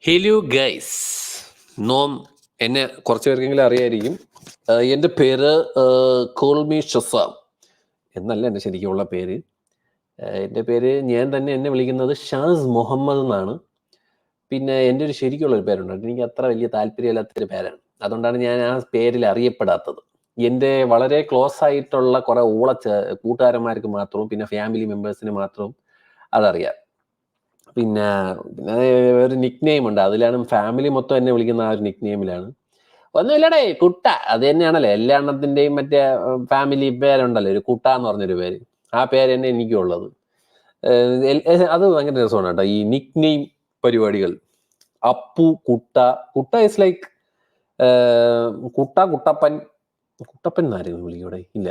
Hello guys, നോം എന്നെ കുറച്ച് പേർക്കെങ്കിലും അറിയായിരിക്കും. എൻ്റെ പേര് കോൾമി ഷസാം എന്നല്ല എൻ്റെ ശരിക്കുള്ള പേര്. എൻ്റെ പേര് ഞാൻ തന്നെ എന്നെ വിളിക്കുന്നത് ഷാസ് മുഹമ്മദ് എന്നാണ്. പിന്നെ എൻ്റെ ഒരു ശരിക്കുള്ളൊരു പേരുണ്ട്, എനിക്ക് അത്ര വലിയ താല്പര്യമില്ലാത്തൊരു പേരാണ്. അതുകൊണ്ടാണ് ഞാൻ ആ പേരിൽ അറിയപ്പെടാത്തത്. എൻ്റെ വളരെ ക്ലോസ് ആയിട്ടുള്ള കുറേ കൂട്ടുകാരന്മാർക്ക് മാത്രവും പിന്നെ ഫാമിലി മെമ്പേഴ്സിന് മാത്രവും അതറിയാം. പിന്നെ ഒരു നിക് നെയിം ഉണ്ട്, അതിലാണ് ഫാമിലി മൊത്തം എന്നെ വിളിക്കുന്ന ആ ഒരു നിക് നെയിമിലാണ്. ഒന്നുമില്ലടേ കുട്ട, അത് തന്നെയാണല്ലോ എല്ലാ എണ്ണത്തിൻ്റെയും മറ്റേ ഫാമിലി പേരുണ്ടല്ലോ, ഒരു കുട്ട എന്ന് പറഞ്ഞൊരു പേര്. ആ പേര് തന്നെ എനിക്കും ഉള്ളത്. അത് ഭയങ്കര രസമാണ് കേട്ടോ, ഈ നിക് നെയിം പരിപാടികൾ. അപ്പു, കുട്ട. കുട്ട ഇസ് ലൈക്ക് കുട്ടപ്പൻ എന്നാരും വിളിക്കൂടെ? ഇല്ല,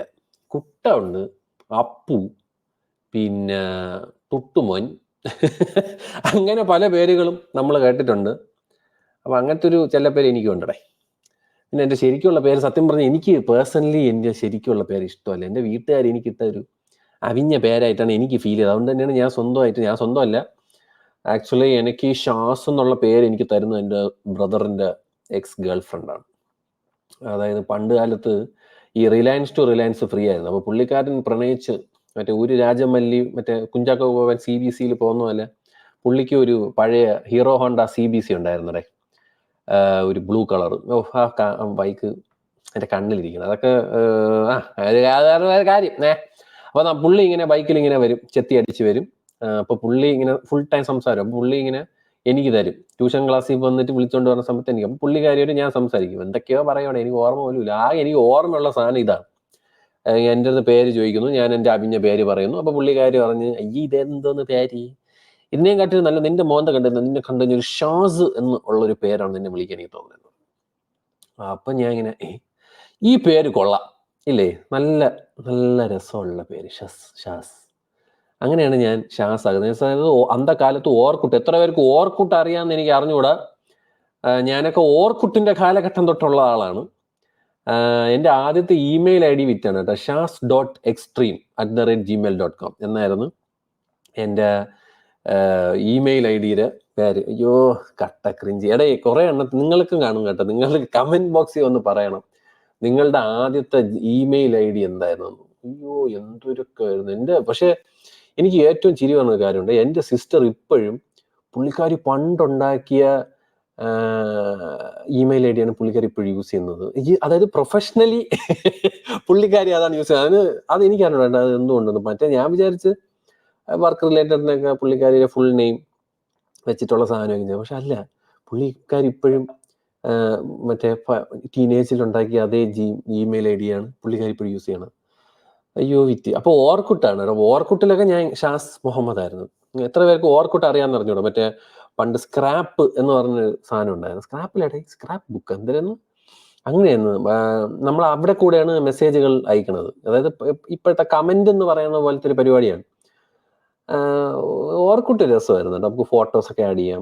കുട്ട ഉണ്ട്, അപ്പു, പിന്നെ തുട്ടുമോൻ, അങ്ങനെ പല പേരുകളും നമ്മൾ കേട്ടിട്ടുണ്ട്. അപ്പം അങ്ങനത്തെ ഒരു ചില പേര് എനിക്കും ഉണ്ടേ. പിന്നെ എൻ്റെ ശരിക്കുള്ള പേര് സത്യം പറഞ്ഞാൽ എനിക്ക് പേഴ്സണലി എൻ്റെ ശരിക്കുള്ള പേര് ഇഷ്ടമല്ല. എൻ്റെ വീട്ടുകാർ എനിക്കിട്ട ഒരു അവിഞ്ഞ പേരായിട്ടാണ് എനിക്ക് ഫീൽ ചെയ്തത്. അതുകൊണ്ട് തന്നെയാണ് ഞാൻ സ്വന്തമല്ല, ആക്ച്വലി എനിക്ക് ഷാസ് എന്നുള്ള പേര് എനിക്ക് തരുന്നത് എൻ്റെ ബ്രദറിൻ്റെ എക്സ് ഗേൾ ഫ്രണ്ടാണ്. അതായത് പണ്ട് കാലത്ത് ഈ റിലയൻസ് ടു റിലയൻസ് ഫ്രീ ആയിരുന്നു. അപ്പോൾ പുള്ളിക്കാരൻ പ്രണയിച്ച് മറ്റേ ഒരു രാജമല്ലി മറ്റേ കുഞ്ചാക്കോ ബോബൻ CBCയിൽ പോകുന്ന പോലെ പുള്ളിക്ക് ഒരു പഴയ ഹീറോ ഹോണ്ട CBC ഉണ്ടായിരുന്നേ, ഒരു ബ്ലൂ കളർ. ആ ബൈക്ക് എൻ്റെ കണ്ണിലിരിക്കുന്നത് അതൊക്കെ കാര്യം. അപ്പോൾ പുള്ളി ഇങ്ങനെ ബൈക്കിൽ ഇങ്ങനെ വരും, ചെത്തി അടിച്ച് വരും. അപ്പോൾ പുള്ളി ഇങ്ങനെ ഫുൾ ടൈം സംസാരം. അപ്പോൾ പുള്ളി ഇങ്ങനെ എനിക്ക് തരും. ട്യൂഷൻ ക്ലാസ്സിൽ വന്നിട്ട് വിളിച്ചുകൊണ്ട് വരുന്ന സമയത്ത് എനിക്ക് അപ്പം പുള്ളിക്കാരിയോട് ഞാൻ സംസാരിക്കും, എന്തൊക്കെയോ പറയണേ, എനിക്ക് ഓർമ്മ പോലും ഇല്ല. എനിക്ക് ഓർമ്മയുള്ള സാധനം ഇതാണ്. എൻ്റെ അടുത്ത് പേര് ചോദിക്കുന്നു, ഞാൻ എൻ്റെ അഭിഞ്ഞ പേര് പറയുന്നു. അപ്പോൾ പുള്ളിക്കാരി പറഞ്ഞ്, ഇതെന്തോന്ന് പേര്, ഇതിനെയും കാട്ടി നല്ല നിന്റെ മോന്ത നിന്നെ കണ്ടുകഴിഞ്ഞ ഒരു ഷാസ് എന്ന് ഉള്ളൊരു പേരാണ് നിന്നെ വിളിക്കാൻ എനിക്ക് തോന്നുന്നത്. അപ്പം ഞാൻ ഇങ്ങനെ ഈ പേര് കൊള്ളാം ഇല്ലേ, നല്ല നല്ല രസമുള്ള പേര്, ഷാസ്. അങ്ങനെയാണ് ഞാൻ ഷാസ് ആകുന്നത്. അന്തകാലത്ത് ഓർക്കുട്ട്, എത്ര പേർക്ക് ഓർക്കുട്ട് അറിയാമെന്ന് എനിക്ക് അറിഞ്ഞുകൂടാ. ഞാനൊക്കെ ഓർക്കുട്ടിൻ്റെ കാലഘട്ടം തൊട്ടുള്ള ആളാണ്. എൻ്റെ ആദ്യത്തെ ഇമെയിൽ ID വിറ്റാണ് കേട്ടോ, shas.extreme@gmail.com എന്നായിരുന്നു എൻ്റെ ഇമെയിൽ IDയുടെ പേര്. അയ്യോ കട്ട ക്രിഞ്ചി. എടേ കുറേ എണ്ണത്തിൽ നിങ്ങൾക്കും കാണും കേട്ടോ, നിങ്ങൾക്ക് കമൻറ്റ് ബോക്സിൽ ഒന്ന് പറയണം നിങ്ങളുടെ ആദ്യത്തെ ഇമെയിൽ ID എന്തായിരുന്നു. അയ്യോ എന്തൊരുക്കെ ആയിരുന്നു പക്ഷേ എനിക്ക് ഏറ്റവും ചിരി വന്ന കാര്യമുണ്ട്. എൻ്റെ സിസ്റ്റർ ഇപ്പോഴും പുള്ളിക്കാരി പണ്ടുണ്ടാക്കിയ ഇമെയിൽ ID ആണ് പുള്ളിക്കാരി ഇപ്പോഴും യൂസ് ചെയ്യുന്നത്. അതായത് പ്രൊഫഷണലി പുള്ളിക്കാരി അതാണ് യൂസ് ചെയ്യുന്നത്. അത് എനിക്കറിയണ്ട അത് എന്തുകൊണ്ടെന്ന്. മറ്റേ ഞാൻ വിചാരിച്ച് വർക്ക് റിലേറ്റഡിനൊക്കെ പുള്ളിക്കാരിയുടെ ഫുൾ നെയിം വെച്ചിട്ടുള്ള സാധനമൊക്കെ ചെയ്യും. പക്ഷെ അല്ല, പുള്ളിക്കാരി ഇപ്പോഴും മറ്റേ ടീനേജിലുണ്ടാക്കിയ അതേ ഇമെയിൽ ID ആണ് പുള്ളിക്കാരി ഇപ്പോഴും യൂസ് ചെയ്യണം. അയ്യോ വിറ്റ്. അപ്പോൾ ഓർക്കുട്ടാണ്. ഓർക്കുട്ടിലൊക്കെ ഞാൻ ഷാസ് മുഹമ്മദ് ആയിരുന്നു. എത്ര പേർക്ക് ഓർക്കുട്ട് അറിയാമെന്ന് അറിഞ്ഞൂടാ? മറ്റേ പണ്ട് സ്ക്രാപ്പ് എന്ന് പറഞ്ഞൊരു സാധനം ഉണ്ടായിരുന്നു. സ്ക്രാപ്പ് ബുക്ക് എന്തായിരുന്നു, അങ്ങനെയായിരുന്നു. നമ്മൾ അവിടെ കൂടെയാണ് മെസ്സേജുകൾ അയക്കണത്. അതായത് ഇപ്പോഴത്തെ കമന്റ് എന്ന് പറയുന്ന പോലത്തെ ഒരു പരിപാടിയാണ്. ഓർക്കുട്ട് രസമായിരുന്നു. നമുക്ക് ഫോട്ടോസൊക്കെ ആഡ് ചെയ്യാം.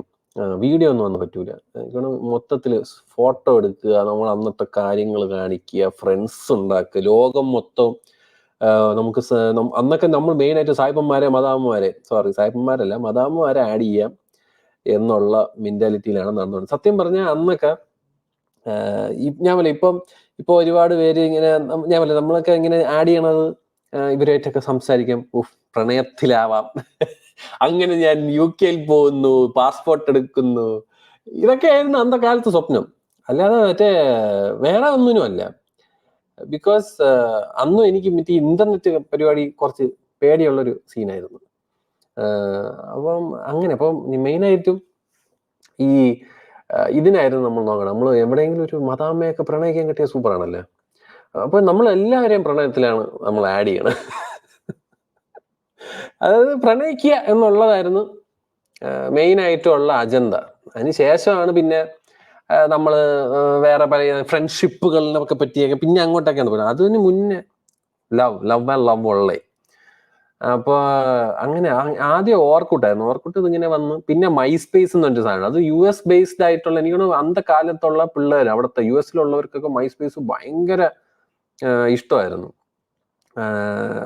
വീഡിയോ ഒന്നും വന്ന് പറ്റൂല. മൊത്തത്തിൽ ഫോട്ടോ എടുക്കുക, നമ്മൾ അന്നത്തെ കാര്യങ്ങൾ കാണിക്കുക, ഫ്രണ്ട്സ് ഉണ്ടാക്കുക, ലോകം മൊത്തം നമുക്ക് അന്നൊക്കെ നമ്മൾ മെയിനായിട്ട് സായിപ്പന്മാരെ ആഡ് ചെയ്യാം എന്നുള്ള മെന്റാലിറ്റിയിലാണ് നടന്നത്. സത്യം പറഞ്ഞാൽ അന്നൊക്കെ ഞാൻ പറയാം, ഇപ്പൊ ഒരുപാട് പേര് ഇങ്ങനെ ഞാൻ പറയാം നമ്മളൊക്കെ ഇങ്ങനെ ആഡ് ചെയ്യണത് ഇവരായിട്ടൊക്കെ സംസാരിക്കാം, പ്രണയത്തിലാവാം, അങ്ങനെ ഞാൻ UK പോകുന്നു, പാസ്പോർട്ട് എടുക്കുന്നു, ഇതൊക്കെ ആയിരുന്നു അന്നത്തെ കാലത്ത് സ്വപ്നം. അല്ലാതെ മറ്റേ വേറെ ഒന്നിനും അല്ല. ബിക്കോസ് അന്നും എനിക്ക് മറ്റേ ഇന്റർനെറ്റ് പരിപാടി കുറച്ച് പേടിയുള്ളൊരു സീനായിരുന്നു. അപ്പം അങ്ങനെ അപ്പം മെയിനായിട്ടും ഈ ഇതിനായിരുന്നു നമ്മൾ നോക്കണം. നമ്മൾ എവിടെയെങ്കിലും ഒരു മദാമ്മയൊക്കെ പ്രണയിക്കാൻ കിട്ടിയ സൂപ്പറാണല്ലേ. അപ്പൊ നമ്മൾ എല്ലാവരെയും പ്രണയത്തിലാണ് നമ്മൾ ആഡ് ചെയ്യണം. അതായത് പ്രണയിക്കുക എന്നുള്ളതായിരുന്നു മെയിനായിട്ടുള്ള അജണ്ട. അതിന് ശേഷമാണ് പിന്നെ നമ്മൾ വേറെ പല ഫ്രണ്ട്ഷിപ്പുകളിനൊക്കെ പറ്റിയൊക്കെ പിന്നെ അങ്ങോട്ടൊക്കെയാണ് പറയുന്നത്. അതിന് മുന്നേ ലവ് ഉള്ളേ. അപ്പോൾ അങ്ങനെ ആദ്യം ഓർക്കുട്ടായിരുന്നു. ഓർക്കുട്ട് ഇതിങ്ങനെ വന്നു. പിന്നെ മൈസ്പേസ് എന്ന് പറഞ്ഞൊരു സാധനം, അത് US ബേസ്ഡ് ആയിട്ടുള്ള, എനിക്ക് അന്നത്തെ കാലത്തുള്ള പിള്ളേർ അവിടുത്തെ US-ലുള്ളവർക്കൊക്കെ മൈസ്പേസ് ഭയങ്കര ഇഷ്ടമായിരുന്നു.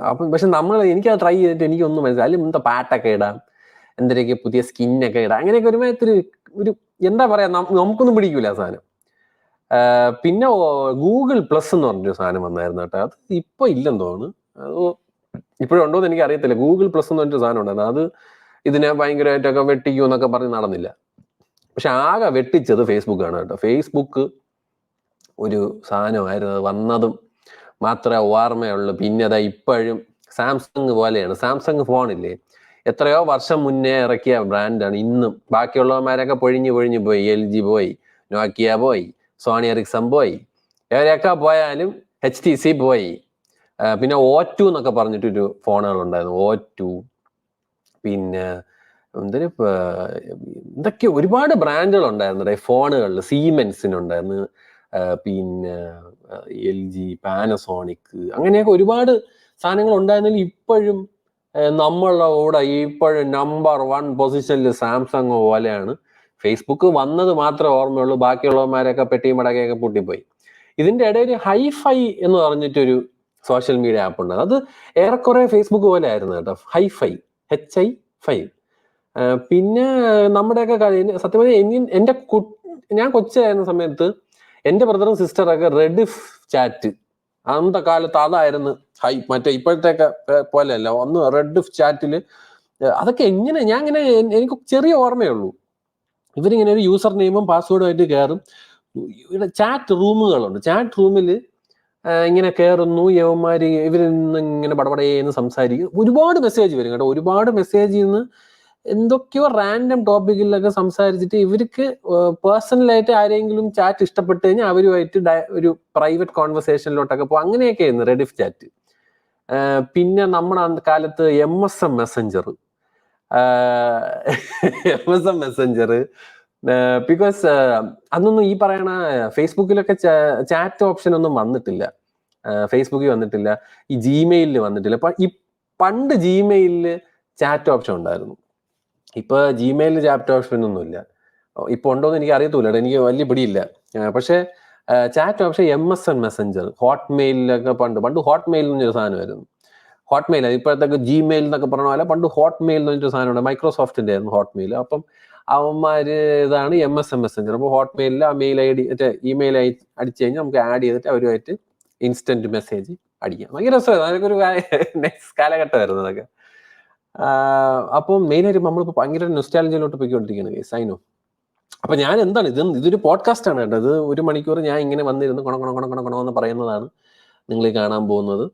അപ്പം പക്ഷെ എനിക്കത് ട്രൈ ചെയ്തിട്ട് എനിക്കൊന്നും മനസ്സിലായി. അതിൽ പാട്ടൊക്കെ ഇടാം, എന്തിനൊക്കെ പുതിയ സ്കിന്നൊക്കെ ഇടാം, അങ്ങനെയൊക്കെ ഒരുമാതിരി ഒരു എന്താ പറയാ, നമുക്കൊന്നും പിടിക്കൂല ആ സാധനം. പിന്നെ ഗൂഗിൾ പ്ലസ് എന്ന് പറഞ്ഞൊരു സാധനം വന്നായിരുന്നു കേട്ടോ. അത് ഇപ്പൊ ഇല്ലെന്ന് തോന്നുന്നു. അത് ഇപ്പോഴും ഉണ്ടോ എന്ന് എനിക്ക് അറിയത്തില്ല. ഗൂഗിൾ പ്ലസ് എന്ന് പറഞ്ഞൊരു സാധനം ഉണ്ടായിരുന്നു. അത് ഇതിനെ ഭയങ്കരമായിട്ടൊക്കെ വെട്ടിക്കൂ എന്നൊക്കെ പറഞ്ഞ് നടന്നില്ല. പക്ഷെ ആകെ വെട്ടിച്ചത് ഫേസ്ബുക്കാണ് കേട്ടോ. ഫേസ്ബുക്ക് ഒരു സാധനമായിരുന്നു. വന്നതും മാത്രമേ ഓർമ്മയുള്ളൂ. പിന്നെ അതാ ഇപ്പോഴും സാംസങ് പോലെയാണ്. സാംസങ് ഫോണില്ലേ, എത്രയോ വർഷം മുന്നേ ഇറക്കിയ ബ്രാൻഡാണ്. ഇന്നും ബാക്കിയുള്ളവന്മാരൊക്കെ പൊഴിഞ്ഞു പോയി. LG പോയി, നോക്കിയ പോയി, സോണി എറിക്സൺ പോയി, ഇവരൊക്കെ പോയാലും HTC പോയി. പിന്നെ O2 എന്നൊക്കെ പറഞ്ഞിട്ടൊരു ഫോണുകൾ ഉണ്ടായിരുന്നു. O2, പിന്നെ എന്തൊക്കെ ഒരുപാട് ബ്രാൻഡുകൾ ഉണ്ടായിരുന്നു ഫോണുകളിൽ. സീമെൻസിനുണ്ടായിരുന്നു, പിന്നെ LG, പാനസോണിക്, അങ്ങനെയൊക്കെ ഒരുപാട് സാധനങ്ങൾ ഉണ്ടായിരുന്നെങ്കിൽ ഇപ്പോഴും നമ്മളുടെ കൂടെ ഇപ്പോഴും നമ്പർ 1 പൊസിഷനിൽ സാംസങ് പോലെയാണ്. ഫേസ്ബുക്ക് വന്നത് മാത്രമേ ഓർമ്മയുള്ളൂ. ബാക്കിയുള്ളവന്മാരൊക്കെ പെട്ടിയും മടക്കൊക്കെ പൊട്ടിപ്പോയി. ഇതിന്റെ ഇടയിൽ ഹൈഫൈ എന്ന് പറഞ്ഞിട്ടൊരു സോഷ്യൽ മീഡിയ ആപ്പ് ഉണ്ട്. അത് ഏറെക്കുറെ ഫേസ്ബുക്ക് പോലെ ആയിരുന്നു കേട്ടോ. Hi-fi, HI5. പിന്നെ നമ്മുടെയൊക്കെ സത്യം പറഞ്ഞാൽ ഞാൻ കൊച്ചായിരുന്ന സമയത്ത് എൻ്റെ ബ്രദറും സിസ്റ്ററൊക്കെ റെഡിഫ് ചാറ്റ്, അന്നത്തെ കാലത്ത് അതായിരുന്നു മറ്റേ ഇപ്പോഴത്തേക്ക് പോലെയല്ല. ഒന്ന് റെഡിഫ് ചാറ്റില് അതൊക്കെ എങ്ങനെ എനിക്ക് ചെറിയ ഓർമ്മയുള്ളൂ. ഇവരിങ്ങനെ ഒരു യൂസർ നെയിമും പാസ്വേഡുമായിട്ട് കയറും. ചാറ്റ് റൂമുകളുണ്ട്. ചാറ്റ് റൂമിൽ ഇങ്ങനെ കയറുന്നു യവന്മാര്, ഇവരിൽ നിന്ന് ഇങ്ങനെ പടപടയെന്ന് സംസാരിക്കും. ഒരുപാട് മെസ്സേജ് വരും കേട്ടോ. ഒരുപാട് മെസ്സേജിൽ നിന്ന് എന്തൊക്കെയോ റാൻഡം ടോപ്പിക്കിലൊക്കെ സംസാരിച്ചിട്ട് ഇവർക്ക് പേഴ്സണലായിട്ട് ആരെങ്കിലും ചാറ്റ് ഇഷ്ടപ്പെട്ട് കഴിഞ്ഞാൽ അവരുമായിട്ട് ഒരു പ്രൈവറ്റ് കോൺവെർസേഷനിലോട്ടൊക്കെ പോകും. അങ്ങനെയൊക്കെയായിരുന്നു റെഡിഫ് ചാറ്റ്. പിന്നെ നമ്മുടെ കാലത്ത് MSN മെസ്സഞ്ചർ, ബിക്കോസ് അതൊന്നും ഈ പറയണ ഫേസ്ബുക്കിലൊക്കെ ചാറ്റ് ഓപ്ഷൻ ഒന്നും വന്നിട്ടില്ല. ഫേസ്ബുക്കിൽ വന്നിട്ടില്ല, ഈ ജിമെയിലിൽ വന്നിട്ടില്ല. പണ്ട് ജിമെയിലിൽ ചാറ്റ് ഓപ്ഷൻ ഉണ്ടായിരുന്നു. ഇപ്പൊ ജിമെയിലിൽ ചാറ്റ് ഓപ്ഷൻ ഒന്നുമില്ല. ഇപ്പൊ ഉണ്ടോന്ന് എനിക്ക് അറിയത്തില്ല, എനിക്ക് വലിയ പിടിയില്ല. പക്ഷെ ചാറ്റ് ഓപ്ഷൻ MSN മെസ്സഞ്ചർ, ഹോട്ട്മെയിലൊക്കെ പണ്ട് ഹോട്ട്മെയിൽ എന്നൊരു സാധനമായിരുന്നു. ഹോട്ട്മെയിൽ ഇപ്പോഴത്തേക്ക് ജിമെയിൽ എന്നൊക്കെ പറഞ്ഞ പോലെ പണ്ട് ഹോട്ട്മെയിൽ എന്ന് പറഞ്ഞൊരു സാധനമുണ്ട്. മൈക്രോസോഫ്റ്റിന്റെ ആയിരുന്നു ഹോട്ട്മെയിൽ. അപ്പം അവന്മാര് ഇതാണ് MSN മെസ്സഞ്ചർ. അപ്പോൾ ഹോട്ട്മെയിലിൽ ആ മെയിൽ ID ഇമെയിൽ അടിച്ചു കഴിഞ്ഞാൽ നമുക്ക് ആഡ് ചെയ്തിട്ട് അവരുമായിട്ട് ഇൻസ്റ്റന്റ് മെസ്സേജ് അടിക്കാം. ഭയങ്കര രസമായിരുന്നു. അതൊക്കെ ഒരു നെക്സ്റ്റ് കാലഘട്ടമായിരുന്നു അതൊക്കെ. അപ്പം മെയിനായിട്ട് നമ്മളിപ്പോൾ ഭയങ്കര നൊസ്റ്റാൾജിയിലോട്ട് പോയിക്കൊണ്ടിരിക്കുകയാണ് സൈനോ. അപ്പൊ ഞാൻ എന്താണ് ഇതൊരു പോഡ്കാസ്റ്റ് ആണ് കേട്ടോ. ഇത് 1 മണിക്കൂർ ഞാൻ ഇങ്ങനെ വന്നിരുന്ന് കൊണന്ന് പറയുന്നതാണ് നിങ്ങൾ കാണാൻ പോകുന്നത്.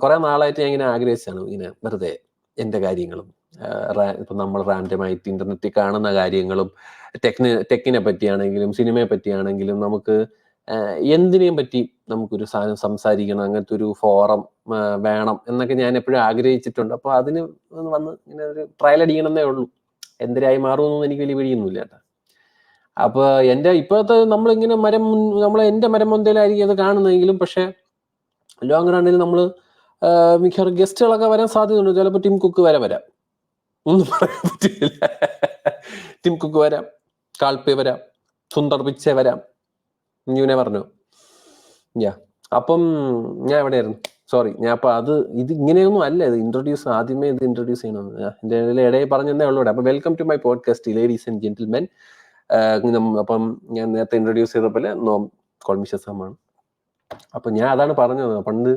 കുറെ നാളായിട്ട് ഞാൻ ഇങ്ങനെ ആഗ്രഹിച്ചാണ്, ഇങ്ങനെ വെറുതെ എൻ്റെ കാര്യങ്ങളും ഇപ്പം നമ്മൾ റാൻഡമായിട്ട് ഇന്റർനെറ്റിൽ കാണുന്ന കാര്യങ്ങളും ടെക്കിനെ പറ്റിയാണെങ്കിലും സിനിമയെ പറ്റിയാണെങ്കിലും നമുക്ക് എന്തിനേയും പറ്റി നമുക്കൊരു സാധനം സംസാരിക്കണം, അങ്ങനത്തെ ഒരു ഫോറം വേണം എന്നൊക്കെ ഞാൻ എപ്പോഴും ആഗ്രഹിച്ചിട്ടുണ്ട്. അപ്പോൾ അതിന് വന്ന് ഇങ്ങനെ ഒരു ട്രയൽ അടിക്കണമെന്നേ ഉള്ളൂ. എന്തിനായി മാറുമെന്നൊന്നും എനിക്ക് വലിയ പിടിയൊന്നുമില്ല കേട്ടോ. അപ്പോൾ എൻ്റെ ഇപ്പോഴത്തെ നമ്മളിങ്ങനെ എൻ്റെ മരമൊന്തയിലായിരിക്കും അത് കാണുന്നതെങ്കിലും, പക്ഷെ ലോങ് റണ്ണിൽ നമ്മൾ മിക്കവാറും ഗസ്റ്റുകളൊക്കെ വരാൻ സാധ്യതയുണ്ട്. ചിലപ്പോൾ ടിം കുക്ക് വരെ വരാം, ഒന്നും പറയാൻ പറ്റില്ല. ടിം കുക്ക് വരാം, കാൾപേ വരാം, സുന്ദർ പിച്ചെ വരാം. ഇങ്ങനെ പറഞ്ഞു അപ്പം ഞാൻ എവിടെയായിരുന്നു? സോറി, ഞാൻ അപ്പൊ ഇത് ഇങ്ങനെയൊന്നും അല്ല. ഇത് ആദ്യമേ ഇത് ഇൻട്രൊഡ്യൂസ് ചെയ്യണമെന്ന് എൻ്റെ ഇടയിൽ പറഞ്ഞതേ ഉള്ളൂ. അപ്പൊ welcome to my podcast ladies and gentlemen. അപ്പം ഞാൻ നേരത്തെ ഇൻട്രൊഡ്യൂസ് ചെയ്ത പോലെ നോം കോൾമിഷസമാണ്. അപ്പൊ ഞാൻ അതാണ് പറഞ്ഞത്. പണ്ട്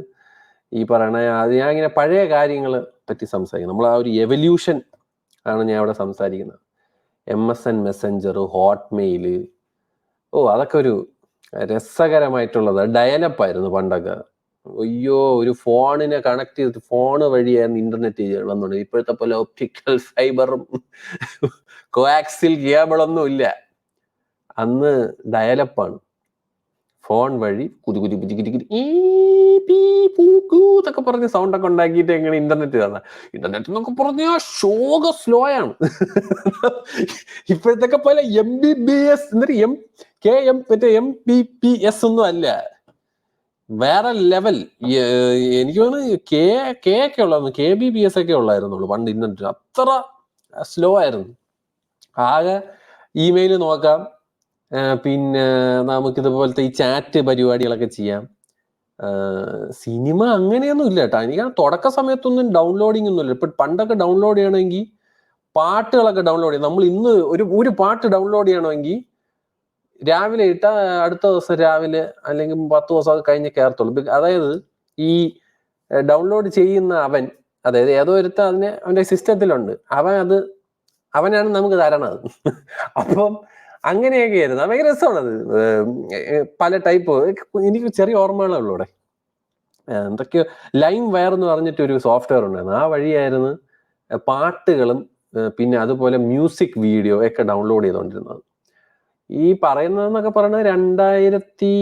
ഈ പറയണ ഞാൻ ഇങ്ങനെ പഴയ കാര്യങ്ങൾ പറ്റി സംസാരിക്കും. നമ്മൾ ആ ഒരു എവല്യൂഷൻ ആണ് ഞാൻ ഇവിടെ സംസാരിക്കുന്നത്. MSN മെസ്സഞ്ചർ, ഹോട്ട്മെയില്, അതൊക്കെ ഒരു രസകരമായിട്ടുള്ളത്. ഡയലപ്പായിരുന്നു പണ്ടൊക്കെ. അയ്യോ, ഒരു ഫോണിനെ കണക്ട് ചെയ്തിട്ട് ഫോണ് വഴിയായിരുന്നു ഇന്റർനെറ്റ് വന്നുകൊണ്ട്. ഇപ്പോഴത്തെ പോലെ ഒപ്റ്റിക്കൽ ഫൈബറും കോആക്സിൽ കേബിളൊന്നും ഇല്ല. അന്ന് ഡയലപ്പാണ്. ഫോൺ വഴി എന്നൊക്കെ പറഞ്ഞ് സൗണ്ടൊക്കെ ഉണ്ടാക്കിയിട്ട് എങ്ങനെ ഇന്റർനെറ്റ് തന്ന. ഇന്റർനെറ്റ് എന്നൊക്കെ പറഞ്ഞാൽ ശോക സ്ലോ ആണ്. ഇപ്പോഴത്തൊക്കെ പോലെ MBPS MBPS ഒന്നും അല്ല, വേറെ ലെവൽ. എനിക്ക് തോന്നുന്നു കെ ഒക്കെ ഉള്ളായിരുന്നു, KBPS ഒക്കെ ഉള്ളായിരുന്നുള്ളൂ പണ്ട് ഇന്റർനെറ്റ്. അത്ര സ്ലോ ആയിരുന്നു. ആകെ ഇമെയിൽ നോക്കാം, പിന്നെ നമുക്കിതുപോലത്തെ ഈ ചാറ്റ് പരിപാടികളൊക്കെ ചെയ്യാം. സിനിമ അങ്ങനെയൊന്നും ഇല്ല കേട്ടോ. എനിക്ക് തുടക്ക സമയത്തൊന്നും ഡൗൺലോഡിങ് ഒന്നും ഇല്ല. ഇപ്പൊ പണ്ടൊക്കെ ഡൗൺലോഡ് ചെയ്യണമെങ്കിൽ പാട്ടുകളൊക്കെ ഡൗൺലോഡ് ചെയ്യും. നമ്മൾ ഇന്ന് ഒരു പാട്ട് ഡൗൺലോഡ് ചെയ്യണമെങ്കിൽ രാവിലെ ഇട്ടാൽ അടുത്ത ദിവസം രാവിലെ അല്ലെങ്കിൽ 10 ദിവസം കഴിഞ്ഞ് കയറത്തുള്ളൂ. അതായത് ഈ ഡൗൺലോഡ് ചെയ്യുന്ന അതായത് ഏതോ ഒരുത്ത അവന്റെ സിസ്റ്റത്തിലുണ്ട്, അവനാണ് നമുക്ക് തരണത്. അപ്പം അങ്ങനെയൊക്കെ ആയിരുന്നു. ഭയങ്കര രസമാണത്. പല ടൈപ്പ്. എനിക്ക് ചെറിയ ഓർമ്മകളേ ഉള്ളൂ ഇവിടെ. എന്തൊക്കെയോ ലൈം വയർ എന്ന് പറഞ്ഞിട്ട് ഒരു സോഫ്റ്റ്വെയർ ഉണ്ടായിരുന്നു. ആ വഴിയായിരുന്നു പാട്ടുകളും പിന്നെ അതുപോലെ മ്യൂസിക് വീഡിയോ ഒക്കെ ഡൗൺലോഡ് ചെയ്തുകൊണ്ടിരുന്നത്. ഈ പറയുന്നതെന്നൊക്കെ പറയുന്നത് 2006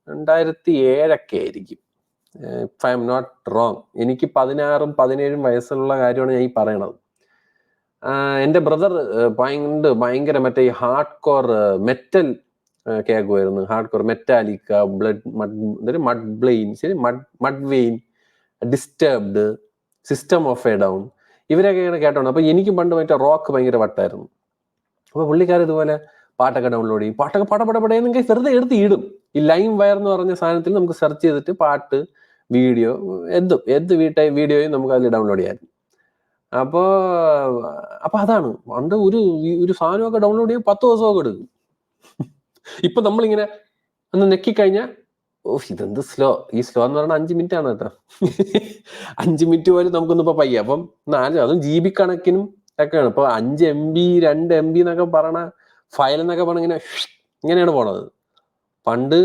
2007 ആയിരിക്കും, if I'm not wrong. എനിക്ക് 16 17 വയസ്സുള്ള കാര്യമാണ് ഞാൻ ഈ പറയണത്. എൻ്റെ ബ്രദർ ഭയങ്കര മറ്റേ ഈ ഹാർഡ് കോർ മെറ്റൽ കേൾക്കുമായിരുന്നു. Hard core Metallica, Mudvayne, Disturbed, System of a Down, ഇവരൊക്കെ ഇങ്ങനെ കേട്ടോണ്ട്. അപ്പൊ എനിക്ക് പണ്ട് മറ്റേ റോക്ക് ഭയങ്കര വട്ടായിരുന്നു. അപ്പൊ പുള്ളിക്കാരൻ ഇതുപോലെ പാട്ടൊക്കെ ഡൗൺലോഡ് ചെയ്യും. പാട്ടൊക്കെ പടപടപടയെന്നൊക്കെ വെറുതെ എടുത്ത് ഇടും. ഈ ലൈം വയർ എന്ന് പറഞ്ഞ സാധനത്തിൽ നമുക്ക് സെർച്ച് ചെയ്തിട്ട് പാട്ട്, വീഡിയോ, എന്ത് വീഡിയോയും നമുക്ക് അതിൽ ഡൗൺലോഡ് ചെയ്യാം. അപ്പൊ അതാണ് പണ്ട് ഒരു സാധനമൊക്കെ ഡൗൺലോഡ് ചെയ്യും 10 ദിവസമൊക്കെ എടുക്കും. ഇപ്പൊ നമ്മളിങ്ങനെ ഒന്ന് നെക്കിക്കഴിഞ്ഞാൽ ഇതെന്ത് സ്ലോ, ഈ സ്ലോ എന്ന് പറഞ്ഞാൽ 5 മിനിറ്റ് ആണ് കേട്ടോ. 5 മിനിറ്റ് പോലും നമുക്കൊന്നും ഇപ്പൊ പയ്യ. അപ്പം അതും GB കണക്കിനും ഒക്കെയാണ്. ഇപ്പൊ 5 MB 2 MB എന്നൊക്കെ പറയണ ഫയൽ എന്നൊക്കെ പറഞ്ഞ ഇങ്ങനെയാണ് പോണത്. പണ്ട്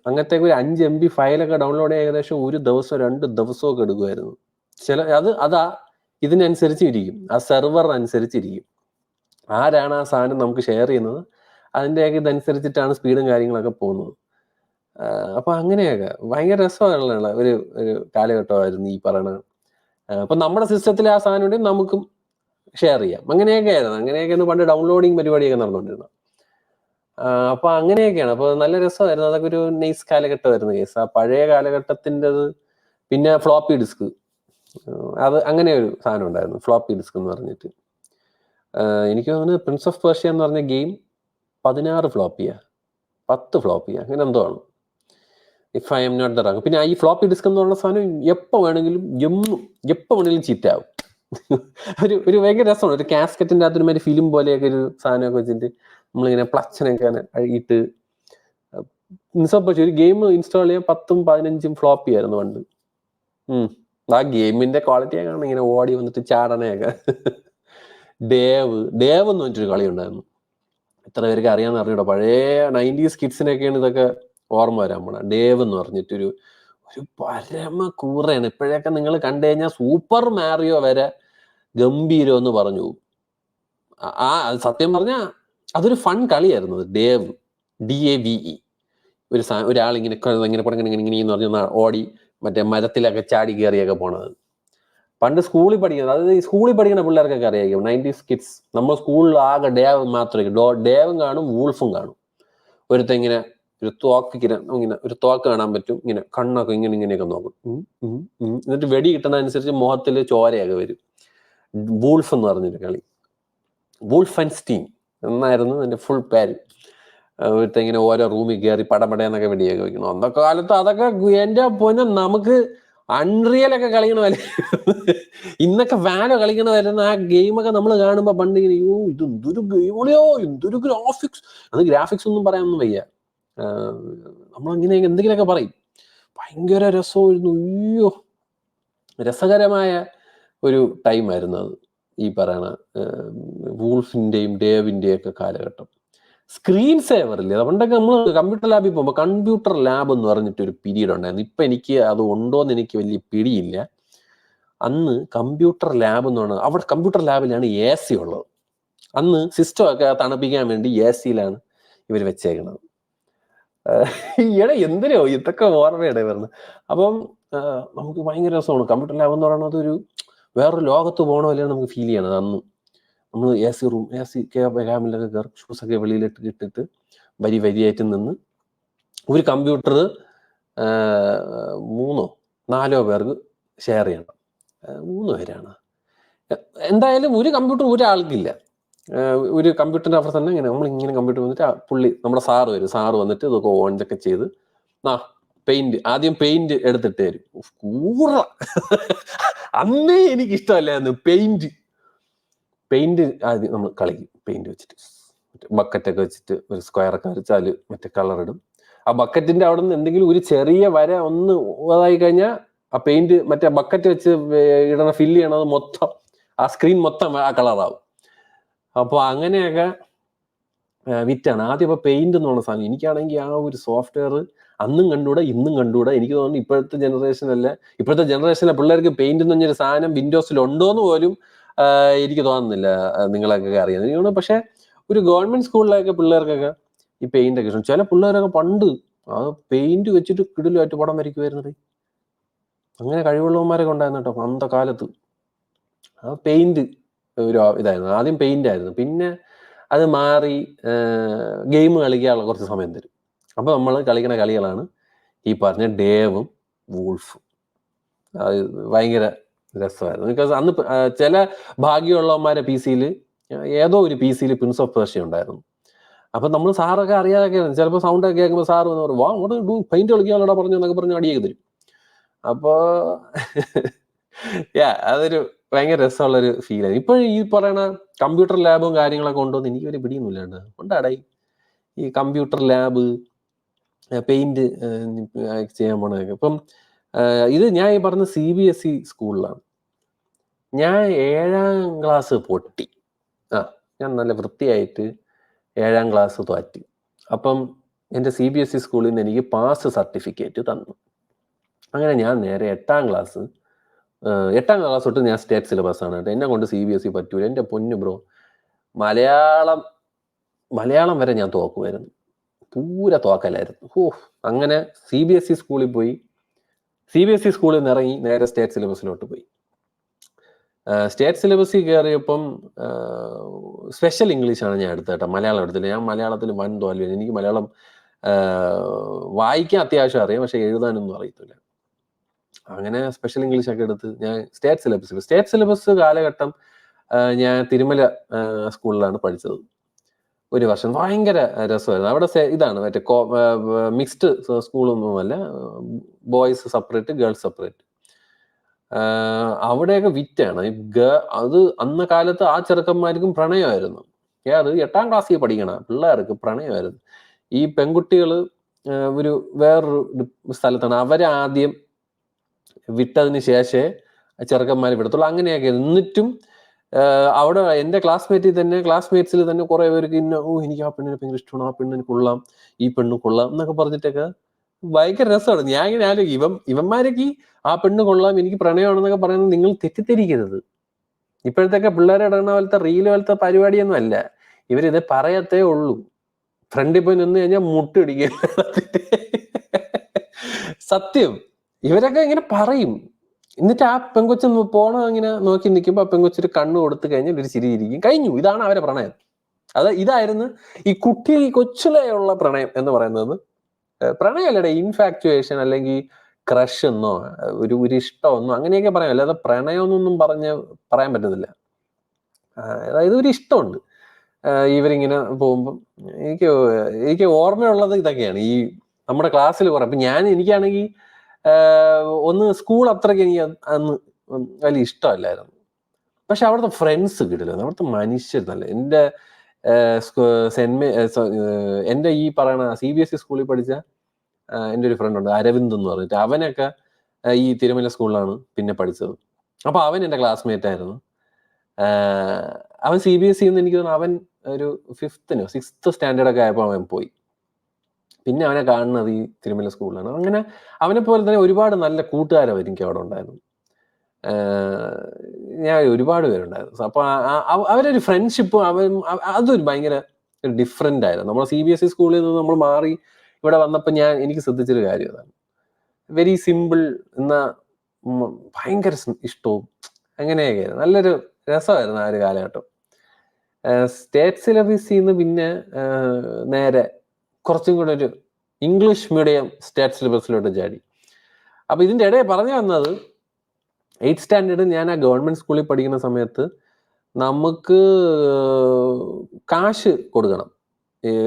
അങ്ങനത്തെ ഒരു 5 MB ഫയലൊക്കെ ഡൗൺലോഡ് ചെയ്യാൻ ഏകദേശം 1 ദിവസം 2 ദിവസമൊക്കെ എടുക്കുമായിരുന്നു. അതാ ഇതിനനുസരിച്ച് ഇരിക്കും, ആ സെർവർ അനുസരിച്ചിരിക്കും. ആരാണ് ആ സാധനം നമുക്ക് ഷെയർ ചെയ്യുന്നത് അതിൻ്റെയൊക്കെ ഇതനുസരിച്ചിട്ടാണ് സ്പീഡും കാര്യങ്ങളൊക്കെ പോകുന്നത്. അപ്പൊ അങ്ങനെയൊക്കെ ഭയങ്കര രസമുള്ള ഒരു കാലഘട്ടമായിരുന്നു ഈ പറയണ. അപ്പൊ നമ്മുടെ സിസ്റ്റത്തിൽ ആ സാധനം ഉണ്ടെങ്കിൽ നമുക്കും ഷെയർ ചെയ്യാം. അങ്ങനെയൊക്കെയാണ് പണ്ട് ഡൗൺലോഡിങ് പരിപാടിയൊക്കെ നടന്നുകൊണ്ടിരുന്നത്. അപ്പൊ അങ്ങനെയൊക്കെയാണ്. അപ്പൊ നല്ല രസമായിരുന്നു. അതൊക്കെ ഒരു നൈസ് കാലഘട്ടമായിരുന്നു കേസ്, ആ പഴയ കാലഘട്ടത്തിൻ്റെത്. പിന്നെ ഫ്ലോപ്പി ഡിസ്ക്, അത് അങ്ങനെ ഒരു സാധനം ഉണ്ടായിരുന്നു, ഫ്ലോപ്പി ഡിസ്ക് എന്ന് പറഞ്ഞിട്ട്. എനിക്ക് തോന്നുന്നു പ്രിൻസ് ഓഫ് പേർഷ്യ എന്ന് പറഞ്ഞ ഗെയിം 16 ഫ്ലോപ്പിയാ 10 ഫ്ലോപ്പിയാ അങ്ങനെ എന്തോ ആണ്, if I'm not the wrong. പിന്നെ ഈ ഫ്ലോപ്പി ഡിസ്ക് എന്ന് പറഞ്ഞ സാധനം എപ്പോൾ വേണമെങ്കിലും ചീറ്റാവും. ഒരു ഭയങ്കര രസമാണ്. ഒരു കാസ്കറ്റിൻ്റെ അകത്തൊരു മാതിരി ഫിലിം പോലെയൊക്കെ ഒരു സാധനമൊക്കെ വെച്ചിട്ട് നമ്മളിങ്ങനെ പ്ലച്ചനൊക്കെ ഇട്ട് ഒരു ഗെയിം ഇൻസ്റ്റാൾ ചെയ്യാൻ 10ഉം 15ഉം ഫ്ലോപ്പി ആയിരുന്നു പണ്ട്. ആ ഗെയിമിന്റെ ക്വാളിറ്റിയൊക്കെ കാണാൻ ഇങ്ങനെ ഓടി വന്നിട്ട് ചാടനയൊക്കെ. ഡേവ് എന്ന് പറഞ്ഞിട്ടൊരു കളി ഉണ്ടായിരുന്നു. എത്ര പേർക്ക് അറിയാമെന്ന് അറിഞ്ഞൂടാ. പഴയ 90s കിഡ്സിനൊക്കെയാണ് ഇതൊക്കെ ഓർമ്മ വരാൻ പോണ. ഡേവ് എന്ന് പറഞ്ഞിട്ടൊരു പരമ കൂറയാണ്. ഇപ്പോഴൊക്കെ നിങ്ങൾ കണ്ടു കഴിഞ്ഞാൽ സൂപ്പർ മാരിയോ വരെ ഗംഭീരം എന്ന് പറഞ്ഞു പോകും. സത്യം പറഞ്ഞാൽ അതൊരു ഫൺ കളിയായിരുന്നു. Dave, DAVE. ഒരാളിങ്ങനെ ഇങ്ങനെ പറഞ്ഞ ഓടി മറ്റേ മരത്തിലൊക്കെ ചാടി കയറിയൊക്കെ പോണത്. പണ്ട് സ്കൂളിൽ പഠിക്കുന്നത്, അതായത് ഈ സ്കൂളിൽ പഠിക്കുന്ന പിള്ളേർക്കൊക്കെ അറിയാം 90s കിഡ്സ്. നമ്മൾ സ്കൂളിൽ ആകെ ഡേവ് മാത്രമേ, ഡേവും കാണും വൂൾഫും കാണും. ഇങ്ങനെ ഒരു തോക്ക് കാണാൻ പറ്റും, ഇങ്ങനെ കണ്ണൊക്കെ ഇങ്ങനെയൊക്കെ നോക്കും, എന്നിട്ട് വെടി കിട്ടുന്നതനുസരിച്ച് മുഖത്തിൽ ചോരയൊക്കെ വരും. വൂൾഫ് എന്ന് പറഞ്ഞൊരു കളി, വൂൾഫൻസ്റ്റീൻ എന്നായിരുന്നു എൻ്റെ ഫുൾ പേര്. ഇങ്ങനെ ഓരോ റൂമിൽ കയറി പടപടയെന്നൊക്കെ വെടിയൊക്കെ വെക്കണം. അന്നൊക്കെ കാലത്ത് അതൊക്കെ എൻ്റെ പൊന്നെ നമുക്ക് അൺറിയലൊക്കെ കളിക്കണമല്ലേ. ഇന്നൊക്കെ വാലോ കളിക്കണ വരുന്ന ആ ഗെയിമൊക്കെ നമ്മൾ കാണുമ്പോൾ പണ്ട് ഇങ്ങനെ ഇതെന്തൊരു ഗെയിമോളിയോ, എന്തൊരു ഗ്രാഫിക്സ്. അത് ഗ്രാഫിക്സ് ഒന്നും പറയാനൊന്നും വയ്യ. നമ്മളങ്ങനെ എന്തെങ്കിലുമൊക്കെ പറയും. ഭയങ്കര രസമായിരുന്നു. രസകരമായ ഒരു ടൈമായിരുന്നു അത്, ഈ പറയണ വൂൾഫിൻ്റെയും ഡേവിൻ്റെയും ഒക്കെ കാലഘട്ടം. സ്ക്രീൻ സേവർ ഇല്ലേ, അതുകൊണ്ടൊക്കെ നമ്മൾ കമ്പ്യൂട്ടർ ലാബിൽ പോകുമ്പോൾ കമ്പ്യൂട്ടർ ലാബ് എന്ന് പറഞ്ഞിട്ടൊരു പീരീഡ് ഉണ്ടായിരുന്നു. ഇപ്പം എനിക്ക് അത് ഉണ്ടോയെന്ന് എനിക്ക് വലിയ പിടിയില്ല. അന്ന് കമ്പ്യൂട്ടർ ലാബ് എന്ന് പറഞ്ഞാൽ അവിടെ കമ്പ്യൂട്ടർ ലാബിലാണ് AC ഉള്ളത്. അന്ന് സിസ്റ്റമൊക്കെ തണുപ്പിക്കാൻ വേണ്ടി AC-യിലാണ് ഇവർ വെച്ചേക്കുന്നത്. എന്തിനോ ഇതൊക്കെ ഓർമ്മയുടെ വരുന്നത്. അപ്പം നമുക്ക് ഭയങ്കര രസമാണ്. കമ്പ്യൂട്ടർ ലാബ് എന്ന് പറയുന്നത് വേറൊരു ലോകത്ത് പോകണ പോലെയാണ് നമുക്ക് ഫീൽ ചെയ്യണത്. അന്ന് നമ്മൾ AC ക്യാബിലൊക്കെ കയറും, ഷൂസൊക്കെ വെളിയിലിട്ട് ഇട്ടിട്ട് വരിയായിട്ട് നിന്ന് ഒരു കമ്പ്യൂട്ടർ 3 4 പേർക്ക് ഷെയർ ചെയ്യണം. 3 പേരാണ് എന്തായാലും. ഒരു കമ്പ്യൂട്ടർ ഒരാൾക്കില്ല. ഒരു കമ്പ്യൂട്ടറിൻ്റെ അപ്പുറത്ത് തന്നെ ഇങ്ങനെ നമ്മളിങ്ങനെ കമ്പ്യൂട്ടർ വന്നിട്ട് പുള്ളി നമ്മുടെ സാറ് വരും. സാറ് വന്നിട്ട് ഇതൊക്കെ ഓൺതൊക്കെ ചെയ്ത് ആദ്യം പെയിന്റ് എടുത്തിട്ട് തരും. കൂറ അന്നേ എനിക്ക് ഇഷ്ടമല്ലായിരുന്നു പെയിന്റ് ആദ്യം നമ്മൾ കളിക്കും. പെയിന്റ് വെച്ചിട്ട് ബക്കറ്റൊക്കെ വെച്ചിട്ട് ഒരു സ്ക്വയറൊക്കെ വരച്ചാല് മറ്റേ കളർ ഇടും. ആ ബക്കറ്റിന്റെ അവിടെ നിന്ന് എന്തെങ്കിലും ഒരു ചെറിയ വര ഒന്ന് ഇതായി കഴിഞ്ഞാൽ ആ പെയിന്റ് മറ്റേ ബക്കറ്റ് വെച്ച് ഫില്ല് ചെയ്യണത് മൊത്തം ആ സ്ക്രീൻ മൊത്തം ആ കളറാവും. അപ്പൊ അങ്ങനെയൊക്കെ വിറ്റാണ് ആദ്യം. ഇപ്പൊ പെയിന്റ് എന്ന് പറഞ്ഞ സാധനം എനിക്കാണെങ്കിൽ ആ ഒരു സോഫ്റ്റ്വെയർ അന്നും കണ്ടുകൂടാ ഇന്നും കണ്ടുകൂടാ. എനിക്ക് തോന്നുന്നു ഇപ്പോഴത്തെ ജനറേഷനിലെ പിള്ളേർക്ക് പെയിന്റ് എന്ന് പറഞ്ഞൊരു സാധനം വിൻഡോസിൽ ഉണ്ടോന്ന് പോലും എനിക്ക് തോന്നുന്നില്ല. നിങ്ങളൊക്കെ അറിയാം. പക്ഷെ ഒരു ഗവൺമെന്റ് സ്കൂളിലൊക്കെ പിള്ളേർക്കൊക്കെ ഈ പെയിന്റ് ഒക്കെ ഇഷ്ടം. ചില പിള്ളേരൊക്കെ പണ്ട് ആ പെയിന്റ് വെച്ചിട്ട് കിടിലുമായിട്ട് പടം വരയ്ക്കുമായിരുന്നത്. അങ്ങനെ കഴിവുള്ളവന്മാരൊക്കെ ഉണ്ടായിരുന്നു കേട്ടോ അന്നത്തെ കാലത്ത്. ആ പെയിന്റ് ഒരു ഇതായിരുന്നു. ആദ്യം പെയിന്റ് ആയിരുന്നു, പിന്നെ അത് മാറി ഗെയിം കളിക്കാനുള്ള കുറച്ച് സമയം തരും. അപ്പൊ നമ്മൾ കളിക്കുന്ന കളികളാണ് ഈ പറഞ്ഞ ഡേവും വൂൾഫും. അത് ഭയങ്കര രസമായിരുന്നു. ബിക്കോസ് അന്ന് ചില ഭാഗ്യമുള്ളവന്മാരെ പി സിയിൽ ഏതോ ഒരു പി സിയിൽ പ്രിൻസ് ഓഫ് പേർഷ്യ ഉണ്ടായിരുന്നു. അപ്പൊ നമ്മൾ സാറൊക്കെ അറിയാതൊക്കെ ചിലപ്പോൾ സൗണ്ട് ഒക്കെ കേൾക്കുമ്പോൾ സാറ് എന്ന് പറയും, വാ അവിടെ പെയിന്റ് കളിക്കാനോടാ പറഞ്ഞു എന്നൊക്കെ പറഞ്ഞ് അടിയൊക്കെ തരും. അപ്പോ അതൊരു ഭയങ്കര രസമുള്ളൊരു ഫീലാണ്. ഇപ്പൊ ഈ പറയണ കമ്പ്യൂട്ടർ ലാബും കാര്യങ്ങളൊക്കെ ഉണ്ടോന്ന് എനിക്ക് ഒരു പിടിയൊന്നുമില്ലാണ്ട് ഉണ്ടാടേ. ഈ കമ്പ്യൂട്ടർ ലാബ് പെയിന്റ് ചെയ്യാൻ പോണതൊക്കെ ഇപ്പം ഇത് ഞാൻ ഈ പറഞ്ഞ CBSE സ്കൂളിലാണ്. ഞാൻ 7ാം ക്ലാസ് പൊട്ടി. ഞാൻ നല്ല വൃത്തിയായിട്ട് 7ാം ക്ലാസ് തോറ്റി. അപ്പം എൻ്റെ CBSE സ്കൂളിൽ നിന്ന് എനിക്ക് പാസ് സർട്ടിഫിക്കറ്റ് തന്നു. അങ്ങനെ ഞാൻ നേരെ 8ാം ക്ലാസ് തൊട്ട് ഞാൻ സ്റ്റേറ്റ് സിലബസ് ആണ് കേട്ടോ. എന്നെ കൊണ്ട് CBSE പറ്റൂല. എൻ്റെ പൊന്നു ബ്രോ, മലയാളം വരെ ഞാൻ തോക്കുമായിരുന്നു. പൂര തോക്കലായിരുന്നു. അങ്ങനെ CBSE സ്കൂളിൽ പോയി. CBSE സ്കൂളിൽ നിന്ന് ഇറങ്ങി നേരെ സ്റ്റേറ്റ് സിലബസിലോട്ട് പോയി. സ്റ്റേറ്റ് സിലബസിൽ കയറിയപ്പം സ്പെഷ്യൽ ഇംഗ്ലീഷാണ് ഞാൻ എടുത്തത് കേട്ടോ. മലയാളം എടുത്തില്ല. ഞാൻ മലയാളത്തിൽ വൻ തോൽവിയാണ്. എനിക്ക് മലയാളം വായിക്കാൻ അത്യാവശ്യം അറിയാം, പക്ഷെ എഴുതാനൊന്നും അറിയത്തില്ല. അങ്ങനെ സ്പെഷ്യൽ ഇംഗ്ലീഷ് ഒക്കെ എടുത്ത് ഞാൻ സ്റ്റേറ്റ് സിലബസ് കാലഘട്ടം ഞാൻ തിരുമല സ്കൂളിലാണ് പഠിച്ചത്. ഒരു വർഷം ഭയങ്കര രസമായിരുന്നു. അവിടെ ഇതാണ് മറ്റേ മിക്സ്ഡ് സ്കൂളൊന്നുമല്ല, ബോയ്സ് സെപ്പറേറ്റ് ഗേൾസ് സെപ്പറേറ്റ്. അവിടെയൊക്കെ വിറ്റാണ്. അത് അന്ന കാലത്ത് ആ ചെറുക്കന്മാർക്കും പ്രണയമായിരുന്നു. അത് 8ാം ക്ലാസ്സിൽ പഠിക്കണ പിള്ളേർക്ക് പ്രണയമായിരുന്നു. ഈ പെൺകുട്ടികൾ ഒരു വേറൊരു സ്ഥലത്താണ്. അവരെ ആദ്യം വിട്ടതിന് ശേഷമേ ചെറുക്കന്മാർ വിടത്തുള്ളൂ. അങ്ങനെയൊക്കെ. എന്നിട്ടും അവിടെ എൻ്റെ ക്ലാസ്മേറ്റ്സിൽ തന്നെ കുറെ പേർക്ക് എനിക്ക് ആ പെണ്ണിനെ ഭയങ്കര ഇഷ്ടമാണ്, ആ പെണ്ണിന് കൊള്ളാം, ഈ പെണ്ണ് കൊള്ളാം എന്നൊക്കെ പറഞ്ഞിട്ടൊക്കെ ഭയങ്കര രസമാണ്. ഞാൻ ഇങ്ങനെ ആലോചിക്കും, ഇവന്മാരൊക്കെ ആ പെണ്ണ് കൊള്ളാം, എനിക്ക് പ്രണയമാണെന്നൊക്കെ പറയുന്നത് നിങ്ങൾ തെറ്റിദ്ധരിക്കരുത്. ഇപ്പോഴത്തൊക്കെ പിള്ളേരെ ഇടുന്ന പോലത്തെ റീല് പോലത്തെ പരിപാടിയൊന്നും അല്ല. ഇവരിത് പറയത്തേ ഉള്ളൂ. ഫ്രണ്ടിൽ പോയി നിന്ന് കഴിഞ്ഞാൽ മുട്ടിടിക്കുക. സത്യം. ഇവരൊക്കെ ഇങ്ങനെ പറയും. എന്നിട്ട് ആ പെങ്കൊച്ച് പോണ ഇങ്ങനെ നോക്കി നിൽക്കുമ്പോൾ ആ പെങ്കൊച്ചൊരു കണ്ണ് കൊടുത്തു കഴിഞ്ഞാൽ ഒരു ചിരി ഇരിക്കും, കഴിഞ്ഞു. ഇതാണ് അവരെ പ്രണയം. ഇതായിരുന്നു ഈ കൊച്ചിലെയുള്ള പ്രണയം എന്ന് പറയുന്നത്. പ്രണയമല്ലേ, ഇൻഫാക്ച്വേഷൻ അല്ലെങ്കിൽ ക്രഷ് എന്നോ ഒരു ഇഷ്ടമെന്നോ അങ്ങനെയൊക്കെ പറയാം. അല്ലാതെ പ്രണയമൊന്നും പറയാൻ പറ്റത്തില്ല. അതായത് ഒരു ഇഷ്ടമുണ്ട്. ഇവരിങ്ങനെ പോകുമ്പം എനിക്ക് ഓർമ്മയുള്ളത് ഇതൊക്കെയാണ്. ഈ നമ്മുടെ ക്ലാസ്സിൽ കുറെ. അപ്പൊ എനിക്കാണെങ്കിൽ ഒന്ന് സ്കൂൾ അത്രയ്ക്ക് എനിക്ക് അന്ന് വലിയ ഇഷ്ടമല്ലായിരുന്നു. പക്ഷെ അവിടുത്തെ ഫ്രണ്ട്സ് കിട്ടില്ല, അവിടുത്തെ മനുഷ്യർ നല്ല. എൻ്റെ ഈ പറയണ CBSE സ്കൂളിൽ പഠിച്ച എൻ്റെ ഒരു ഫ്രണ്ട് ഉണ്ട്, അരവിന്ദ് എന്ന് പറഞ്ഞിട്ട്. അവനൊക്കെ ഈ തിരുമല സ്കൂളിലാണ് പിന്നെ പഠിച്ചത്. അപ്പൊ അവൻ എൻ്റെ ക്ലാസ്മേറ്റ് ആയിരുന്നു. അവൻ CBSE എനിക്ക് തോന്നുന്നു അവൻ ഒരു 6th സ്റ്റാൻഡേർഡ് ഒക്കെ ആയപ്പോൾ അവൻ പോയി. പിന്നെ അവനെ കാണുന്നത് ഈ തിരുമല സ്കൂളിലാണ്. അങ്ങനെ അവനെ പോലെ തന്നെ ഒരുപാട് നല്ല കൂട്ടുകാരും എനിക്ക് അവിടെ ഉണ്ടായിരുന്നു. ഞാൻ ഒരുപാട് പേരുണ്ടായിരുന്നു. അപ്പൊ അവരൊരു ഫ്രണ്ട്ഷിപ്പും അതൊരു ഭയങ്കര ഡിഫറെന്റ് ആയിരുന്നു. നമ്മൾ CBSE സ്കൂളിൽ നിന്ന് നമ്മൾ മാറി ഇവിടെ വന്നപ്പോൾ എനിക്ക് ശ്രദ്ധിച്ചൊരു കാര്യം അതാണ്. വെരി സിമ്പിൾ എന്നാ ഭയങ്കര ഇഷ്ടവും അങ്ങനെയൊക്കെ നല്ലൊരു രസമായിരുന്നു ആ ഒരു കാലഘട്ടം. സ്റ്റേറ്റ് സിലബസിൽ നിന്ന് പിന്നെ നേരെ കുറച്ചും കൂടെ ഒരു ഇംഗ്ലീഷ് മീഡിയം സ്റ്റേറ്റ് സിലബസിലോട്ട് ചാടി. അപ്പൊ ഇതിന്റെ ഇടയിൽ പറഞ്ഞു വന്നത് 8th സ്റ്റാൻഡേർഡ് ഞാൻ ആ ഗവൺമെന്റ് സ്കൂളിൽ പഠിക്കുന്ന സമയത്ത് നമുക്ക് കാശ് കൊടുക്കണം.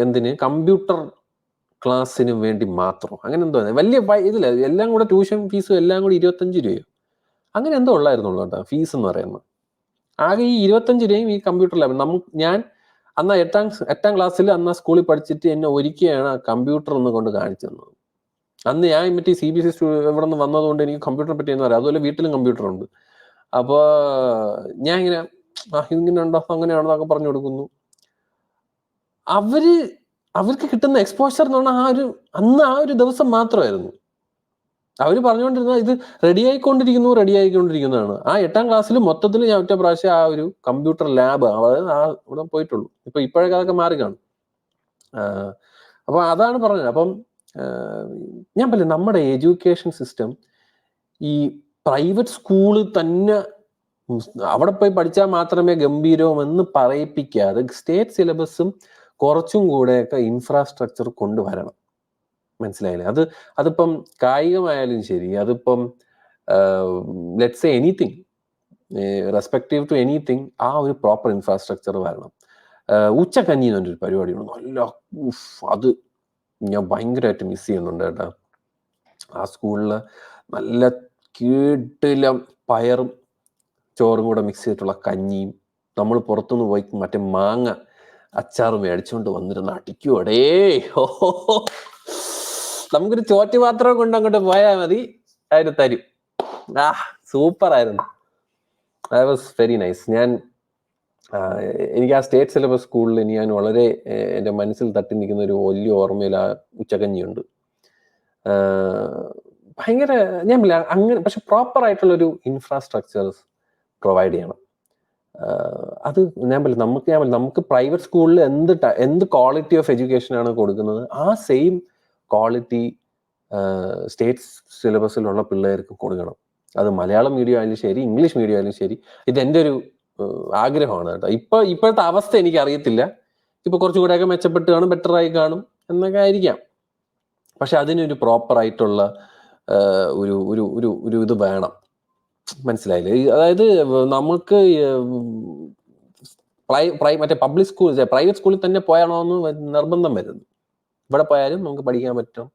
എന്തിന്? കമ്പ്യൂട്ടർ ക്ലാസ്സിന് വേണ്ടി മാത്രം അങ്ങനെ എന്തോ വലിയ ഇതില്ല, എല്ലാം കൂടെ ട്യൂഷൻ ഫീസും എല്ലാം കൂടി 25 രൂപയോ അങ്ങനെ എന്തോ ഉള്ളായിരുന്നുള്ളൂ കേട്ടോ ഫീസ് എന്ന് പറയുന്നത്. ആകെ ഈ 25 രൂപയും ഈ കമ്പ്യൂട്ടർ ലാബ്. ഞാൻ അന്ന് എട്ടാം ക്ലാസ്സിൽ അന്ന് സ്കൂളിൽ പഠിച്ചിട്ട് എന്നെ ഒരിക്കലാണ് ആ കമ്പ്യൂട്ടർ ഒന്ന് കൊണ്ട് കാണിച്ചു തന്നത്. അന്ന് ഞാൻ മറ്റേ CBSE ഇവിടെ നിന്ന് വന്നതുകൊണ്ട് എനിക്ക് കമ്പ്യൂട്ടറെ പറ്റി എന്ന് പറയാം. അതുപോലെ വീട്ടിലും കമ്പ്യൂട്ടർ ഉണ്ട്. അപ്പോൾ ഞാൻ ഇങ്ങനെ ഇങ്ങനെ ഉണ്ടോ അങ്ങനെയാണോ എന്നൊക്കെ പറഞ്ഞു കൊടുക്കുന്നു. അവർക്ക് കിട്ടുന്ന എക്സ്പോഷർ എന്ന് പറഞ്ഞാൽ അന്ന് ആ ഒരു ദിവസം മാത്രമായിരുന്നു. അവർ പറഞ്ഞുകൊണ്ടിരുന്നത് ഇത് റെഡിയായിക്കൊണ്ടിരിക്കുന്നതാണ്. ആ 8ാം ക്ലാസ്സിൽ മൊത്തത്തിൽ ഞാൻ ഒറ്റ പ്രാവശ്യം ആ ഒരു കമ്പ്യൂട്ടർ ലാബ് ഇവിടെ പോയിട്ടുള്ളൂ. ഇപ്പോഴൊക്കെ അതൊക്കെ മാറി കാണും. അപ്പൊ അതാണ് പറഞ്ഞത്. അപ്പം ഞാൻ പറയില്ല, നമ്മുടെ എഡ്യൂക്കേഷൻ സിസ്റ്റം ഈ പ്രൈവറ്റ് സ്കൂള് തന്നെ അവിടെ പോയി പഠിച്ചാൽ മാത്രമേ ഗംഭീരവും എന്ന് പറയിപ്പിക്കാതെ സ്റ്റേറ്റ് സിലബസും കുറച്ചും കൂടെയൊക്കെ ഇൻഫ്രാസ്ട്രക്ചർ കൊണ്ടുവരണം. മനസ്സിലായില്ലേ? അതിപ്പം കായികമായാലും ശരി, അതിപ്പം let's say anything, respective to anything, ആ ഒരു പ്രോപ്പർ ഇൻഫ്രാസ്ട്രക്ചർ വരണം. ഉച്ചക്കഞ്ഞി എന്ന് പറഞ്ഞൊരു പരിപാടിയുണ്ട്. നല്ല അത് ഞാൻ ഭയങ്കരമായിട്ട് മിസ് ചെയ്യുന്നുണ്ട് കേട്ടോ. ആ സ്കൂളിൽ നല്ല കീട്ടിലും പയറും ചോറും കൂടെ മിക്സ് ചെയ്തിട്ടുള്ള കഞ്ഞിയും, നമ്മൾ പുറത്തുനിന്ന് പോയി മറ്റേ മാങ്ങ അച്ചാറ് മേടിച്ചുകൊണ്ട് വന്നിരുന്ന അടിക്കുവടേ. നമുക്കൊരു ചോറ്റ് പാത്രം കൊണ്ട് അങ്ങോട്ട് പോയാൽ മതി, അതിന് തരും. സൂപ്പർ ആയിരുന്നു. That was very nice. എനിക്ക് ആ സ്റ്റേറ്റ് സിലബസ് സ്കൂളിൽ ഞാൻ വളരെ എൻ്റെ മനസ്സിൽ തട്ടി നിൽക്കുന്ന ഒരു വലിയ ഓർമ്മയിൽ ആ ഉച്ചക്കഞ്ഞിയുണ്ട്. ഭയങ്കര അങ്ങനെ. പക്ഷെ പ്രോപ്പർ ആയിട്ടുള്ളൊരു ഇൻഫ്രാസ്ട്രക്ചേഴ്സ് പ്രൊവൈഡ് ചെയ്യണം. അത് നമുക്ക് പ്രൈവറ്റ് സ്കൂളിൽ എന്ത് ക്വാളിറ്റി ഓഫ് എഡ്യൂക്കേഷൻ ആണ് കൊടുക്കുന്നത്, ആ സെയിം ക്വാളിറ്റി സ്റ്റേറ്റ് സിലബസിലുള്ള പിള്ളേർക്ക് കൊടുക്കണം. അത് മലയാളം മീഡിയം ആയാലും ശരി, ഇംഗ്ലീഷ് മീഡിയം ആയാലും ശരി. ഇതെൻ്റെ ഒരു ആഗ്രഹമാണ് കേട്ടോ. ഇപ്പോഴത്തെ അവസ്ഥ എനിക്ക് അറിയത്തില്ല. ഇപ്പൊ കുറച്ചുകൂടെയൊക്കെ മെച്ചപ്പെട്ട് കാണും, ബെറ്റർ ആയി കാണും എന്നൊക്കെ ആയിരിക്കാം. പക്ഷെ അതിനൊരു പ്രോപ്പർ ആയിട്ടുള്ള ഒരു ഇത് വേണം. മനസ്സിലായില്ലേ? അതായത് നമുക്ക് മറ്റേ പബ്ലിക് സ്കൂൾ, പ്രൈവറ്റ് സ്കൂളിൽ തന്നെ പോയാണോ എന്ന് നിർബന്ധം വരുന്നു. ഇവിടെ പോയാലും നമുക്ക് പഠിക്കാൻ പറ്റും,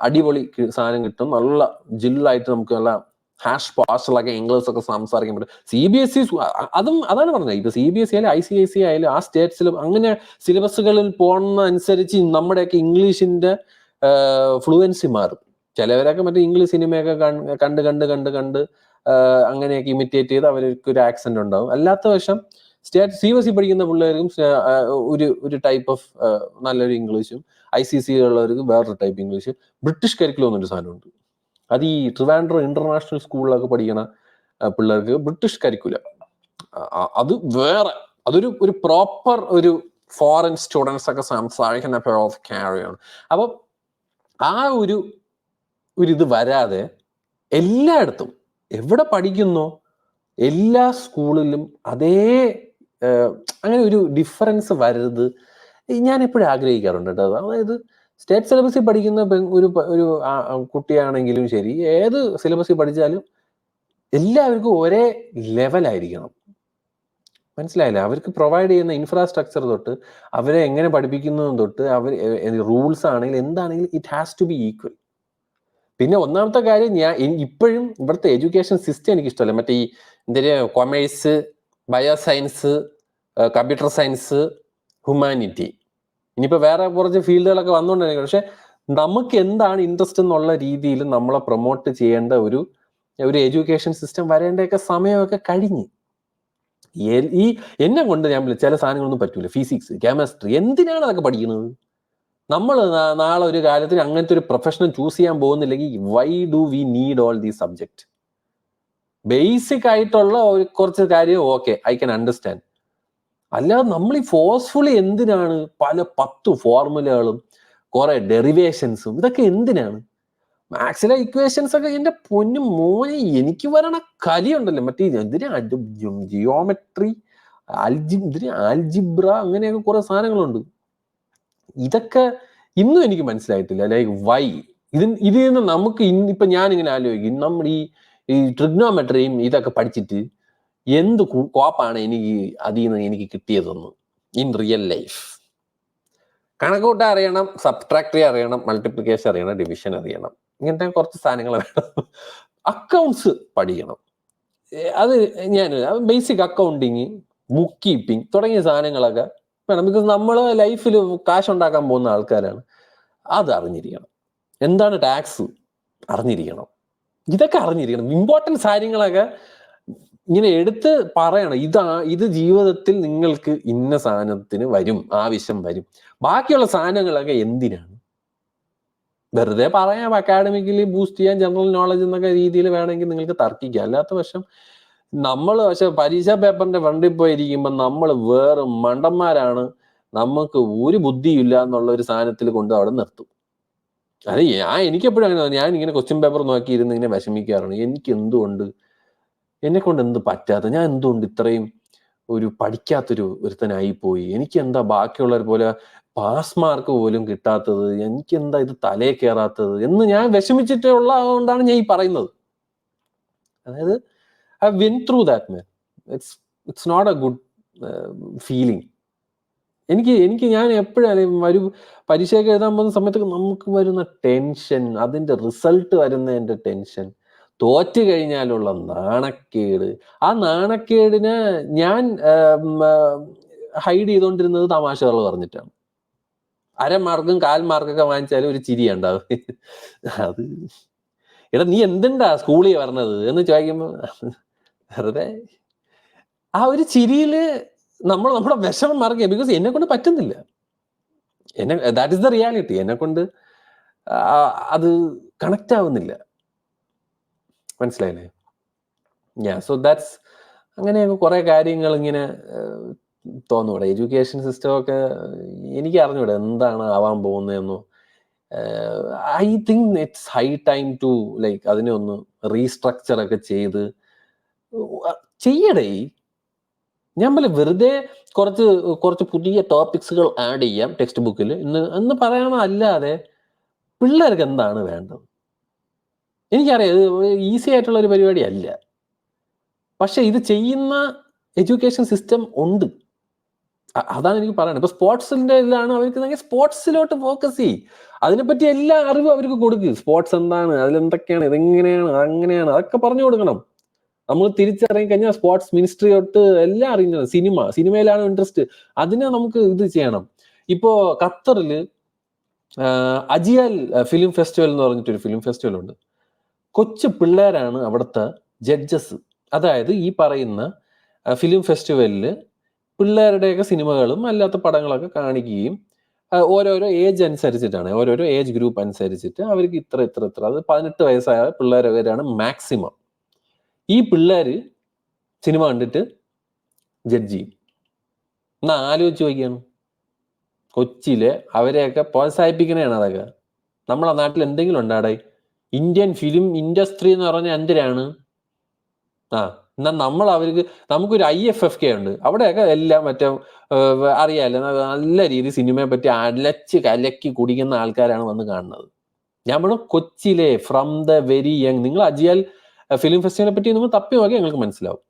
അടിപൊളി സാധനം കിട്ടും, നല്ല ജില്ലായിട്ട് നമുക്ക് നല്ല ഹാഷ് പാഷലൊക്കെ ഇംഗ്ലീഷ് ഒക്കെ സംസാരിക്കാൻ പറ്റും. CBSE അതാണ് പറഞ്ഞത്. ഇപ്പൊ CBSE ആയാലും ICSE ആയാലും ആ സ്റ്റേറ്റ്സിലും അങ്ങനെ സിലബസുകളിൽ പോകുന്ന അനുസരിച്ച് നമ്മുടെയൊക്കെ ഇംഗ്ലീഷിന്റെ ഫ്ലുവൻസി മാറും. ചിലവരൊക്കെ മറ്റേ ഇംഗ്ലീഷ് സിനിമയൊക്കെ കണ്ട് അങ്ങനെയൊക്കെ ഇമിറ്റേറ്റ് ചെയ്ത് അവർക്ക് ഒരു ആക്സെന്റ് ഉണ്ടാവും. അല്ലാത്ത വശം CBSE പഠിക്കുന്ന പിള്ളേർക്കും ഒരു ടൈപ്പ് ഓഫ് നല്ലൊരു ഇംഗ്ലീഷും, ICSE ഉള്ളവർക്ക് വേറൊരു ടൈപ്പ് ഇംഗ്ലീഷ്. ബ്രിട്ടീഷ് കരിക്കുലം എന്നൊരു സാധനമുണ്ട്. അത് ഈ ട്രിവാൻഡ്രം ഇന്റർനാഷണൽ സ്കൂളിലൊക്കെ പഠിക്കണ പിള്ളേർക്ക് ബ്രിട്ടീഷ് കരിക്കുലം, അത് വേറെ, അതൊരു പ്രോപ്പർ ഒരു ഫോറിൻ സ്റ്റുഡൻസ് ഒക്കെ സംസാരിക്കുന്ന കാര്യമാണ്. അപ്പം ആ ഒരു ഇത് വരാതെ എല്ലായിടത്തും എവിടെ പഠിക്കുന്നോ എല്ലാ സ്കൂളിലും അങ്ങനെ ഒരു ഡിഫറൻസ് വരരുത് ഞാൻ എപ്പോഴും ആഗ്രഹിക്കാറുണ്ട് കേട്ടോ. അതായത് സ്റ്റേറ്റ് സിലബസിൽ പഠിക്കുന്ന ഒരു കുട്ടിയാണെങ്കിലും ശരി, ഏത് സിലബസിൽ പഠിച്ചാലും എല്ലാവർക്കും ഒരേ ലെവലായിരിക്കണം. മനസ്സിലായില്ല? അവർക്ക് പ്രൊവൈഡ് ചെയ്യുന്ന ഇൻഫ്രാസ്ട്രക്ചർ തൊട്ട് അവരെ എങ്ങനെ പഠിപ്പിക്കുന്നതും തൊട്ട് റൂൾസ് ആണെങ്കിലും എന്താണെങ്കിലും it has to be equal. പിന്നെ ഒന്നാമത്തെ കാര്യം, ഇപ്പോഴും ഇവിടുത്തെ എഡ്യൂക്കേഷൻ സിസ്റ്റം എനിക്ക് ഇഷ്ടമല്ല. മറ്റേ ഈ commerce, bioscience, computer science, humanity, ഇനിയിപ്പോൾ വേറെ കുറച്ച് ഫീൽഡുകളൊക്കെ വന്നുകൊണ്ടിരിക്കും. പക്ഷെ നമുക്ക് എന്താണ് ഇൻട്രസ്റ്റ് എന്നുള്ള രീതിയിൽ നമ്മളെ പ്രൊമോട്ട് ചെയ്യേണ്ട ഒരു എഡ്യൂക്കേഷൻ സിസ്റ്റം വരേണ്ടതൊക്കെ സമയമൊക്കെ കഴിഞ്ഞ്. എന്നെ കൊണ്ട് ഞാൻ ചില സാധനങ്ങളൊന്നും പറ്റൂല. ഫിസിക്സ്, കെമിസ്ട്രി, എന്തിനാണ് അതൊക്കെ പഠിക്കുന്നത്? നമ്മൾ നാളെ ഒരു കാര്യത്തിന് അങ്ങനത്തെ ഒരു പ്രൊഫഷൻ ചൂസ് ചെയ്യാൻ പോകുന്നില്ലെങ്കിൽ why do we need all these subject? Basic ആയിട്ടുള്ള കുറച്ച് കാര്യം ഓക്കെ, ഐ ക്യാൻ അണ്ടർസ്റ്റാൻഡ്. അല്ലാതെ നമ്മൾ ഈ ഫോഴ്സ്ഫുള്ളി എന്തിനാണ് 10 ഫോർമുലകളും കുറെ ഡെറിവേഷൻസും ഇതൊക്കെ എന്തിനാണ്? മാത്സിലെ ഇക്വേഷൻസ് ഒക്കെ എന്റെ പൊന്നും മോനെ, എനിക്ക് വരണ കലിയുണ്ടല്ലോ. മറ്റേ ജിയോമെട്രി, ആൽജിബ്ര, അങ്ങനെയൊക്കെ കുറെ സാധനങ്ങളുണ്ട്. ഇതൊക്കെ ഇന്നും എനിക്ക് മനസ്സിലായിട്ടില്ല. ലൈക്ക് വൈ ഇതിൽ നിന്ന് നമുക്ക് ഇപ്പൊ ഞാനിങ്ങനെ ആലോചിക്കും, നമ്മൾ ഈ ട്രിഗ്നോമെട്രിയും ഇതൊക്കെ പഠിച്ചിട്ട് എന്ത് കോപ്പാണ് അതിൽ നിന്ന് എനിക്ക് കിട്ടിയതെന്ന് ഇൻ റിയൽ ലൈഫ്. കണക്കൂട്ടാൻ അറിയണം, സബ്ട്രാക്ട് അറിയണം, മൾട്ടിപ്ലിക്കേഷൻ അറിയണം, ഡിവിഷൻ അറിയണം. ഇങ്ങനത്തെ കുറച്ച് സാധനങ്ങൾ വേണം. അക്കൗണ്ട്സ് പഠിക്കണം. അത് ഞാൻ ബേസിക് അക്കൗണ്ടിങ്, ബുക്ക് കീപ്പിംഗ് തുടങ്ങിയ സാധനങ്ങളൊക്കെ വേണം. ബിക്കോസ് നമ്മൾ ലൈഫിൽ കാശ് ഉണ്ടാക്കാൻ പോകുന്ന ആൾക്കാരാണ്. അത് അറിഞ്ഞിരിക്കണം. എന്താണ് ടാക്സ് അറിഞ്ഞിരിക്കണം. ഇതൊക്കെ അറിഞ്ഞിരിക്കണം. ഇമ്പോർട്ടൻറ്റ് കാര്യങ്ങളൊക്കെ ഇങ്ങനെ എടുത്ത് പറയണം. ഇത് ജീവിതത്തിൽ നിങ്ങൾക്ക് ഇന്ന സാധനത്തിന് വരും, ആവശ്യം വരും. ബാക്കിയുള്ള സാധനങ്ങളൊക്കെ എന്തിനാണ്? വെറുതെ പറയാം, അക്കാഡമിക്കലി ബൂസ്റ്റ് ചെയ്യാൻ, ജനറൽ നോളജ് എന്നൊക്കെ രീതിയിൽ വേണമെങ്കിൽ നിങ്ങൾക്ക് തർക്കിക്കാം. അല്ലാത്ത പക്ഷം പക്ഷെ പരീക്ഷാ പേപ്പറിന്റെ ഫ്രണ്ടിൽ പോയിരിക്കുമ്പോൾ നമ്മൾ വേറെ മണ്ടന്മാരാണ്, നമുക്ക് ഒരു ബുദ്ധിയില്ല എന്നുള്ള ഒരു സാധനത്തിൽ കൊണ്ട് അവിടെ നിർത്തും. അത് എനിക്കെപ്പോഴും അങ്ങനെ, ഞാൻ ഇങ്ങനെ ക്വസ്റ്റ്യൻ പേപ്പർ നോക്കിയിരുന്ന് ഇങ്ങനെ വിഷമിക്കാറാണ്. എനിക്ക് എന്തുകൊണ്ട് എന്നെ കൊണ്ട് എന്ത് പറ്റാത്ത, ഞാൻ എന്തുകൊണ്ട് ഇത്രയും ഒരു പഠിക്കാത്തൊരു ഒരുത്തനായി പോയി, എനിക്ക് എന്താ ബാക്കിയുള്ളവർ പോലെ പാസ് മാർക്ക് പോലും കിട്ടാത്തത്, എനിക്ക് എന്താ ഇത് തലേ കയറാത്തത് എന്ന് ഞാൻ വിഷമിച്ചിട്ടുള്ളതുകൊണ്ടാണ് ഞാൻ ഈ പറയുന്നത്. അതായത് I win through that man. It's not a good feeling. എനിക്ക് ഞാൻ എപ്പോഴും ഒരു പരീക്ഷയൊക്കെ എഴുതാൻ പോകുന്ന സമയത്ത് നമുക്ക് വരുന്ന ടെൻഷൻ, അതിന്റെ റിസൾട്ട് വരുന്നതിന്റെ ടെൻഷൻ, തോറ്റു കഴിഞ്ഞാലുള്ള നാണക്കേട്. ആ നാണക്കേടിന് ഞാൻ ഹൈഡ് ചെയ്തുകൊണ്ടിരുന്നത് തമാശകൾ പറഞ്ഞിട്ടാണ്. 1/2 മാർക്കും 1/4 മാർക്കൊക്കെ വാങ്ങിച്ചാലും ഒരു ചിരി ഉണ്ടാവും. അത് എടാ നീ എന്തുണ്ടാ സ്കൂളിൽ പറഞ്ഞത് എന്ന് ചോദിക്കുമ്പോൾ വെറുതെ ആ ഒരു ചിരിയില് നമ്മുടെ വിഷമം മറക്കുക. ബിക്കോസ് എന്നെ കൊണ്ട് പറ്റുന്നില്ല. That is the reality. എന്നെ കൊണ്ട് അത് കണക്ട് ആവുന്നില്ല. മനസ്സിലായില്ലേ? സോ ദാറ്റ്സ് അങ്ങനെയൊക്കെ കുറെ കാര്യങ്ങൾ ഇങ്ങനെ തോന്നൂടെ. എഡ്യൂക്കേഷൻ സിസ്റ്റം ഒക്കെ എനിക്ക് അറിഞ്ഞൂടെ എന്താണ് ആവാൻ പോകുന്നതെന്നോ. I think it's high time to like അതിനെ ഒന്ന് റീസ്ട്രക്ചർ ഒക്കെ ചെയ്ത് ചെയ്യടേ. ഞാൻ പോലെ വെറുതെ കുറച്ച് പുതിയ ടോപ്പിക്സുകൾ ആഡ് ചെയ്യാം ടെക്സ്റ്റ് ബുക്കിൽ എന്ന് പറയണം. അല്ലാതെ പിള്ളേർക്ക് എന്താണ് വേണ്ടത്? എനിക്കറിയാം ഇത് ഈസി ആയിട്ടുള്ള ഒരു പരിപാടി അല്ല. പക്ഷെ ഇത് ചെയ്യുന്ന എഡ്യൂക്കേഷൻ സിസ്റ്റം ഉണ്ട്. അതാണ് എനിക്ക് പറയുന്നത്. ഇപ്പൊ സ്പോർട്സിന്റെ ഇതിലാണ് അവർക്ക് സ്പോർട്സിലോട്ട് ഫോക്കസ് ചെയ്യും. അതിനെപ്പറ്റി എല്ലാ അറിവും അവർക്ക് കൊടുക്കുക. സ്പോർട്സ് എന്താണ്, അതിലെന്തൊക്കെയാണ്, ഇതെങ്ങനെയാണ്, അങ്ങനെയാണ്, അതൊക്കെ പറഞ്ഞു കൊടുക്കണം. നമ്മൾ തിരിച്ചറിയി കഴിഞ്ഞാൽ സ്പോർട്സ് മിനിസ്ട്രി തൊട്ട് എല്ലാം അറിയുന്നത്. സിനിമയിലാണ് ഇൻട്രസ്റ്റ്, അതിനെ നമുക്ക് ഇത് ചെയ്യണം. ഇപ്പോ ഖത്തറില് അജിയാൽ ഫിലിം ഫെസ്റ്റിവൽ എന്ന് പറഞ്ഞിട്ടൊരു ഫിലിം ഫെസ്റ്റിവൽ ഉണ്ട്. കൊച്ചു പിള്ളേരാണ് അവിടുത്തെ ജഡ്ജസ്. അതായത് ഈ പറയുന്ന ഫിലിം ഫെസ്റ്റിവലില് പിള്ളേരുടെയൊക്കെ സിനിമകളും അല്ലാത്ത പടങ്ങളൊക്കെ കാണിക്കുകയും ഓരോരോ ഏജ് അനുസരിച്ചിട്ടാണ്, ഓരോരോ ഏജ് ഗ്രൂപ്പ് അനുസരിച്ചിട്ട് അവർക്ക് ഇത്ര അത് 18 വയസ്സായ പിള്ളേർ വരെയാണ് മാക്സിമം. ഈ പിള്ളേര് സിനിമ കണ്ടിട്ട് ജഡ്ജ് ചെയ്യും. എന്നാ ആലോചിച്ച് നോക്കിയാണ്. കൊച്ചിയിലെ അവരെയൊക്കെ പ്രോത്സാഹിപ്പിക്കണേണ് അതൊക്കെ. നമ്മളെ നാട്ടിൽ എന്തെങ്കിലും ഉണ്ടാടേ? ഇന്ത്യൻ ഫിലിം ഇൻഡസ്ട്രി എന്ന് പറഞ്ഞാൽ എന്തിനാണ്? എന്നാൽ നമുക്കൊരു IFFK ഉണ്ട്. അവിടെയൊക്കെ എല്ലാം മറ്റേ അറിയാലോ, നല്ല രീതിയിൽ സിനിമയെ പറ്റി അലച്ച് കലക്കി കുടിക്കുന്ന ആൾക്കാരാണ് വന്ന് കാണുന്നത്. നമ്മുടെ കൊച്ചിയിലെ ഫ്രം ദ വെരി യങ്, നിങ്ങൾ അജിയാൽ ഫിലിം ഫെസ്റ്റിവലിനെ പറ്റി നിങ്ങൾ തപ്പി നോക്കി നിങ്ങൾക്ക് മനസ്സിലാവും.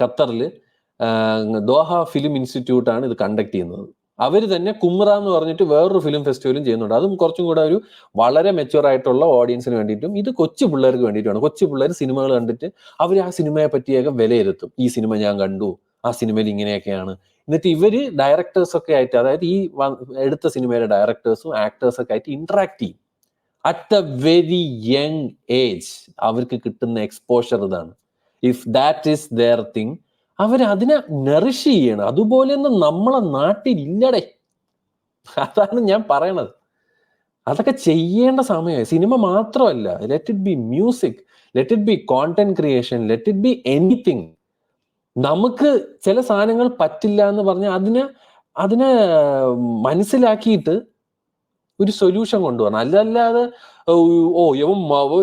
ഖത്തറിൽ ദോഹ ഫിലിം ഇൻസ്റ്റിറ്റ്യൂട്ടാണ് ഇത് കണ്ടക്ട് ചെയ്യുന്നത്. അവർ തന്നെ കുമ്ര എന്ന് പറഞ്ഞിട്ട് വേറൊരു ഫിലിം ഫെസ്റ്റിവലും ചെയ്യുന്നുണ്ട്. അതും കുറച്ചും കൂടെ ഒരു വളരെ മെച്യൂർ ആയിട്ടുള്ള ഓഡിയൻസിന് വേണ്ടിയിട്ടും, ഇത് കൊച്ചു പിള്ളേർക്ക് വേണ്ടിയിട്ടുമാണ്. കൊച്ചു പിള്ളേർ സിനിമകൾ കണ്ടിട്ട് അവർ ആ സിനിമയെ പറ്റിയൊക്കെ വിലയിരുത്തും. ഈ സിനിമ ഞാൻ കണ്ടു, ആ സിനിമയിൽ ഇങ്ങനെയൊക്കെയാണ്. എന്നിട്ട് ഇവര് ഡയറക്ടേഴ്സൊക്കെ ആയിട്ട്, അതായത് ഈ എടുത്ത സിനിമയിലെ ഡയറക്ടേഴ്സും ആക്ടേഴ്സൊക്കെ ആയിട്ട് ഇന്ററാക്ട് ചെയ്യും. At a very young age അവർക്ക് കിട്ടുന്ന എക്സ്പോഷർ ഇതാണ്. If that is their thing, അവരതിനെ നറിഷ് ചെയ്യണം. അതുപോലെയൊന്നും നമ്മളെ നാട്ടിൽ ഇല്ലടേ. അതാണ് ഞാൻ പറയണത്. അതൊക്കെ ചെയ്യേണ്ട സമയമായി. സിനിമ മാത്രമല്ല, let it be music, let it be content creation, let it be anything. നമുക്ക് ചില സാധനങ്ങൾ പറ്റില്ല എന്ന് പറഞ്ഞാൽ അതിനെ മനസ്സിലാക്കിയിട്ട് ഒരു സൊല്യൂഷൻ കൊണ്ടുവരണം. അല്ലാതെ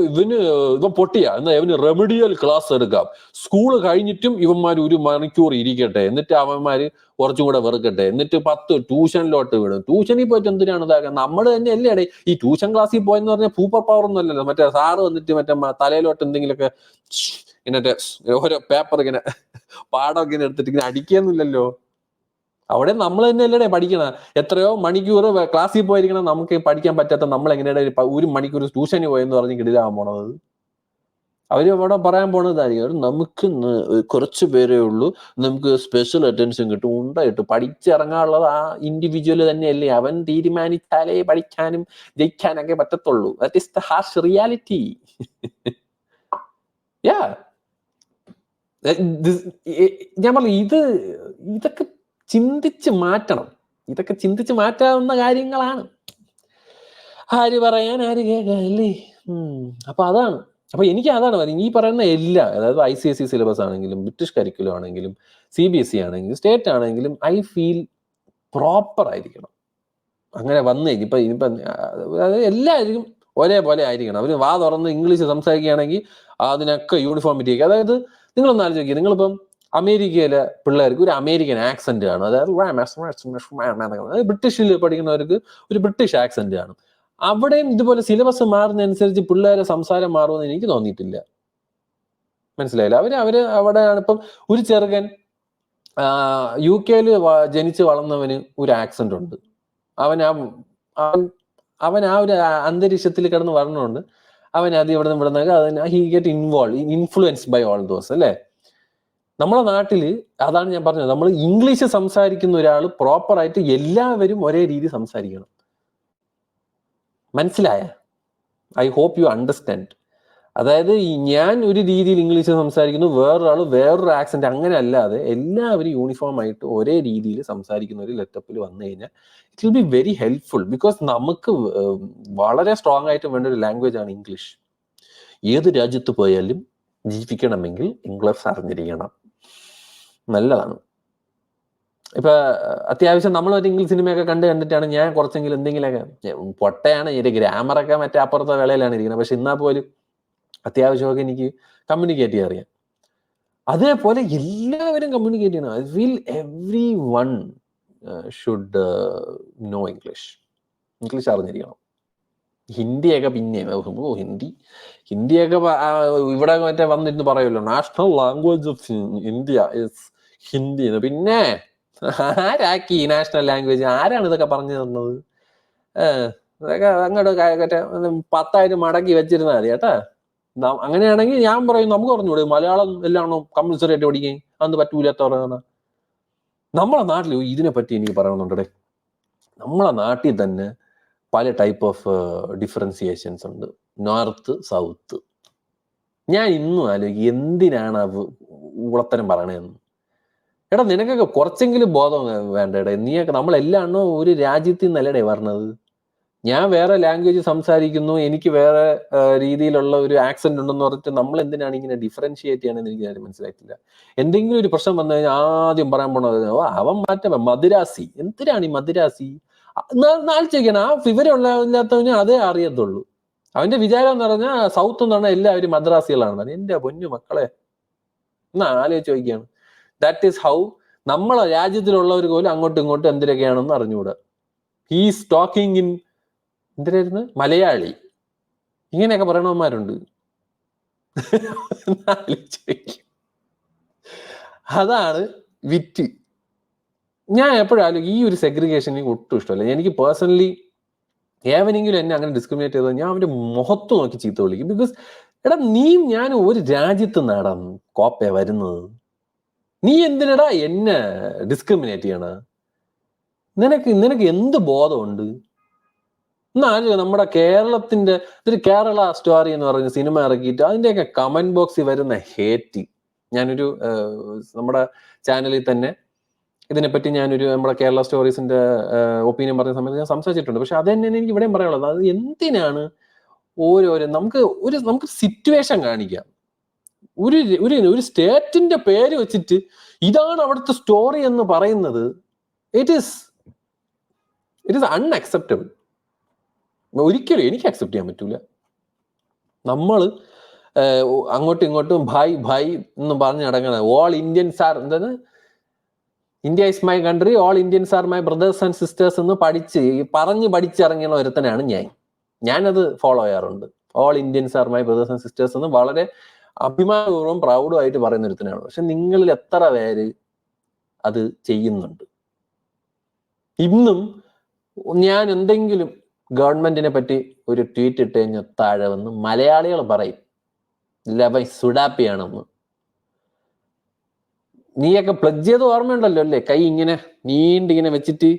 ഇവൻ പൊട്ടിയ എന്നാ ഇവന് റെമഡിയൽ ക്ലാസ് എടുക്കാം, സ്കൂള് കഴിഞ്ഞിട്ടും ഇവന്മാർ 1 മണിക്കൂർ ഇരിക്കട്ടെ, എന്നിട്ട് അവന്മാര് കുറച്ചും കൂടെ വെറുക്കട്ടെ, എന്നിട്ട് 10 ട്യൂഷനിലോട്ട് വിടും. ട്യൂഷനിൽ പോയിട്ട് എന്തിനാണ് ഇതാക്കുക? നമ്മൾ തന്നെ അല്ലേ ഈ ട്യൂഷൻ ക്ലാസ്സിൽ പോയെന്ന് പറഞ്ഞാൽ സൂപ്പർ പവർ ഒന്നും അല്ലല്ലോ. മറ്റേ സാറ് വന്നിട്ട് മറ്റേ തലയിലോട്ട് എന്തെങ്കിലുമൊക്കെ ഇങ്ങനെ ഓരോ പേപ്പർ ഇങ്ങനെ പാടമൊക്കെ ഇങ്ങനെ എടുത്തിട്ട് ഇങ്ങനെ അടിക്കുകയൊന്നുമില്ലല്ലോ. അവിടെ നമ്മൾ തന്നെയല്ലേ പഠിക്കണം. എത്രയോ മണിക്കൂർ ക്ലാസ്സിൽ പോയിരിക്കണം, നമുക്ക് പഠിക്കാൻ പറ്റാത്ത നമ്മൾ എങ്ങനെയാണ് 1 മണിക്കൂർ ട്യൂഷന് പോയെന്ന് പറഞ്ഞ് കിടിലാവാൻ പോണത്? അവര് അവിടെ പറയാൻ പോണതായിരിക്കും, നമുക്ക് കുറച്ച് പേരേ ഉള്ളൂ, നമുക്ക് സ്പെഷ്യൽ അറ്റൻഷൻ കിട്ടും, ഉണ്ടായിട്ട് പഠിച്ചിറങ്ങാനുള്ളത് ആ ഇൻഡിവിജ്വൽ തന്നെയല്ലേ, അവൻ തീരുമാനിച്ചാലേ പഠിക്കാനും ജയിക്കാനൊക്കെ പറ്റത്തുള്ളൂ. That is the harsh reality. ഞാൻ പറഞ്ഞു, ഇതൊക്കെ ചിന്തിച്ച് മാറ്റണം. ഇതൊക്കെ ചിന്തിച്ച് മാറ്റാവുന്ന കാര്യങ്ങളാണ്. ആര് പറയാൻ ആര് കേൾക്കാനല്ലേ. അപ്പൊ അതാണ്. അപ്പൊ എനിക്ക് അതാണ് പറയുന്നത്, ഈ പറയുന്ന എല്ലാ, അതായത് ICSE സിലബസ് ആണെങ്കിലും ബ്രിട്ടീഷ് കരിക്കുലം ആണെങ്കിലും CBSE ആണെങ്കിലും സ്റ്റേറ്റ് ആണെങ്കിലും, ഐ ഫീൽ പ്രോപ്പർ ആയിരിക്കണം. അങ്ങനെ വന്നു കഴിഞ്ഞിപ്പോ അതായത് എല്ലാവരും ഒരേപോലെ ആയിരിക്കണം. അവര് വാ തുറന്ന് ഇംഗ്ലീഷ് സംസാരിക്കുകയാണെങ്കിൽ അതിനൊക്കെ യൂണിഫോമിറ്റി. അതായത് നിങ്ങളൊന്ന് ആലോചിക്കുക, നിങ്ങളിപ്പം അമേരിക്കയിലെ പിള്ളേർക്ക് ഒരു അമേരിക്കൻ ആക്സെന്റ് കാണും, അതായത് ബ്രിട്ടീഷിൽ പഠിക്കുന്നവർക്ക് ഒരു ബ്രിട്ടീഷ് ആക്സെന്റ് കാണും. അവിടെയും ഇതുപോലെ സിലബസ് മാറുന്നതനുസരിച്ച് പിള്ളേരെ സംസാരം മാറുമെന്ന് എനിക്ക് തോന്നിയിട്ടില്ല. മനസ്സിലായില്ല? അവര് അവിടെയാണ്. ഇപ്പം ഒരു ചെറുക്കൻ UK ജനിച്ച് വളർന്നവന് ഒരു ആക്സെന്റ് ഉണ്ട്. അവൻ ആ ഒരു അന്തരീക്ഷത്തിൽ കിടന്ന് വളർന്നുകൊണ്ട് അവൻ അത് ഇവിടെ നിന്നൊക്കെ he get influenced by all those, അല്ലേ? നമ്മളെ നാട്ടിൽ അതാണ് ഞാൻ പറഞ്ഞത്, നമ്മൾ ഇംഗ്ലീഷ് സംസാരിക്കുന്ന ഒരാൾ പ്രോപ്പറായിട്ട് എല്ലാവരും ഒരേ രീതി സംസാരിക്കണം. മനസ്സിലായ? I hope you understand. അതായത് ഞാൻ ഒരു രീതിയിൽ ഇംഗ്ലീഷ് സംസാരിക്കുന്നു, വേറൊരു ആക്സെന്റ്, അങ്ങനെ അല്ലാതെ എല്ലാവരും യൂണിഫോം ആയിട്ട് ഒരേ രീതിയിൽ സംസാരിക്കുന്ന ഒരു ലെറ്റപ്പിൽ വന്നു കഴിഞ്ഞാൽ it will be very helpful. Because നമുക്ക് വളരെ സ്ട്രോങ് ആയിട്ട് വേണ്ട ഒരു ലാംഗ്വേജ് ആണ് ഇംഗ്ലീഷ്. ഏത് രാജ്യത്ത് പോയാലും ജീവിക്കണമെങ്കിൽ ഇംഗ്ലീഷ് അറിഞ്ഞിരിക്കണം. നല്ലതാണ്. ഇപ്പൊ അത്യാവശ്യം നമ്മളൊരു ഇംഗ്ലീഷ് സിനിമയൊക്കെ കണ്ടിട്ടാണ് ഞാൻ കുറച്ചെങ്കിലും എന്തെങ്കിലുമൊക്കെ, പൊട്ടയാണ് ഈ ഗ്രാമറൊക്കെ മറ്റേ അപ്പുറത്തെ വേളയിലാണ് ഇരിക്കുന്നത്, പക്ഷെ എന്നാൽ പോലും അത്യാവശ്യമൊക്കെ എനിക്ക് കമ്മ്യൂണിക്കേറ്റ് ചെയ്യാൻ അറിയാം. അതേപോലെ എല്ലാവരും കമ്മ്യൂണിക്കേറ്റ് ചെയ്യണം. I feel every one should know English. English അറിഞ്ഞിരിക്കണം. ഹിന്ദിയൊക്കെ പിന്നെ ഹിന്ദിയൊക്കെ ഇവിടെ മറ്റേ വന്നിരുന്ന് പറയുമല്ലോ, national language of India is Hindi. പിന്നെ ആരാക്കി നാഷണൽ ലാംഗ്വേജ്? ആരാണ് ഇതൊക്കെ പറഞ്ഞു തന്നത്? ഇതൊക്കെ അങ്ങോട്ട് 10,000 മടക്കി വെച്ചിരുന്നാൽ മതി കേട്ടാ. അങ്ങനെയാണെങ്കിൽ ഞാൻ പറയും, നമുക്ക് പറഞ്ഞൂടെ മലയാളം എല്ലാം കമ്പൽസറി ആയിട്ട് പഠിക്കാൻ? അന്ന് പറ്റൂലാത്ത പറയുന്ന നമ്മളെ നാട്ടിൽ ഇതിനെപ്പറ്റി എനിക്ക് പറയണമെന്നുണ്ടേ. നമ്മളെ നാട്ടിൽ തന്നെ പല ടൈപ്പ് ഓഫ് ഡിഫറൻസിയേഷൻസ് ഉണ്ട്, നോർത്ത് സൗത്ത്. ഞാൻ ഇന്നും ആലോചിക്കും, എന്തിനാണ് ഉളത്തരം പറയണതെന്ന്. എടാ, നിനക്കൊക്കെ കുറച്ചെങ്കിലും ബോധം വേണ്ടേ? നീയൊക്കെ നമ്മളെല്ലാം ഒരു രാജ്യത്തിൽ നിന്നല്ലേ പറഞ്ഞത്. ഞാൻ വേറെ ലാംഗ്വേജ് സംസാരിക്കുന്നു, എനിക്ക് വേറെ രീതിയിലുള്ള ഒരു ആക്സെന്റ് ഉണ്ടെന്ന് പറഞ്ഞിട്ട് നമ്മൾ എന്തിനാണ് ഇങ്ങനെ ഡിഫറൻഷിയേറ്റ് ചെയ്യണമെന്ന് എനിക്ക് കാര്യം മനസ്സിലായിട്ടില്ല. എന്തെങ്കിലും ഒരു പ്രശ്നം വന്നു കഴിഞ്ഞാൽ ആദ്യം പറയാൻ പോണത് അവൻ മാറ്റം മദ്രാസി. എന്തിനാണ് ഈ മദ്രാസി? നാളിച്ചേക്കാണ് ആ വിവരമില്ലാത്തവന് അതേ അറിയത്തുള്ളൂ. അവന്റെ വിചാരം എന്ന് പറഞ്ഞാൽ സൗത്ത് എന്ന് പറഞ്ഞാൽ എല്ലാവരും മദ്രാസികളാണ്. എന്റെ പൊന്നു മക്കളെ, എന്നാ ആലോചിച്ച് ചോദിക്കുകയാണ്. ദാറ്റ് ഈസ് ഹൗ നമ്മളെ രാജ്യത്തിലുള്ളവർക്ക് പോലും അങ്ങോട്ടും ഇങ്ങോട്ടും എന്തിനൊക്കെയാണെന്ന് അറിഞ്ഞുകൂടാ. ഹീസ് ടോക്കിംഗ് ഇൻ എന്തിനായിരുന്നു മലയാളി, ഇങ്ങനെയൊക്കെ പറയണവന്മാരുണ്ട്. അതാണ് വിറ്റ്. ഞാൻ എപ്പോഴും ആലോചിക്കും, ഈ ഒരു സെഗ്രിഗേഷൻ എനിക്ക് ഒട്ടും ഇഷ്ടമല്ല. എനിക്ക് പേഴ്സണലി ഏവനെങ്കിലും എന്നെ അങ്ങനെ ഡിസ്ക്രിമിനേറ്റ് ചെയ്തത് ഞാൻ അവന്റെ മുഖത്ത് നോക്കി ചീത്ത വിളിക്കും. ബിക്കോസ് എടാ, നീയും ഞാനും ഒരു രാജ്യത്ത് നിന്നാടാ കോപ്പ വരുന്നത്. നീ എന്തിനടാ എന്നെ ഡിസ്ക്രിമിനേറ്റ് ചെയ്യണ? നിനക്ക് എന്ത് ബോധമുണ്ട്? എന്നാലും നമ്മുടെ കേരളത്തിന്റെ ഒരു കേരള സ്റ്റോറി എന്ന് പറഞ്ഞ സിനിമ ഇറക്കിയിട്ട് അതിന്റെയൊക്കെ കമന്റ് ബോക്സിൽ വരുന്ന ഹേറ്റ്, ഞാനൊരു നമ്മുടെ ചാനലിൽ തന്നെ ഇതിനെപ്പറ്റി ഞാനൊരു നമ്മുടെ കേരള സ്റ്റോറീസിന്റെ ഒപ്പീനിയൻ പറഞ്ഞ സമയത്ത് ഞാൻ സംസാരിച്ചിട്ടുണ്ട്. പക്ഷെ അത് തന്നെ എനിക്ക് ഇവിടെയും പറയാനുള്ളത്, അത് എന്തിനാണ് നമുക്ക് സിറ്റുവേഷൻ കാണിക്കാം. ഒരു സ്റ്റേറ്റിന്റെ പേര് വെച്ചിട്ട് ഇതാണ് അവിടുത്തെ സ്റ്റോറി എന്ന് പറയുന്നത്, ഇറ്റ് ഈസ് അൺഅക്സെപ്റ്റബിൾ. ഒരിക്കലും എനിക്ക് അക്സെപ്റ്റ് ചെയ്യാൻ പറ്റൂല. നമ്മൾ അങ്ങോട്ടും ഇങ്ങോട്ടും ഭായ് എന്ന് പറഞ്ഞ് നടക്കണ ഓൾ ഇന്ത്യൻസ് ആർ എന്താണ്, India is my country, all Indians are my brothers and sisters എന്ന് പഠിച്ചിറങ്ങിയ ഒരുത്തനാണ് ഞാനത് ഫോളോ ചെയ്യാറുണ്ട്. All Indians are my brothers and sisters എന്ന് വളരെ അഭിമാനപൂർവ്വം പ്രൗഡുമായിട്ട് പറയുന്ന ഒരുത്തനാണ്. പക്ഷെ നിങ്ങളിൽ എത്ര പേര് അത് ചെയ്യുന്നുണ്ട്? ഇന്നും ഞാൻ എന്തെങ്കിലും ഗവൺമെന്റിനെ പറ്റി ഒരു ട്വീറ്റ് ഇട്ട് കഴിഞ്ഞാൽ താഴെ വന്ന് മലയാളികൾ പറയും ലവൈ സുഡാപ്പിയാണെന്ന്. നീയൊക്കെ പ്ലഗ് ചെയ്ത് ഓർമ്മയുണ്ടല്ലോ അല്ലേ? കൈ ഇങ്ങനെ നീണ്ടിങ്ങനെ വെച്ചിട്ട്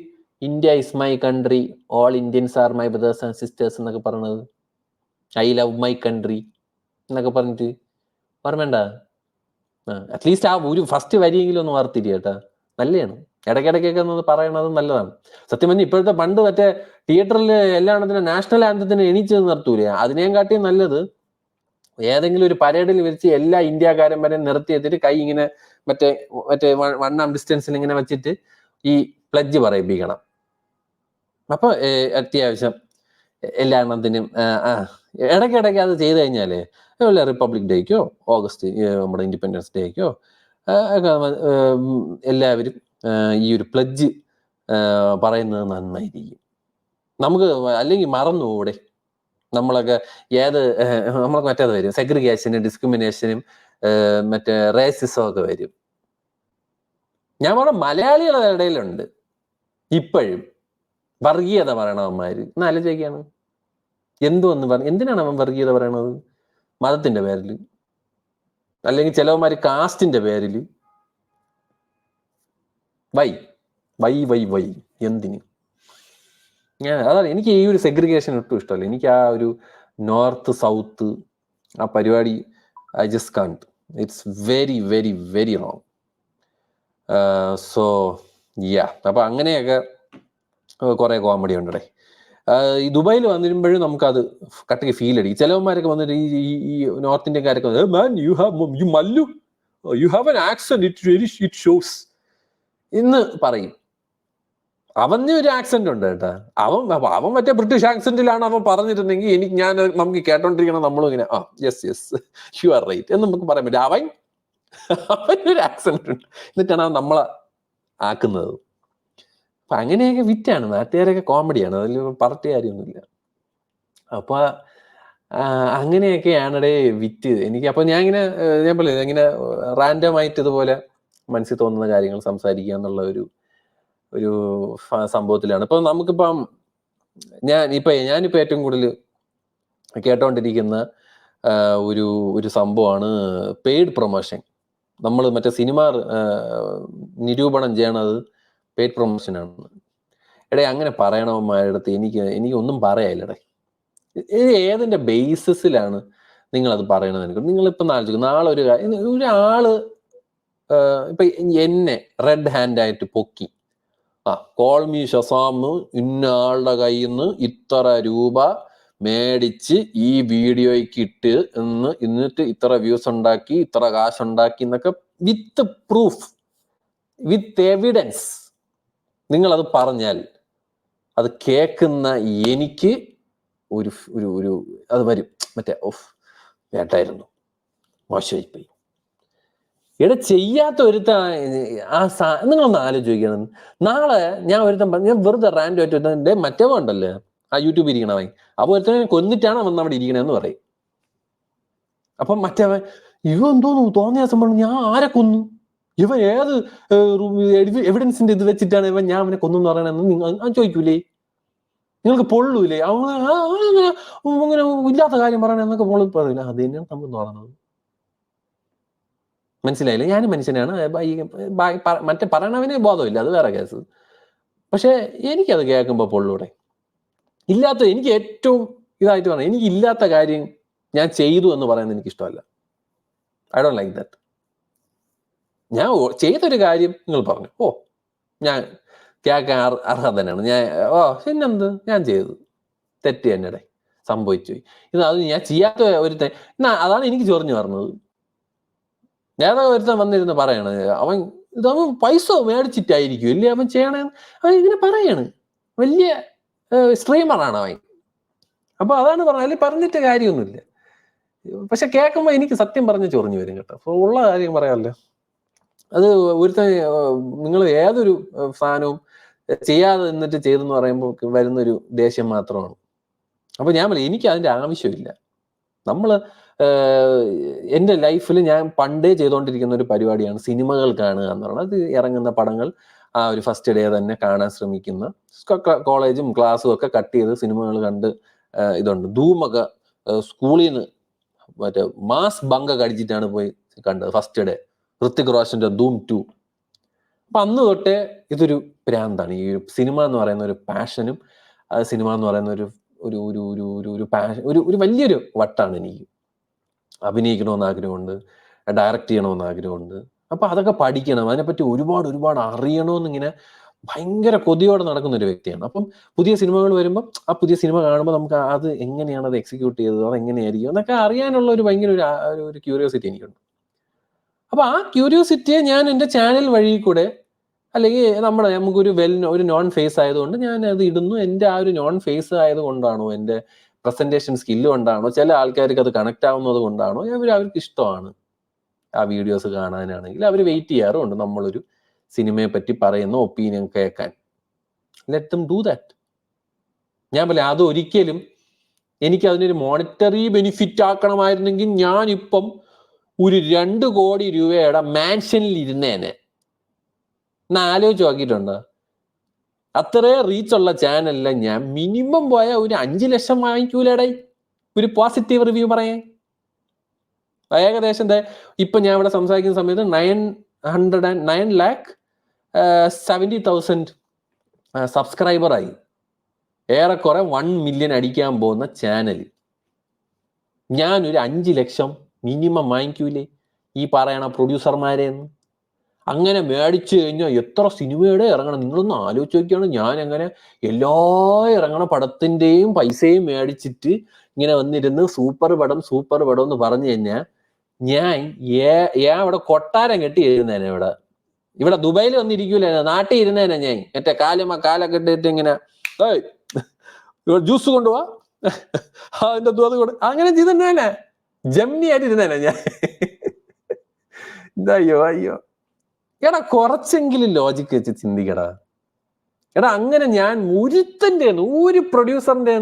India is my country, all Indians are my brothers and sisters എന്നൊക്കെ പറഞ്ഞത്, ഐ ലവ് മൈ കൺട്രി എന്നൊക്കെ പറഞ്ഞിട്ട് ഓർമ്മയുണ്ട? അറ്റ്ലീസ്റ്റ് ആ ഒരു ഫസ്റ്റ് വരിയെങ്കിലും ഒന്ന് വാർത്തിരി കേട്ടാ, നല്ലതാണ്. ഇടയ്ക്കിടയ്ക്കൊക്കെ ഒന്ന് പറയണത് നല്ലതാണ്. സത്യം പറഞ്ഞാൽ ഇപ്പോഴത്തെ പണ്ട് മറ്റേ തിയേറ്ററിൽ എല്ലാത്തിനും നാഷണൽ ആന്തത്തിന് എണീച്ച് നിർത്തൂലേ, അതിനേം കാട്ടിയും നല്ലത് ഏതെങ്കിലും ഒരു പരേഡിൽ വെച്ച് എല്ലാ ഇന്ത്യക്കാരന്മാരെ നിർത്തിയെത്തിട്ട് കൈ ഇങ്ങനെ മറ്റേ മറ്റേ 1 arm ഡിസ്റ്റൻസിൽ ഇങ്ങനെ വെച്ചിട്ട് ഈ പ്ലഡ്ജ് പറയിപ്പിക്കണം. അപ്പൊ അത്യാവശ്യം എല്ലാ എണ്ണത്തിനും ഇടയ്ക്കിടയ്ക്ക് അത് ചെയ്ത് കഴിഞ്ഞാല് വല്ല റിപ്പബ്ലിക് ഡേക്കോ ഓഗസ്റ്റ് നമ്മുടെ ഇൻഡിപെൻഡൻസ് ഡേക്കോ എല്ലാവരും ഈ ഒരു പ്ലഡ്ജ് പറയുന്നത് നന്നായിരിക്കും. നമുക്ക് അല്ലെങ്കിൽ മറന്നുകൂടെ? നമ്മളൊക്കെ നമ്മളൊക്കെ മറ്റേത് വരും, സെഗ്രിഗേഷനും ഡിസ്ക്രിമിനേഷനും മറ്റേ റേസിസം ഒക്കെ വരും. ഞാൻ പറഞ്ഞ മലയാളികളുടെ ഇടയിലുണ്ട് ഇപ്പോഴും വർഗീയത പറയണവന്മാര്. ഒന്ന് ആലോചിക്കാണ് എന്തുവെന്ന് പറഞ്ഞു. എന്തിനാണ് അവൻ വർഗീയത പറയണത്? മതത്തിന്റെ പേരിൽ, അല്ലെങ്കിൽ ചിലവന്മാര് കാസ്റ്റിന്റെ പേരിൽ. വൈ വൈ വൈ വൈ എന്തിന്? അതാണ് എനിക്ക് ഈ ഒരു സെഗ്രിഗേഷൻ ഒട്ടും ഇഷ്ടമല്ല. എനിക്ക് ആ ഒരു നോർത്ത് സൗത്ത് ആ പരിപാടി I just can't. It's very very very wrong. So yeah, അപ്പൊ അങ്ങനെയൊക്കെ കുറെ കോമഡി ഉണ്ടേ. ഈ ദുബായിൽ വന്നിരുമ്പോഴും നമുക്കത് കട്ടയ്ക്ക് ഫീൽ അടിക്കും. ചിലവന്മാരൊക്കെ വന്നിട്ട് ഈ നോർത്ത് ഇന്ത്യക്കാരൊക്കെ man you have an accent, it shows എന്ന് പറയും. അവന് ഒരു ആക്സെന്റ് ഉണ്ട് കേട്ടാ. അവൻ മറ്റേ ബ്രിട്ടീഷ് ആക്സെന്റിലാണ് അവൻ പറഞ്ഞിരുന്നെങ്കിൽ നമുക്ക് കേട്ടോണ്ടിരിക്കണം, നമ്മളും ഇങ്ങനെ യെസ് യു ആർ റൈറ്റ് എന്ന് നമുക്ക് പറയാൻ പറ്റും. അവനൊരു ആക്സെന്റ് ഉണ്ട്, എന്നിട്ടാണ് അവൻ നമ്മളെ ആക്കുന്നത്. അപ്പൊ അങ്ങനെയൊക്കെ വിറ്റാണ്, നാട്ടുകാരൊക്കെ കോമഡിയാണ്, അതിൽ പറഞ്ഞ കാര്യമൊന്നുമില്ല. അപ്പൊ അങ്ങനെയൊക്കെയാണടേ വിറ്റ് എനിക്ക്. അപ്പൊ ഞാൻ ഇങ്ങനെ റാൻഡം ആയിട്ട് ഇതുപോലെ മനസ്സിൽ തോന്നുന്ന കാര്യങ്ങൾ സംസാരിക്കുക എന്നുള്ള ഒരു സംഭവത്തിലാണ്. ഇപ്പൊ നമുക്കിപ്പം ഞാനിപ്പോ ഏറ്റവും കൂടുതൽ കേട്ടോണ്ടിരിക്കുന്ന ഒരു സംഭവമാണ് പെയ്ഡ് പ്രൊമോഷൻ. നമ്മൾ മറ്റേ സിനിമ നിരൂപണം ചെയ്യണത് പെയ്ഡ് പ്രൊമോഷനാണ്. എടേ അങ്ങനെ പറയണവന്മാരുടെ അടുത്ത് എനിക്ക് ഒന്നും പറയാനില്ലടേ. ഇത് ഏതിന്റെ ബേസിസിലാണ് നിങ്ങളത് പറയണത്? നിങ്ങളിപ്പം ആലോചിക്കും, നാളെ ഒരാള് ഇപ്പൊ എന്നെ റെഡ് ഹാൻഡ് ആയിട്ട് പൊക്കി, കോൾമി ഷസാം ഇന്ന ആളുടെ കയ്യിൽ നിന്ന് ഇത്ര രൂപ മേടിച്ച് ഈ വീഡിയോയ്ക്ക് ഇട്ട് എന്നിട്ട് ഇത്ര വ്യൂസ് ഉണ്ടാക്കി, ഇത്ര കാശുണ്ടാക്കി എന്നൊക്കെ വിത്ത് പ്രൂഫ്, വിത്ത് എവിഡൻസ് നിങ്ങളത് പറഞ്ഞാൽ അത് കേൾക്കുന്ന എനിക്ക് ഒരു അത് വരും, മറ്റേ വേട്ടായിരുന്നു, മോശമായിപ്പോയി. ഇവിടെ ചെയ്യാത്ത നിങ്ങളൊന്ന് ആലോചിക്കണം. നാളെ ഞാൻ ഞാൻ വെറുതെ റാൻഡായിട്ട് മറ്റേ ഉണ്ടല്ലേ ആ യൂട്യൂബ് ഇരിക്കണവൻ, അപ്പൊ ഒരുത്തനെ കൊന്നിട്ടാണ് അവൻ അവിടെ ഇരിക്കണെന്ന് പറയും. അപ്പം മറ്റവൻ എന്തോന്നു തോന്നിയ സംഭവം, ഞാൻ ആരെ കൊന്നു, ഇവൻ ഏത് എവിഡൻസിന്റെ ഇത് വെച്ചിട്ടാണ് ഞാൻ അവനെ കൊന്നു പറയണെന്ന് നിങ്ങൾ ചോദിക്കൂലേ? നിങ്ങൾക്ക് പൊള്ളൂലേ? അങ്ങനെ ഇല്ലാത്ത കാര്യം പറയണെന്നൊക്കെ പൊള്ളി പറയില്ല. അത് തന്നെയാണ് നമ്മൾ പറയുന്നത്. മനസ്സിലായില്ലേ? ഞാനും മനുഷ്യനാണ്, മറ്റേ പറയണവന് ബോധമില്ല, അത് വേറെ കേസ്. പക്ഷെ എനിക്കത് കേൾക്കുമ്പോൾ പൊള്ളൂടെ. എനിക്ക് ഏറ്റവും ഇതായിട്ട് പറയാം, എനിക്ക് ഇല്ലാത്ത കാര്യം ഞാൻ ചെയ്തു എന്ന് പറയുന്നത് എനിക്ക് ഇഷ്ടമല്ല. I don't like that. ഞാൻ ചെയ്തൊരു കാര്യം നിങ്ങൾ പറഞ്ഞു, ഞാൻ കേൾക്കാൻ അർഹതനാണ്, പിന്നെന്ത്, ഞാൻ ചെയ്തു തെറ്റ് തന്നെ സംഭവിച്ചു. അത് ഞാൻ ചെയ്യാത്ത അതാണ് എനിക്ക് ചൊറിഞ്ഞു പറഞ്ഞത്. നേരെ ഒരുത്തൻ വന്നിരുന്ന് പറയണത് അവൻ പൈസ മേടിച്ചിട്ടായിരിക്കും ഇല്ലേ അവൻ ചെയ്യണേ, അവൻ ഇങ്ങനെ പറയാണ്. വലിയ സ്ട്രീമറാണ് അവൻ. അപ്പൊ അതാണ് പറഞ്ഞാൽ പറഞ്ഞിട്ട് കാര്യമൊന്നുമില്ല. പക്ഷെ കേൾക്കുമ്പോ എനിക്ക് സത്യം പറഞ്ഞ് ചൊറിഞ്ഞു വരും കേട്ടോ. അപ്പൊ ഉള്ള കാര്യം പറയാമല്ലോ. അത് നിങ്ങൾ ഏതൊരു സാധനവും ചെയ്യാതെ നിന്നിട്ട് ചെയ്തെന്ന് പറയുമ്പോൾ വരുന്നൊരു ദേഷ്യം മാത്രമാണ്. അപ്പൊ ഞാൻ എനിക്ക് അതിന്റെ ആവശ്യമില്ല. നമ്മള് എൻ്റെ ലൈഫിൽ ഞാൻ പണ്ടേ ചെയ്തുകൊണ്ടിരിക്കുന്ന ഒരു പരിപാടിയാണ് സിനിമകൾ കാണുക എന്ന് പറയുന്നത്. അത് ഇറങ്ങുന്ന പടങ്ങൾ ആ ഒരു ഫസ്റ്റ് ഡേ തന്നെ കാണാൻ ശ്രമിക്കുന്ന, കോളേജും ക്ലാസ്സും ഒക്കെ കട്ട് ചെയ്ത് സിനിമകൾ കണ്ട് ഇതുണ്ട്. ധൂമൊക്കെ സ്കൂളിൽ നിന്ന് മറ്റേ മാസ് ബങ്ക കടിച്ചിട്ടാണ് പോയി കണ്ടത് ഫസ്റ്റ് ഡേ, ഋത്തിക് റോഷന്റെ ധൂം 2. അപ്പൊ അന്ന് തൊട്ടേ ഇതൊരു ഭ്രാന്താണ്. ഈ സിനിമ എന്ന് പറയുന്ന ഒരു പാഷനും സിനിമ എന്ന് പറയുന്ന ഒരു ഒരു ഒരു ഒരു ഒരു ഒരു പാഷൻ, ഒരു വലിയൊരു വട്ടാണ് എനിക്ക്. അഭിനയിക്കണമെന്ന് ആഗ്രഹമുണ്ട്, ഡയറക്റ്റ് ചെയ്യണമെന്ന് ആഗ്രഹമുണ്ട്. അപ്പൊ അതൊക്കെ പഠിക്കണം, അതിനെപ്പറ്റി ഒരുപാട് അറിയണമെന്ന് ഇങ്ങനെ ഭയങ്കര കൊതിയോടെ നടക്കുന്ന ഒരു വ്യക്തിയാണ്. അപ്പം പുതിയ സിനിമകൾ വരുമ്പോൾ ആ പുതിയ സിനിമ കാണുമ്പോൾ നമുക്ക് അത് എങ്ങനെയാണ് അത് എക്സിക്യൂട്ട് ചെയ്തത്, അത് എങ്ങനെയായിരിക്കും എന്നൊക്കെ അറിയാനുള്ള ഒരു ഭയങ്കര ഒരു ക്യൂരിയോസിറ്റി എനിക്കുണ്ട്. അപ്പൊ ആ ക്യൂരിയോസിറ്റിയെ ഞാൻ എൻ്റെ ചാനൽ വഴി കൂടെ, അല്ലെങ്കിൽ നമുക്കൊരു ഒരു നോൺ ഫേസ് ആയതുകൊണ്ട് ഞാൻ അത് ഇടുന്നു. എൻ്റെ ആ ഒരു നോൺ ഫേസ് ആയതുകൊണ്ടാണോ, എൻ്റെ പ്രസന്റേഷൻ സ്കില്ല് കൊണ്ടാണോ, ചില ആൾക്കാർക്ക് അത് കണക്ട് ആവുന്നത് കൊണ്ടാണോ, അവർക്ക് ഇഷ്ടമാണ് ആ വീഡിയോസ് കാണാനാണെങ്കിൽ അവർ വെയിറ്റ് ചെയ്യാറുണ്ട് നമ്മളൊരു സിനിമയെ പറ്റി പറയുന്ന ഒപ്പീനിയൻ കേൾക്കാൻ. Let them do that. ഞാൻ പറയാം, അത് ഒരിക്കലും എനിക്ക് അതിനൊരു മോണിറ്ററി ബെനിഫിറ്റ് ആക്കണമായിരുന്നെങ്കിൽ ഞാനിപ്പം ഒരു 2 കോടി രൂപയുടെ മാൻഷനിൽ ഇരുന്നേനെ. എന്നാ ആലോചിച്ച് നോക്കിയിട്ടുണ്ടോ? അത്രേ റീച്ചുള്ള ചാനലിലെ ഞാൻ മിനിമം പോയ ഒരു 5 ലക്ഷം വാങ്ങിക്കൂലടേ ഒരു പോസിറ്റീവ് റിവ്യൂ പറയാൻ. ഏകദേശം ഇപ്പൊ ഞാൻ ഇവിടെ സംസാരിക്കുന്ന സമയത്ത് 9,70,000 സബ്സ്ക്രൈബറായി. ഏറെക്കുറെ 1 മില്യൺ അടിക്കാൻ പോകുന്ന ചാനൽ. ഞാനൊരു 5 ലക്ഷം മിനിമം വാങ്ങിക്കൂലേ ഈ പറയണ പ്രൊഡ്യൂസർമാരെന്ന്? അങ്ങനെ മേടിച്ചു കഴിഞ്ഞാൽ എത്ര സിനിമയുടെ ഇറങ്ങണം? നിങ്ങളൊന്ന് ആലോചിച്ച് നോക്കിയാണ്. ഞാൻ അങ്ങനെ എല്ലാ ഇറങ്ങണ പടത്തിൻ്റെയും പൈസയും മേടിച്ചിട്ട് ഇങ്ങനെ വന്നിരുന്ന് സൂപ്പർ പടം എന്ന് പറഞ്ഞു കഴിഞ്ഞാൽ ഞാൻ ഇവിടെ കൊട്ടാരം കെട്ടി ഇരുന്നേനെ. ഇവിടെ ദുബായിൽ വന്നിരിക്കൂല, നാട്ടിൽ ഇരുന്നേനെ ഞാൻ. മറ്റേ കാലൊക്കെ ഇട്ടിട്ട് ഇങ്ങനെ ജ്യൂസ് കൊണ്ടുപോവാ അതിന്റെ അത് കൊണ്ട് അങ്ങനെ ചെയ്തേനെ, ജമ്നി ആയിട്ട് ഇരുന്നേനെ ഞാൻ. അയ്യോ എടാ, കുറച്ചെങ്കിലും ലോജിക്ക് വെച്ച് ചിന്തിക്കടാ. എടാ, അങ്ങനെ ഞാൻ ഒരു പ്രൊഡ്യൂസറിന്റെ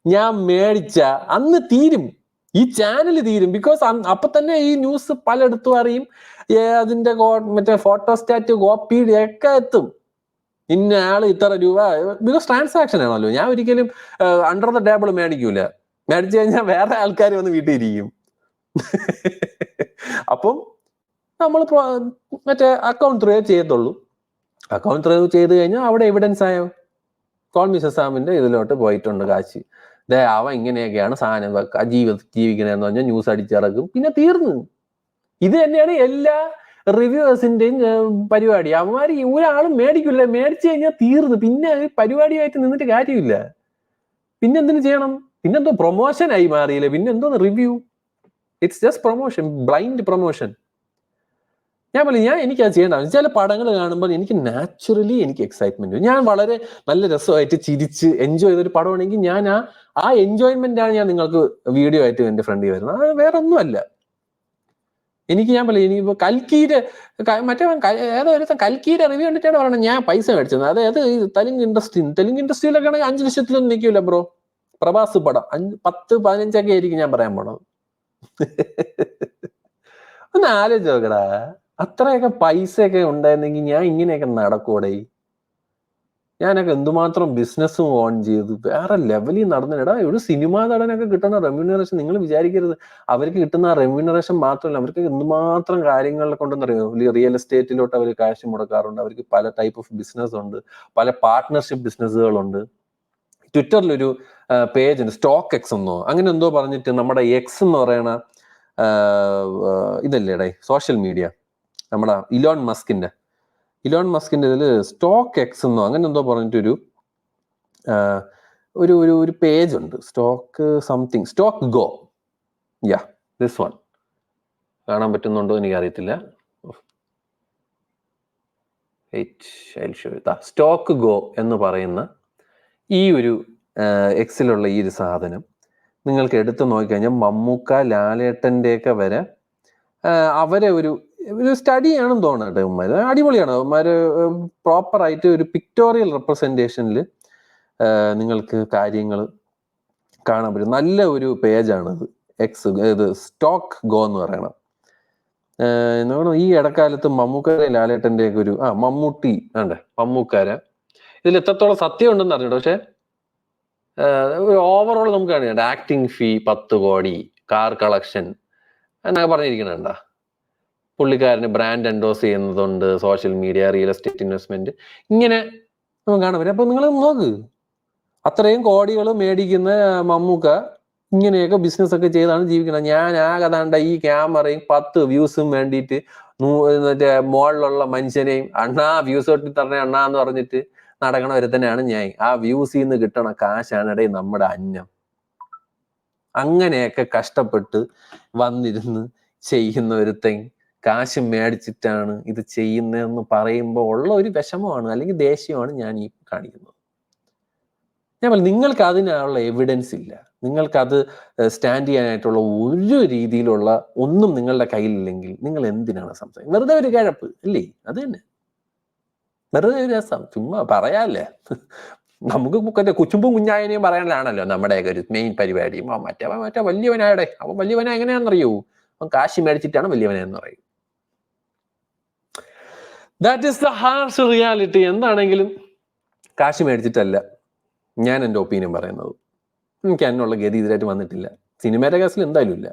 ഞാൻ മേടിച്ച അന്ന് തീരും, ഈ ചാനൽ തീരും. ബിക്കോസ് അപ്പൊ തന്നെ ഈ ന്യൂസ് പലയിടത്തും അറിയും, അതിന്റെ മറ്റേ ഫോട്ടോസ്റ്റാറ്റ് കോപ്പി ഒക്കെ എത്തും. ഇന്ന ആള് ഇത്ര രൂപ, ബിക്കോസ് ട്രാൻസാക്ഷൻ ആണല്ലോ. ഞാൻ ഒരിക്കലും അണ്ടർ ദ ടേബിൾ മേടിക്കൂല. മേടിച്ചു കഴിഞ്ഞാൽ വേറെ ആൾക്കാർ വന്ന് വീട്ടിൽ ഇരിക്കും. അപ്പം നമ്മൾ മറ്റേ അക്കൗണ്ട് ത്രൂ ചെയ്യത്തുള്ളൂ. അക്കൗണ്ട് ത്രൂ ചെയ്ത് കഴിഞ്ഞാൽ അവിടെ എവിഡൻസ് ആയോ, കോൾ മീ ശസാമിന്റെ ഇതിലോട്ട് പോയിട്ടുണ്ട് കാശ്, അവൻ ഇങ്ങനെയൊക്കെയാണ് സാധനം ജീവിക്കണെന്ന് പറഞ്ഞാൽ ന്യൂസ് അടിച്ചിറക്കും, പിന്നെ തീർന്നു. ഇത് തന്നെയാണ് എല്ലാ റിവ്യൂവേഴ്സിന്റെയും പരിപാടി. അവന്മാര് ഒരാളും മേടിക്കില്ല, മേടിച്ചു കഴിഞ്ഞാൽ തീർന്നു. പിന്നെ പരിപാടിയായിട്ട് നിന്നിട്ട് കാര്യമില്ല. പിന്നെന്തിനു ചെയ്യണം? പിന്നെന്തോ പ്രൊമോഷൻ ആയി മാറിയില്ലേ, പിന്നെന്തോ review. It's just promotion, blind promotion. എനിക്കത് ചെയ്യേണ്ട. ചില പടങ്ങൾ കാണുമ്പോൾ എനിക്ക് നാച്ചുറലി എക്സൈറ്റ്മെന്റ്. ഞാൻ വളരെ നല്ല രസമായിട്ട് ചിരിച്ച് എൻജോയ് ചെയ്തൊരു പടമാണെങ്കിൽ ഞാൻ ആ എൻജോയ്മെന്റ് ആണ് ഞാൻ നിങ്ങൾക്ക് വീഡിയോ ആയിട്ട് എന്റെ ഫ്രണ്ടിൽ വരുന്നത്. അത് വേറെ ഒന്നുമല്ല. ഇനിയിപ്പോ കൽക്കിയുടെ ഏതോ ഒരു കൽക്കിയുടെ റിവ്യൂ കണ്ടിട്ടാണ് പറയണത് ഞാൻ പൈസ മേടിച്ചത്. അതായത് ഈ തെലുങ്ക് ഇൻഡസ്ട്രിയിലൊക്കെ ആണെങ്കിൽ 5 ലക്ഷത്തിലൊന്നും നിൽക്കില്ല ബ്രോ. പ്രഭാസ് പടം 10-15 ആയിരിക്കും ഞാൻ പറയാൻ പോണത്. ഒന്ന് ആലോചിച്ച് നോക്കടാ, അത്രയൊക്കെ പൈസയൊക്കെ ഉണ്ടായിരുന്നെങ്കിൽ ഞാൻ ഇങ്ങനെയൊക്കെ നടക്കൂടെ? ഞാനൊക്കെ എന്തുമാത്രം ബിസിനസ്സും ഓൺ ചെയ്തു, വേറെ ലെവലിൽ നടന്നിടാ. ഒരു സിനിമാ നടനൊക്കെ കിട്ടുന്ന റെമ്യൂണറേഷൻ നിങ്ങൾ വിചാരിക്കരുത്. അവർക്ക് കിട്ടുന്ന റെമ്യൂണറേഷൻ മാത്രമല്ല, അവർക്ക് എന്തുമാത്രം കാര്യങ്ങളെ കൊണ്ടെന്നറിയോ. റിയൽ എസ്റ്റേറ്റിലോട്ട് അവർ കാശ് മുടക്കാറുണ്ട്. അവർക്ക് പല ടൈപ്പ് ഓഫ് ബിസിനസ് ഉണ്ട്, പല പാർട്ട്ണർഷിപ്പ് ബിസിനസ്സുകളുണ്ട്. ട്വിറ്ററിലൊരു പേജ് ഉണ്ട്, സ്റ്റോക്ക് എക്സ് എന്നോ അങ്ങനെ എന്തോ പറഞ്ഞിട്ട്, നമ്മുടെ എക്സ് എന്ന് പറയണ ഇതല്ലേടേ സോഷ്യൽ മീഡിയ, നമ്മുടെ ഇലോൺ മസ്കിന്റെ ഇതിൽ സ്റ്റോക്ക് എക്സ് എന്നോ അങ്ങനെ എന്തോ പറഞ്ഞിട്ടൊരു ഒരു പേജ് ഉണ്ട്, സ്റ്റോക്ക് ഗോ. ദിസ് വൺ കാണാൻ പറ്റുന്നുണ്ടോ എനിക്ക് അറിയത്തില്ല. സ്റ്റോക്ക് ഗോ എന്ന് പറയുന്ന ഈ ഒരു എക്സിലുള്ള ഈ ഒരു സാധനം നിങ്ങൾക്ക് എടുത്തു നോക്കിക്കഴിഞ്ഞാൽ മമ്മൂക്ക, ലാലേട്ടൻ്റെയൊക്കെ വരെ അവരെ ഒരു സ്റ്റഡിയാണെന്ന് തോന്നട്ടെ. ഉമ്മാര് അടിപൊളിയാണ്. ഉമ്മാര് പ്രോപ്പറായിട്ട് ഒരു പിക്ടോറിയൽ റെപ്രസെൻറ്റേഷനിൽ നിങ്ങൾക്ക് കാര്യങ്ങൾ കാണാൻ പറ്റും. നല്ല ഒരു പേജാണത്. ഇത് സ്റ്റോക്ക് ഗോ എന്ന് പറയണം. നമ്മൾ ഈ ഇടക്കാലത്ത് മമ്മൂക്കാരെ ലാലേട്ടൻ്റെ ഒക്കെ ഒരു മമ്മൂട്ടി മമ്മൂക്കാര ഇതിൽ എത്രത്തോളം സത്യം ഉണ്ടെന്ന് അറിഞ്ഞിട്ട്, പക്ഷെ ഓവറോൾ നമുക്ക് അറിയാം. ആക്ടിങ് ഫീ 10 കോടി, കാർ കളക്ഷൻ എന്നൊക്കെ പറഞ്ഞിരിക്കണണ്ട. പുള്ളിക്കാരന് ബ്രാൻഡ് എൻഡോസ് ചെയ്യുന്നതുണ്ട്, social media, real estate investment, ഇങ്ങനെ നമുക്ക് കാണാൻ പറ്റും. അപ്പൊ നിങ്ങൾ നോക്ക്, അത്രയും കോടികൾ മേടിക്കുന്ന മമ്മൂക്ക ഇങ്ങനെയൊക്കെ ബിസിനസ് ഒക്കെ ചെയ്താണ് ജീവിക്കുന്നത്. ഞാൻ ആകതാണ്ട ഈ ക്യാമറയും 10 വ്യൂസും വേണ്ടിയിട്ട് മറ്റേ മോളിലുള്ള മനുഷ്യനെയും അണ്ണാ വ്യൂസ് തൊട്ടി തരണേ അണ്ണാ എന്ന് പറഞ്ഞിട്ട് നടക്കണ ഒരുത്തനെയാണ് ഞാൻ. ആ വ്യൂസിൽ നിന്ന് കിട്ടണ കാശാണ് നമ്മുടെ അന്നം. അങ്ങനെയൊക്കെ കഷ്ടപ്പെട്ട് വന്നിരുന്ന് ചെയ്യുന്ന ഒരുത്തൻ കാശ് മേടിച്ചിട്ടാണ് ഇത് ചെയ്യുന്നതെന്ന് പറയുമ്പോൾ ഉള്ള ഒരു വിഷമമാണ്, അല്ലെങ്കിൽ ദേഷ്യമാണ് ഞാൻ ഈ കാണിക്കുന്നത്. ഞാൻ പറഞ്ഞു, നിങ്ങൾക്ക് അതിനുള്ള എവിഡൻസ് ഇല്ല, നിങ്ങൾക്കത് സ്റ്റാൻഡ് ചെയ്യാനായിട്ടുള്ള ഒരു രീതിയിലുള്ള ഒന്നും നിങ്ങളുടെ കയ്യിലില്ലെങ്കിൽ നിങ്ങൾ എന്തിനാണ് സംസാരിക്കുന്നത്? വെറുതെ ഒരു കിഴപ്പ് അല്ലേ? അത് തന്നെ, വെറുതെ ഒരു രസം, ചുമ്മാ പറയാല്ലേ. നമുക്ക് കുച്ചുമ്പും കുഞ്ഞായനെയും പറയാനാണല്ലോ നമ്മുടെയൊക്കെ ഒരു മെയിൻ പരിപാടി. മറ്റേ വലിയവനായടെ, അവൻ വലിയവനാ എങ്ങനെയാണെന്നറിയൂ? അവൻ കാശ് മേടിച്ചിട്ടാണ് വലിയവനെന്ന് പറയും. That is the harsh reality. എന്താണെങ്കിലും കാശ് മേടിച്ചിട്ടല്ല ഞാൻ എൻ്റെ ഒപ്പീനിയൻ പറയുന്നത്. എനിക്ക് അതിനുള്ള ഗതി ഇതിലായിട്ട് വന്നിട്ടില്ല. സിനിമയുടെ കേസിൽ എന്തായാലും ഇല്ല.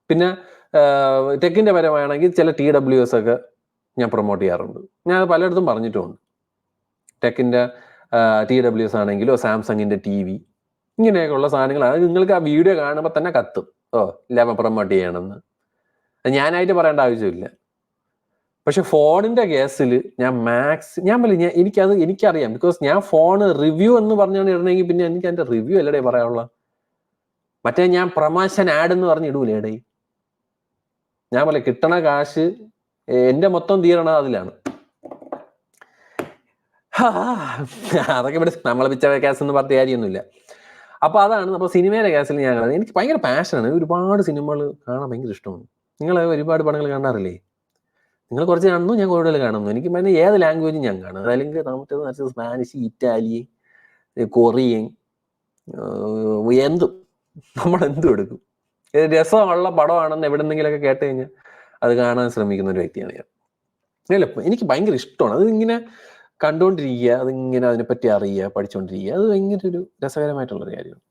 പിന്നെ ടെക്കിൻ്റെ പരമാണെങ്കിൽ ചില TWS ഒക്കെ ഞാൻ പ്രൊമോട്ട് ചെയ്യാറുണ്ട്. ഞാൻ പലയിടത്തും പറഞ്ഞിട്ടുമുണ്ട്. ടെക്കിൻ്റെ TWS ആണെങ്കിലോ സാംസങ്ങിൻ്റെ TV, ഇങ്ങനെയൊക്കെയുള്ള സാധനങ്ങളാണ്. നിങ്ങൾക്ക് ആ വീഡിയോ കാണുമ്പോൾ തന്നെ കത്തും, ഇല്ല പ്രൊമോട്ട് ചെയ്യണമെന്ന്. ഞാനായിട്ട് പറയേണ്ട ആവശ്യമില്ല. പക്ഷെ ഫോണിന്റെ കേസിൽ ഞാൻ എനിക്കറിയാം. ബിക്കോസ് ഞാൻ ഫോൺ റിവ്യൂ എന്ന് പറഞ്ഞാണ് ഇടണമെങ്കിൽ പിന്നെ എനിക്ക് അതിന്റെ റിവ്യൂ അല്ലടേ പറയാനുള്ള. മറ്റേ ഞാൻ പ്രൊമോഷൻ ആഡ് എന്ന് പറഞ്ഞ് ഇടൂലേടേ. ഞാൻ പറയാം, കിട്ടണ കാശ് എന്റെ മൊത്തം തീരണ അതിലാണ്. അതൊക്കെ ഇവിടെ നമ്മളെ പിച്ച കേസ് എന്ന് പറഞ്ഞ കാര്യമൊന്നുമില്ല. അപ്പൊ അതാണ്. അപ്പൊ സിനിമയുടെ കേസിൽ എനിക്ക് ഭയങ്കര പാഷനാണ്. ഒരുപാട് സിനിമകൾ കാണാൻ ഭയങ്കര ഇഷ്ടമാണ്. നിങ്ങൾ ഒരുപാട് പടങ്ങൾ കാണാറില്ലേ? നിങ്ങൾ കുറച്ച് കാണുന്നു, ഞാൻ കൂടുതൽ കാണുന്നു. എനിക്ക് പിന്നെ ഏത് ലാംഗ്വേജും ഞാൻ കാണും. അതല്ലെങ്കിൽ നമുക്ക് സ്പാനിഷ്, ഇറ്റാലിയൻ, കൊറിയൻ, എന്തും നമ്മളെന്തും എടുക്കും. രസമുള്ള പടമാണെന്ന് എവിടെന്നെങ്കിലൊക്കെ കേട്ട് കഴിഞ്ഞാൽ അത് കാണാൻ ശ്രമിക്കുന്ന ഒരു വ്യക്തിയാണ് ഞാൻ. അല്ല, എനിക്ക് ഭയങ്കര ഇഷ്ടമാണ്. അതിങ്ങനെ കണ്ടുകൊണ്ടിരിക്കുക, അതിങ്ങനെ അതിനെപ്പറ്റി അറിയുക, പഠിച്ചുകൊണ്ടിരിക്കുക, അത് ഭയങ്കര ഒരു രസകരമായിട്ടുള്ളൊരു കാര്യമാണ്.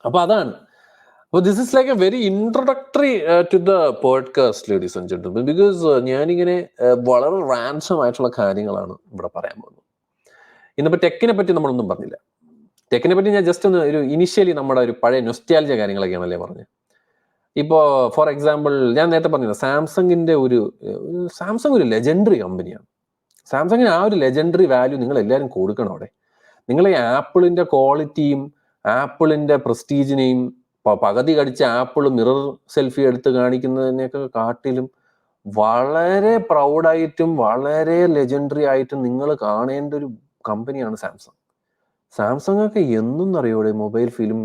അപ്പൊ അതാണ്. അപ്പോൾ this is like a very introductory to the podcast, ladies and gentlemen. Because ഞാനിങ്ങനെ വളരെ റാൻസം ആയിട്ടുള്ള കാര്യങ്ങളാണ് ഇവിടെ പറയാൻ പോകുന്നത്. ഇന്നിപ്പോൾ ടെക്കിനെ പറ്റി നമ്മളൊന്നും പറഞ്ഞില്ല. ടെക്കിനെ പറ്റി ഞാൻ ജസ്റ്റ് ഒന്ന് ഒരു ഇനിഷ്യലി നമ്മുടെ ഒരു പഴയ നൊസ്റ്റാൾജിയ കാര്യങ്ങളൊക്കെയാണല്ലേ പറഞ്ഞത്. ഇപ്പോൾ ഫോർ എക്സാമ്പിൾ ഞാൻ നേരത്തെ പറഞ്ഞത് സാംസങ്ങിൻ്റെ സാംസങ് ഒരു ലെജൻഡറി കമ്പനിയാണ്. സാംസങ്ങിന് ആ ഒരു ലെജൻഡറി വാല്യൂ നിങ്ങൾ എല്ലാവരും കൊടുക്കണം. അവിടെ നിങ്ങൾ ഈ ആപ്പിളിൻ്റെ ക്വാളിറ്റിയും ആപ്പിളിൻ്റെ പ്രസ്റ്റീജിനെയും പകുതി കടിച്ച ആപ്പിൾ മിറർ സെൽഫി എടുത്ത് കാണിക്കുന്നതിനെയൊക്കെ കാട്ടിലും വളരെ പ്രൗഡായിട്ടും വളരെ ലെജൻഡറി ആയിട്ടും നിങ്ങൾ കാണേണ്ട ഒരു കമ്പനിയാണ് സാംസങ്. സാംസങ് ഒക്കെ എന്നും അറിയൂടെ മൊബൈൽ ഫിലിം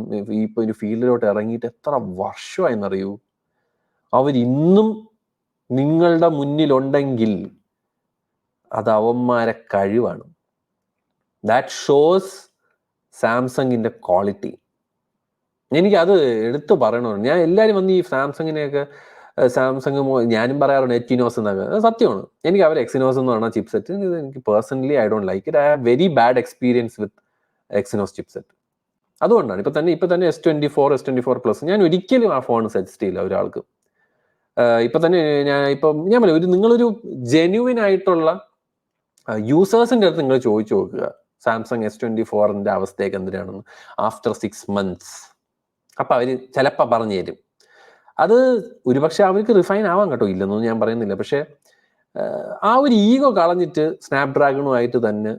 ഇപ്പൊ ഒരു ഫീൽഡിലോട്ട് ഇറങ്ങിയിട്ട് എത്ര വർഷമായെന്നറിയൂ. അവരിന്നും നിങ്ങളുടെ മുന്നിലുണ്ടെങ്കിൽ അത് അവന്മാരെ കഴിവാണ്. ദാറ്റ് ഷോസ് സാംസങ്ങിന്റെ ക്വാളിറ്റി. എനിക്കത് എടുത്തു പറയണമെന്ന്. ഞാൻ എല്ലാവരും വന്ന് ഈ സാംസങ്ങിനെയൊക്കെ ഞാനും പറയാറുണ്ട് എക്സിനോസ് എന്നൊക്കെ. സത്യമാണ്. എനിക്ക് അവർ എക്സിനോസ് എന്ന് പറഞ്ഞ ചിപ്സെറ്റ് എനിക്ക് personally I don't like it. I have very bad experience with Exynos chipset. അതുകൊണ്ടാണ് ഇപ്പൊ തന്നെ S24, S24 Plus ഞാൻ ഒരിക്കലും ആ ഫോൺ സജസ്റ്റ് ചെയ്യില്ല ഒരാൾക്ക്. ഇപ്പൊ തന്നെ ഞാൻ പറയാം, നിങ്ങളൊരു ജെന്യുവിൻ ആയിട്ടുള്ള യൂസേഴ്സിന്റെ അടുത്ത് നിങ്ങൾ ചോദിച്ചു നോക്കുക സാംസങ് S24ന്റെ അവസ്ഥയൊക്കെ എന്തിനാണെന്ന് ആഫ്റ്റർ 6 months. അപ്പൊ അവര് ചിലപ്പോൾ പറഞ്ഞു തരും. അത് ഒരുപക്ഷെ അവർക്ക് റിഫൈൻ ആവാൻ കേട്ടോ, ഇല്ലെന്നൊന്നും ഞാൻ പറയുന്നില്ല. പക്ഷെ ആ ഒരു ഈഗോ കളഞ്ഞിട്ട് സ്നാപ്ഡ്രാഗണുമായിട്ട് തന്നെ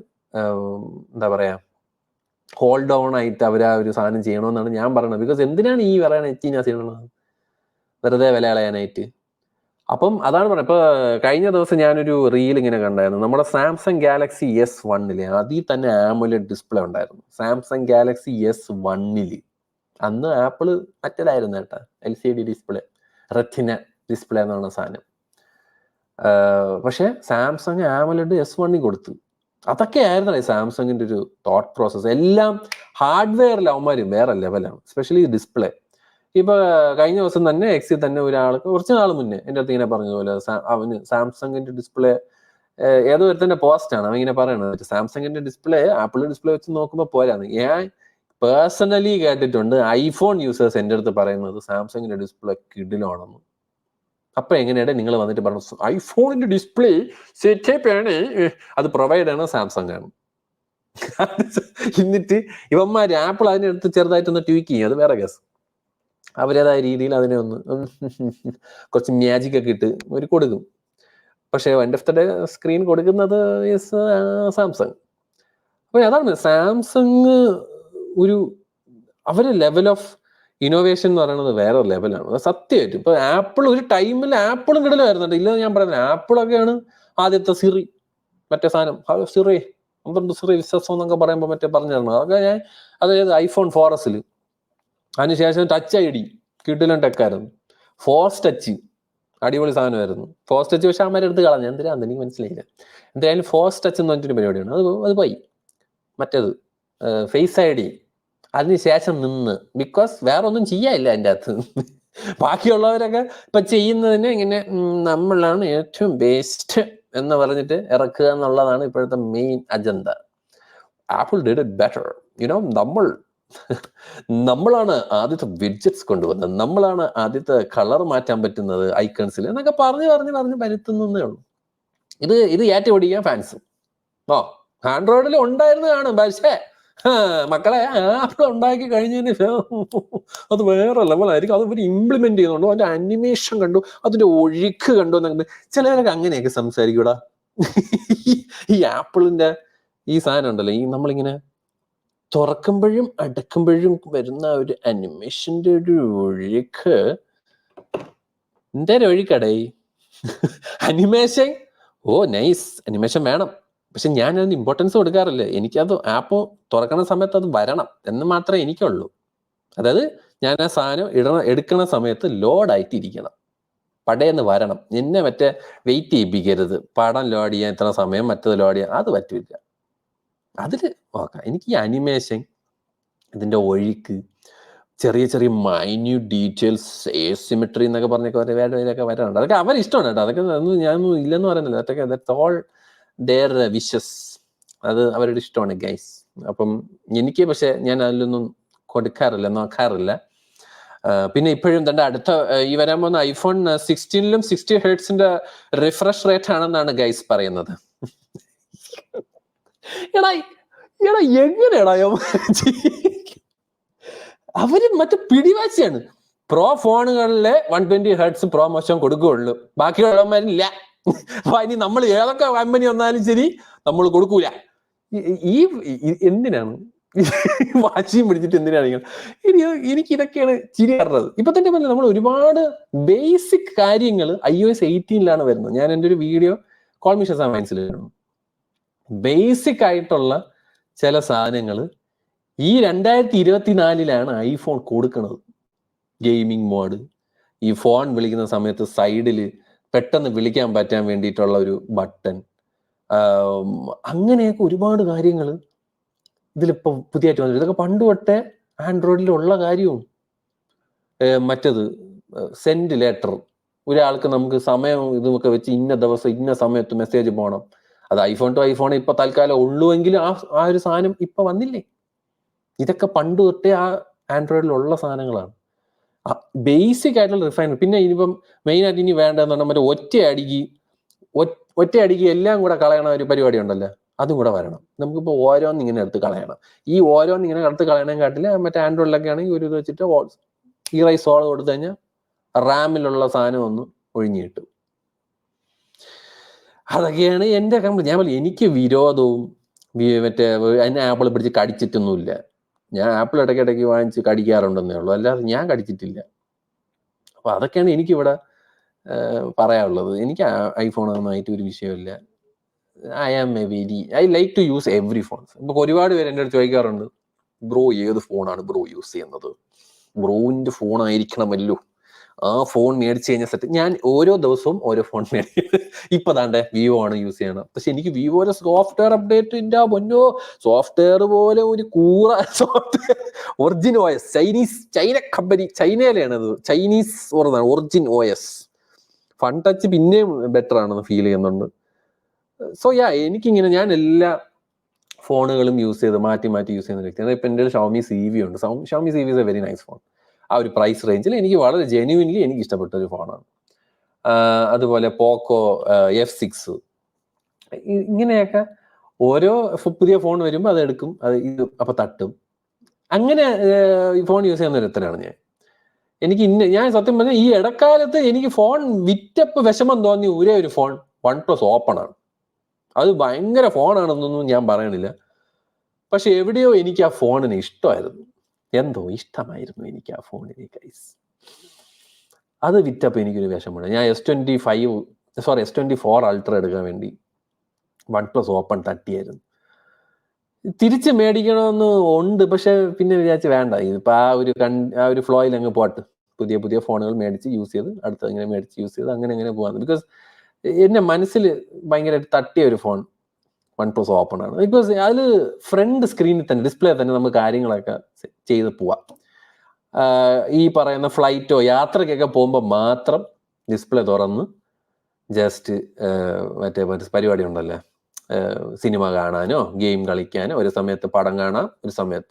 എന്താ പറയാ ഹോൾഡ് ഓൺ ആയിട്ട് അവർ ആ ഒരു സാധനം ചെയ്യണമെന്നാണ് ഞാൻ പറയുന്നത്. ബിക്കോസ് എന്തിനാണ് ഈ പറയണ എത്തിനാസ് ചെയ്യണത്, വെറുതെ വില കളയാനായിട്ട്. അപ്പം അതാണ് പറയുന്നത്. ഇപ്പൊ കഴിഞ്ഞ ദിവസം ഞാനൊരു റീൽ ഇങ്ങനെ കണ്ടായിരുന്നു. നമ്മുടെ സാംസങ് ഗാലക്സി S1 അതിൽ തന്നെ ആമോലെഡ് ഡിസ്പ്ലേ ഉണ്ടായിരുന്നു. സാംസങ് ഗാലക്സി S1 അന്ന് ആപ്പിള് മറ്റേതായിരുന്നു കേട്ടോ, LCD ഡിസ്പ്ലേ, റെറ്റിന ഡിസ്പ്ലേ എന്ന് പറഞ്ഞ സാധനം. പക്ഷെ സാംസങ് ആമോലെഡ് S1 കൊടുത്തു. അതൊക്കെ ആയിരുന്നല്ലേ സാംസങ്ങിന്റെ ഒരു തോട്ട് പ്രോസസ്. എല്ലാം ഹാർഡ്വെയറിൽ അവന്മാർ വേറെ ലെവലാണ്. Especially display. ഇപ്പൊ കഴിഞ്ഞ ദിവസം തന്നെ എക്സിൽ തന്നെ ഒരാൾക്ക് കുറച്ച് നാൾ മുന്നേ എൻ്റെ അടുത്ത് ഇങ്ങനെ പറഞ്ഞതുപോലെ അവന് സാംസങ്ങിന്റെ ഡിസ്പ്ലേ ഏതോ ഒരുത്തന്റെ പോസ്റ്റാണ് അവൻ ഇങ്ങനെ പറയണത്, സാംസങ്ങിന്റെ ഡിസ്പ്ലേ ആപ്പിൾ ഡിസ്പ്ലേ വെച്ച് നോക്കുമ്പോൾ പോരാന്ന്. ഞാൻ പേഴ്സണലി കേട്ടിട്ടുണ്ട് ഐഫോൺ യൂസേഴ്സ് എൻ്റെ അടുത്ത് പറയുന്നത് സാംസങ്ങിന്റെ ഡിസ്പ്ലേ കിടിലാണെന്ന്. അപ്പൊ എങ്ങനെയാണ് നിങ്ങൾ വന്നിട്ട് പറഞ്ഞു ഐഫോണിന്റെ ഡിസ്പ്ലേ സെറ്റപ്പ് ആണ്, അത് പ്രൊവൈഡ് ആണ് സാംസങ് ആണ്. എന്നിട്ട് ഇവന്മാര് ആപ്പിൾ അതിനടുത്ത് ചെറുതായിട്ടൊന്ന് ട്വീക്ക് ചെയ്യും, അത് വേറെ കേസ്. അവരേതായ രീതിയിൽ അതിനെ ഒന്ന് കുറച്ച് മാജിക് ഒക്കെ ഇട്ട് ഒരു കൊടുക്കും. പക്ഷെ end of the day screen കൊടുക്കുന്നത് സാംസങ്. അപ്പൊ അതാണ് സാംസങ് ഒരു അവര് ലെവൽ ഓഫ് ഇന്നോവേഷൻ എന്ന് പറയുന്നത് വേറെ ലെവലാണ് സത്യമായിട്ടും. ഇപ്പൊ ആപ്പിൾ ഒരു ടൈമിൽ ആപ്പിളും കിടലായിരുന്നുണ്ട്, ഇല്ല ഞാൻ പറയുന്നത് ആപ്പിളൊക്കെയാണ് ആദ്യത്തെ സിറി, മറ്റേ സാധനം സിറി 12 സിറി വിശ്വാസം എന്നൊക്കെ പറയുമ്പോൾ മറ്റേ പറഞ്ഞു അതൊക്കെ ഞാൻ അതായത് ഐഫോൺ 4S അതിനുശേഷം ടച്ച് ഐ ഡി കിട്ടിലും ടെക്കായിരുന്നു, ഫോഴ്സ് ടച്ച് അടിപൊളി സാധനമായിരുന്നു. ഫോഴ്സ് ടച്ച് പക്ഷെ അമ്മേരെ എടുത്ത് കളഞ്ഞു, എന്തിനാന്ന് എനിക്ക് മനസ്സിലായില്ല. എന്തായാലും ഫോഴ്സ് ടച്ച് എന്ന് പറഞ്ഞിട്ടൊരു പരിപാടിയാണ്, അത് പോയി. മറ്റേത് ഫേസ് ഐ ഡി അതിനുശേഷം നിന്ന്, ബിക്കോസ് വേറെ ഒന്നും ചെയ്യാനില്ല അതിൻ്റെ അകത്ത്. ബാക്കിയുള്ളവരൊക്കെ ഇപ്പൊ ചെയ്യുന്നതിന് ഇങ്ങനെ നമ്മളാണ് ഏറ്റവും ബെസ്റ്റ് എന്ന് പറഞ്ഞിട്ട് ഇറക്കുക എന്നുള്ളതാണ് ഇപ്പോഴത്തെ main agenda. Apple did it better, you know. നമ്മളാണ് ആദ്യത്തെ വിഡ്ജറ്റ്സ് കൊണ്ടുവന്നത്, നമ്മളാണ് ആദ്യത്തെ കളർ മാറ്റാൻ പറ്റുന്നത് ഐക്കൺസിൽ എന്നൊക്കെ പറഞ്ഞ് പരുത്തുന്നേ ഉള്ളൂ. ഇത് ഏറ്റുപിടിക്കാൻ ഫാൻസും ആൻഡ്രോയിഡിൽ ഉണ്ടായിരുന്നു കാണും. പക്ഷേ മക്കളെ ആപ്പ് ഉണ്ടാക്കി കഴിഞ്ഞതിന് അത് വേറെ ലെവലായിരിക്കും. അത് ഇവർ ഇംപ്ലിമെന്റ് ചെയ്യുന്നുണ്ടോ, അതിന്റെ അനിമേഷൻ കണ്ടു, അതിന്റെ ഒഴുക്ക് കണ്ടു എന്നൊക്കെ ചിലവരൊക്കെ അങ്ങനെയൊക്കെ സംസാരിക്കൂടാ. ഈ ആപ്പിളിന്റെ ഈ സാധനം ഉണ്ടല്ലോ, ഈ നമ്മളിങ്ങനെ തുറക്കുമ്പോഴും അടക്കുമ്പോഴും വരുന്ന ഒരു അനിമേഷന്റെ ഒരു ഒഴുക്ക്, എന്തേലും ഒഴുക്കടേ അനിമേഷൻ. നൈസ്, അനിമേഷൻ വേണം, പക്ഷെ ഞാൻ അതിന് ഇമ്പോർട്ടൻസ് കൊടുക്കാറില്ല. എനിക്കത് ആപ്പ് തുറക്കണ സമയത്ത് അത് വരണം എന്ന് മാത്രമേ എനിക്കുള്ളൂ. അതായത് ഞാൻ ആ സാധനം എടുക്കണ സമയത്ത് ലോഡായിട്ട് ഇരിക്കണം, പടയെന്ന് വരണം. എന്നെ മറ്റേ വെയിറ്റ് ചെയ്യിപ്പിക്കരുത്, പടം ലോഡ് ചെയ്യാൻ ഇത്ര സമയം, മറ്റത് ലോഡ് ചെയ്യാൻ, അത് പറ്റില്ല. അതില് നോക്കാം. എനിക്ക് ഈ അനിമേഷൻ, ഇതിന്റെ ഒഴുക്ക്, ചെറിയ മൈന്യൂട്ട് ഡീറ്റെയിൽസ്, എസിമെട്രി എന്നൊക്കെ പറഞ്ഞൊക്കെ ഇതൊക്കെ വരാനുണ്ട്. അതൊക്കെ അവരിഷ്ടമാണ് കേട്ടോ, അതൊക്കെ ഞാനൊന്നും ഇല്ലെന്ന് പറയുന്നില്ല. അതൊക്കെ ദാറ്റ്സ് ഓൾ ദെയർ വിഷസ്, അത് അവരുടെ ഇഷ്ടമാണ് ഗൈസ്. അപ്പം എനിക്ക് പക്ഷെ ഞാൻ അതിലൊന്നും കൊടുക്കാറില്ല, നോക്കാറില്ല. പിന്നെ ഇപ്പോഴും തന്നെ അടുത്ത ഈ വരാൻ പോകുന്ന ഐഫോൺ 16ലും 60 ഹെർട്സിന്റെ റിഫ്രഷ് റേറ്റ് ആണെന്നാണ് ഗൈസ് പറയുന്നത്. എടാ എങ്ങനെയാടാ അവര് മറ്റേ പിടിവാശിയാണ്. പ്രോ ഫോണുകളിലെ 120 ഹെർട്സ് പ്രോ മോഷൻ കൊടുക്കുകയുള്ളൂ, ബാക്കിയുള്ളവന്മാരില്ല. അപ്പൊ ഇനി നമ്മൾ ഏതൊക്കെ കമ്പനി വന്നാലും ശരി നമ്മൾ കൊടുക്കൂല. ഈ എന്തിനാണ് വാശിയും പിടിച്ചിട്ട് എന്തിനാണ് എനിക്ക് ഇതൊക്കെയാണ് ചിരി പറഞ്ഞത്. ഇപ്പൊ തന്നെ പറഞ്ഞത് നമ്മൾ ഒരുപാട് ബേസിക് കാര്യങ്ങൾ iOS 18 വരുന്നത്. ഞാൻ എൻ്റെ ഒരു വീഡിയോ കോൾ മീ ഷസാം മനസ്സിലായിരുന്നു. ബേസിക് ആയിട്ടുള്ള ചില സാധനങ്ങൾ ഈ 2024 ഐഫോൺ കൊടുക്കുന്നത്. ഗെയിമിംഗ് മോഡ്, ഈ ഫോൺ വിളിക്കുന്ന സമയത്ത് സൈഡിൽ പെട്ടെന്ന് വിളിക്കാൻ പറ്റാൻ വേണ്ടിയിട്ടുള്ള ഒരു ബട്ടൺ, അങ്ങനെയൊക്കെ ഒരുപാട് കാര്യങ്ങൾ ഇതിലിപ്പോൾ പുതിയതായിട്ട് വന്നിട്ട്. ഇതൊക്കെ പണ്ട് തൊട്ടേ ആൻഡ്രോയിഡിലുള്ള കാര്യവും. മറ്റത് സെൻഡ് ലെറ്റർ, ഒരാൾക്ക് നമുക്ക് സമയം ഇതൊക്കെ വെച്ച് ഇന്ന ദിവസം ഇന്ന സമയത്ത് മെസ്സേജ് പോകണം. അത് ഐഫോൺ ടു ഐഫോൺ ഇപ്പൊ തൽക്കാലം ഉള്ളുവെങ്കിലും ആ ഒരു സാധനം ഇപ്പൊ വന്നില്ലേ. ഇതൊക്കെ പണ്ട് തൊട്ടേ ആ ആൻഡ്രോയിഡിലുള്ള സാധനങ്ങളാണ്. ബേസിക് ആയിട്ടുള്ള റിഫൈൻമെന്റ്. പിന്നെ ഇനിയിപ്പം മെയിനായിട്ട് ഇനി വേണ്ടതെന്ന് പറഞ്ഞാൽ മറ്റേ ഒറ്റയടിക്ക് എല്ലാം കൂടെ കളയണ ഒരു പരിപാടി ഉണ്ടല്ലോ, അതും കൂടെ വരണം. നമുക്കിപ്പോൾ ഓരോന്ന് ഇങ്ങനെ എടുത്ത് കളയണം. ഈ ഓരോന്ന് ഇങ്ങനെ എടുത്ത് കളയണേക്കാട്ടില് മറ്റേ ആൻഡ്രോയിഡിലൊക്കെ ആണെങ്കിൽ ഒരു ഇത് വെച്ചിട്ട് ഇറൈസ് ഓൾ കൊടുത്തു കഴിഞ്ഞാൽ റാമിലുള്ള സാധനം ഒന്ന് ഒഴിഞ്ഞു കിട്ടും. അതൊക്കെയാണ് എൻ്റെ കമ്പനി. ഞാൻ പറഞ്ഞു എനിക്ക് വിരോധവും മറ്റേ അതിനെ ആപ്പിൾ പിടിച്ച് കടിച്ചിട്ടൊന്നുമില്ല. ഞാൻ ആപ്പിൾ ഇടയ്ക്കിടയ്ക്ക് വാങ്ങിച്ച് കടിക്കാറുണ്ടെന്നേ ഉള്ളൂ, അല്ലാതെ ഞാൻ കടിച്ചിട്ടില്ല. അപ്പൊ അതൊക്കെയാണ് എനിക്കിവിടെ പറയാനുള്ളത്. എനിക്ക് ഐഫോണൊന്നുമായിട്ട് ഒരു വിഷയമില്ല. I like to use every phones. ഇപ്പൊ ഒരുപാട് പേര് എൻ്റെ അടുത്ത് ചോദിക്കാറുണ്ട്, ബ്രോ ഏത് ഫോണാണ് ബ്രോ യൂസ് ചെയ്യുന്നത്, ബ്രോവിൻ്റെ ഫോണായിരിക്കണമല്ലോ ആ ഫോൺ മേടിച്ച് കഴിഞ്ഞ സെറ്റ്. ഞാൻ ഓരോ ദിവസവും ഓരോ ഫോൺ മേടിക്കും. ഇപ്പൊ താണ്ടെ വിവോ ആണ് യൂസ് ചെയ്യണം. പക്ഷെ എനിക്ക് വിവോയുടെ സോഫ്റ്റ്വെയർ അപ്ഡേറ്റ് ഇന്റെ പൊന്നോ, സോഫ്റ്റ്വെയർ പോലെ ഒരു കൂറ software, origin OS, China company, ചൈനയിലാണ് അത്, Chinese origin OS. Fun touch പിന്നെയും ബെറ്റർ ആണെന്ന് ഫീൽ ചെയ്യുന്നുണ്ട്. സോ എനിക്കിങ്ങനെ, ഞാൻ എല്ലാ ഫോണുകളും യൂസ് ചെയ്ത് മാറ്റി യൂസ് ചെയ്യുന്ന വ്യക്തിയാണ്. ഇപ്പൊ എൻ്റെ ഷവമി CV ഉണ്ട്. Xiaomi CV is A very nice phone. ആ ഒരു പ്രൈസ് റേഞ്ചിൽ എനിക്ക് വളരെ ജെന്യുവിൻലി എനിക്ക് ഇഷ്ടപ്പെട്ട ഒരു ഫോണാണ്. അതുപോലെ പോക്കോ F6, ഇങ്ങനെയൊക്കെ ഓരോ പുതിയ ഫോൺ വരുമ്പോൾ അത് എടുക്കും, അത് ഇത് അപ്പൊ തട്ടും. അങ്ങനെ ഫോൺ യൂസ് ചെയ്യുന്ന ഒരുത്തരാണ് ഞാൻ. ഞാൻ സത്യം പറഞ്ഞാൽ ഈ ഇടക്കാലത്ത് എനിക്ക് ഫോൺ വിറ്റപ്പ് വിഷമം തോന്നി ഒരേ ഒരു ഫോൺ OnePlus ഓപ്പൺ ആണ്. അത് ഭയങ്കര ഫോണാണെന്നൊന്നും ഞാൻ പറയണില്ല, പക്ഷെ എവിടെയോ എനിക്ക് ആ ഫോണിന് ഇഷ്ടമായിരുന്നു, എന്തോ ഇഷ്ടമായിരുന്നു എനിക്ക് ആ ഫോണിന് ഗൈസ്. അത് വിറ്റപ്പോൾ എനിക്കൊരു വിഷമമാണ്. ഞാൻ S24 Ultra എടുക്കാൻ വേണ്ടി OnePlus ഓപ്പൺ തട്ടിയായിരുന്നു. തിരിച്ച് മേടിക്കണമെന്ന് ഉണ്ട്, പക്ഷെ പിന്നെ വിചാരിച്ച് വേണ്ട, ഇതിപ്പോൾ ആ ഒരു ഫ്ലോയിൽ അങ്ങ് പോട്ട്. പുതിയ ഫോണുകൾ മേടിച്ച് യൂസ് ചെയ്ത്, അടുത്ത് ഇങ്ങനെ മേടിച്ച് യൂസ് ചെയ്ത് അങ്ങനെ പോകാൻ. ബിക്കോസ് എന്റെ മനസ്സിൽ ഭയങ്കര തട്ടിയ ഒരു ഫോൺ OnePlus ഓപ്പൺ ആണ്. ബിക്കോസ് അതിൽ ഫ്രണ്ട് സ്ക്രീനിൽ തന്നെ, ഡിസ്പ്ലേ തന്നെ നമുക്ക് കാര്യങ്ങളൊക്കെ ചെയ്ത് പോവാം. ഈ പറയുന്ന ഫ്ലൈറ്റോ യാത്രയ്ക്കൊക്കെ പോകുമ്പോൾ മാത്രം ഡിസ്പ്ലേ തുറന്ന് ജസ്റ്റ് മറ്റേ പരിപാടി ഉണ്ടല്ലേ, സിനിമ കാണാനോ ഗെയിം കളിക്കാനോ, ഒരു സമയത്ത് പടം കാണാം,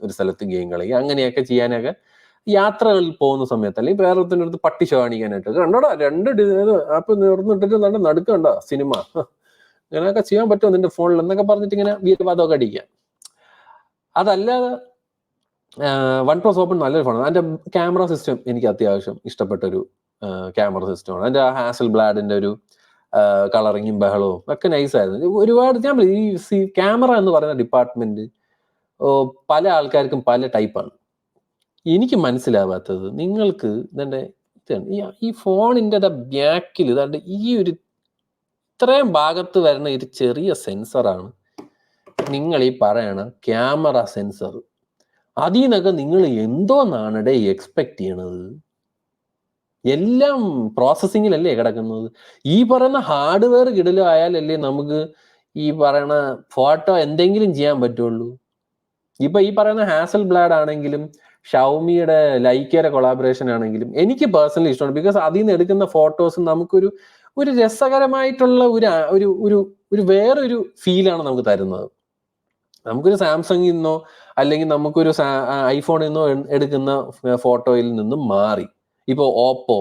ഒരു സ്ഥലത്ത് ഗെയിം കളിക്കാം, അങ്ങനെയൊക്കെ ചെയ്യാനൊക്കെ യാത്രകളിൽ പോകുന്ന സമയത്ത്, അല്ലെങ്കിൽ വേറൊരുത്തിൻ്റെ അടുത്ത് പട്ടി കാണിക്കാനായിട്ട്, കണ്ടോടാ 2 ആപ്പ് നിർന്നിട്ടിട്ട് നടുക്കണ്ട സിനിമ, അങ്ങനെയൊക്കെ ചെയ്യാൻ പറ്റുമോ നിന്റെ ഫോണിൽ എന്നൊക്കെ പറഞ്ഞിട്ട് ഇങ്ങനെ വീരവാദമൊക്കെ അടിക്കാം. അതല്ലാതെ OnePlus ഓപ്പൺ നല്ലൊരു ഫോണാണ്. അതിന്റെ ക്യാമറ സിസ്റ്റം എനിക്ക് അത്യാവശ്യം ഇഷ്ടപ്പെട്ടൊരു ക്യാമറ സിസ്റ്റമാണ്. അതിന്റെ ഹാസൽ ബ്ലാഡിന്റെ ഒരു കളറിങ്ങും ബഹളവും ഒക്കെ നൈസായിരുന്നു. ഒരുപാട് ഞാൻ ഈ ക്യാമറ എന്ന് പറയുന്ന ഡിപ്പാർട്ട്മെന്റ് പല ആൾക്കാർക്കും പല ടൈപ്പാണ്. എനിക്ക് മനസ്സിലാവാത്തത്, നിങ്ങൾക്ക് ഇതെന്റെ ഈ ഫോണിന്റെ ബാക്കിൽ ഇതാണ്ട് ഈ ഒരു ഇത്രയും ഭാഗത്ത് വരുന്ന ഒരു ചെറിയ സെൻസറാണ് നിങ്ങൾ ഈ പറയണ ക്യാമറ സെൻസർ. അതിൽ നിന്നൊക്കെ നിങ്ങൾ എന്തോന്നാണ് എക്സ്പെക്ട് ചെയ്യണത്? എല്ലാം പ്രോസസ്സിങ്ങിലല്ലേ കിടക്കുന്നത്. ഈ പറയുന്ന ഹാർഡ്വെയർ കിടലായാലല്ലേ നമുക്ക് ഈ പറയുന്ന ഫോട്ടോ എന്തെങ്കിലും ചെയ്യാൻ പറ്റുള്ളൂ. ഇപ്പൊ ഈ പറയുന്ന ഹാസൽ ബ്ലാഡ് ആണെങ്കിലും ഷവമിയുടെ ലൈക്കയുടെ കൊളാബറേഷൻ ആണെങ്കിലും എനിക്ക് പേഴ്സണലി ഇഷ്ടമാണ്. ബിക്കോസ് അതിൽ നിന്ന് എടുക്കുന്ന ഫോട്ടോസ് നമുക്കൊരു രസകരമായിട്ടുള്ള ഒരു വേറൊരു ഫീലാണ് നമുക്ക് തരുന്നത്. നമുക്കൊരു സാംസങ്ങിൽ നിന്നോ അല്ലെങ്കിൽ നമുക്കൊരു ഐഫോണിൽ നിന്നോ എടുക്കുന്ന ഫോട്ടോയിൽ നിന്നും മാറി ഇപ്പോൾ ഓപ്പോ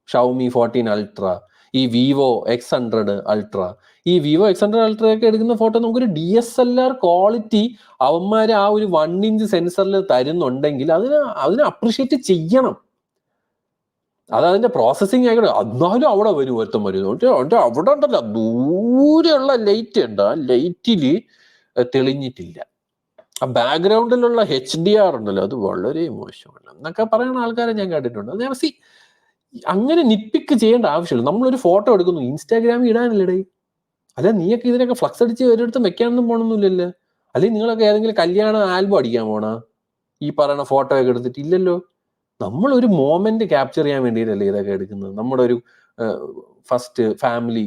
ഷവമി 14 Ultra, ഈ വിവോ X100 Ultra, ഈ വിവോ X100 Ultra ഒക്കെ എടുക്കുന്ന ഫോട്ടോ നമുക്കൊരു DSLR ക്വാളിറ്റി അവന്മാർ ആ ഒരു 1 inch സെൻസറിൽ തരുന്നുണ്ടെങ്കിൽ അതിനെ അപ്രിഷിയേറ്റ് ചെയ്യണം. അതിന്റെ പ്രോസസ്സിങ് ആയിക്കോട്ടെ. എന്നാലും അവിടെ ഒരുത്തം വരുന്നു, അവിടെ ഉണ്ടല്ലോ ദൂരെയുള്ള ലൈറ്റ് ഉണ്ട്, ആ ലൈറ്റില് തെളിഞ്ഞിട്ടില്ല, ആ ബാക്ക്ഗ്രൗണ്ടിലുള്ള HDR ഉണ്ടല്ലോ അത് വളരെ മോശമാണ് എന്നൊക്കെ പറയുന്ന ആൾക്കാരെ ഞാൻ കേട്ടിട്ടുണ്ട്. ഞാൻ അങ്ങനെ നിപ്പിക്ക് ചെയ്യേണ്ട ആവശ്യമില്ല. നമ്മളൊരു ഫോട്ടോ എടുക്കുന്നു, ഇൻസ്റ്റാഗ്രാമിൽ ഇടാനല്ലേ, അല്ല നീയൊക്കെ ഇതിനൊക്കെ ഫ്ലക്സ് അടിച്ച് ഒരിടത്തും വെക്കാനൊന്നും പോകണമെന്നില്ലല്ലോ. അല്ലെങ്കിൽ നിങ്ങളൊക്കെ ഏതെങ്കിലും കല്യാണ ആൽബം അടിക്കാൻ പോണ ഈ പറയുന്ന ഫോട്ടോ ഒക്കെ എടുത്തിട്ട്? ഇല്ലല്ലോ. നമ്മളൊരു മോമെന്റ് ക്യാപ്ചർ ചെയ്യാൻ വേണ്ടിയിട്ടല്ലേ ഇതൊക്കെ എടുക്കുന്നത്. നമ്മുടെ ഒരു ഫസ്റ്റ് ഫാമിലി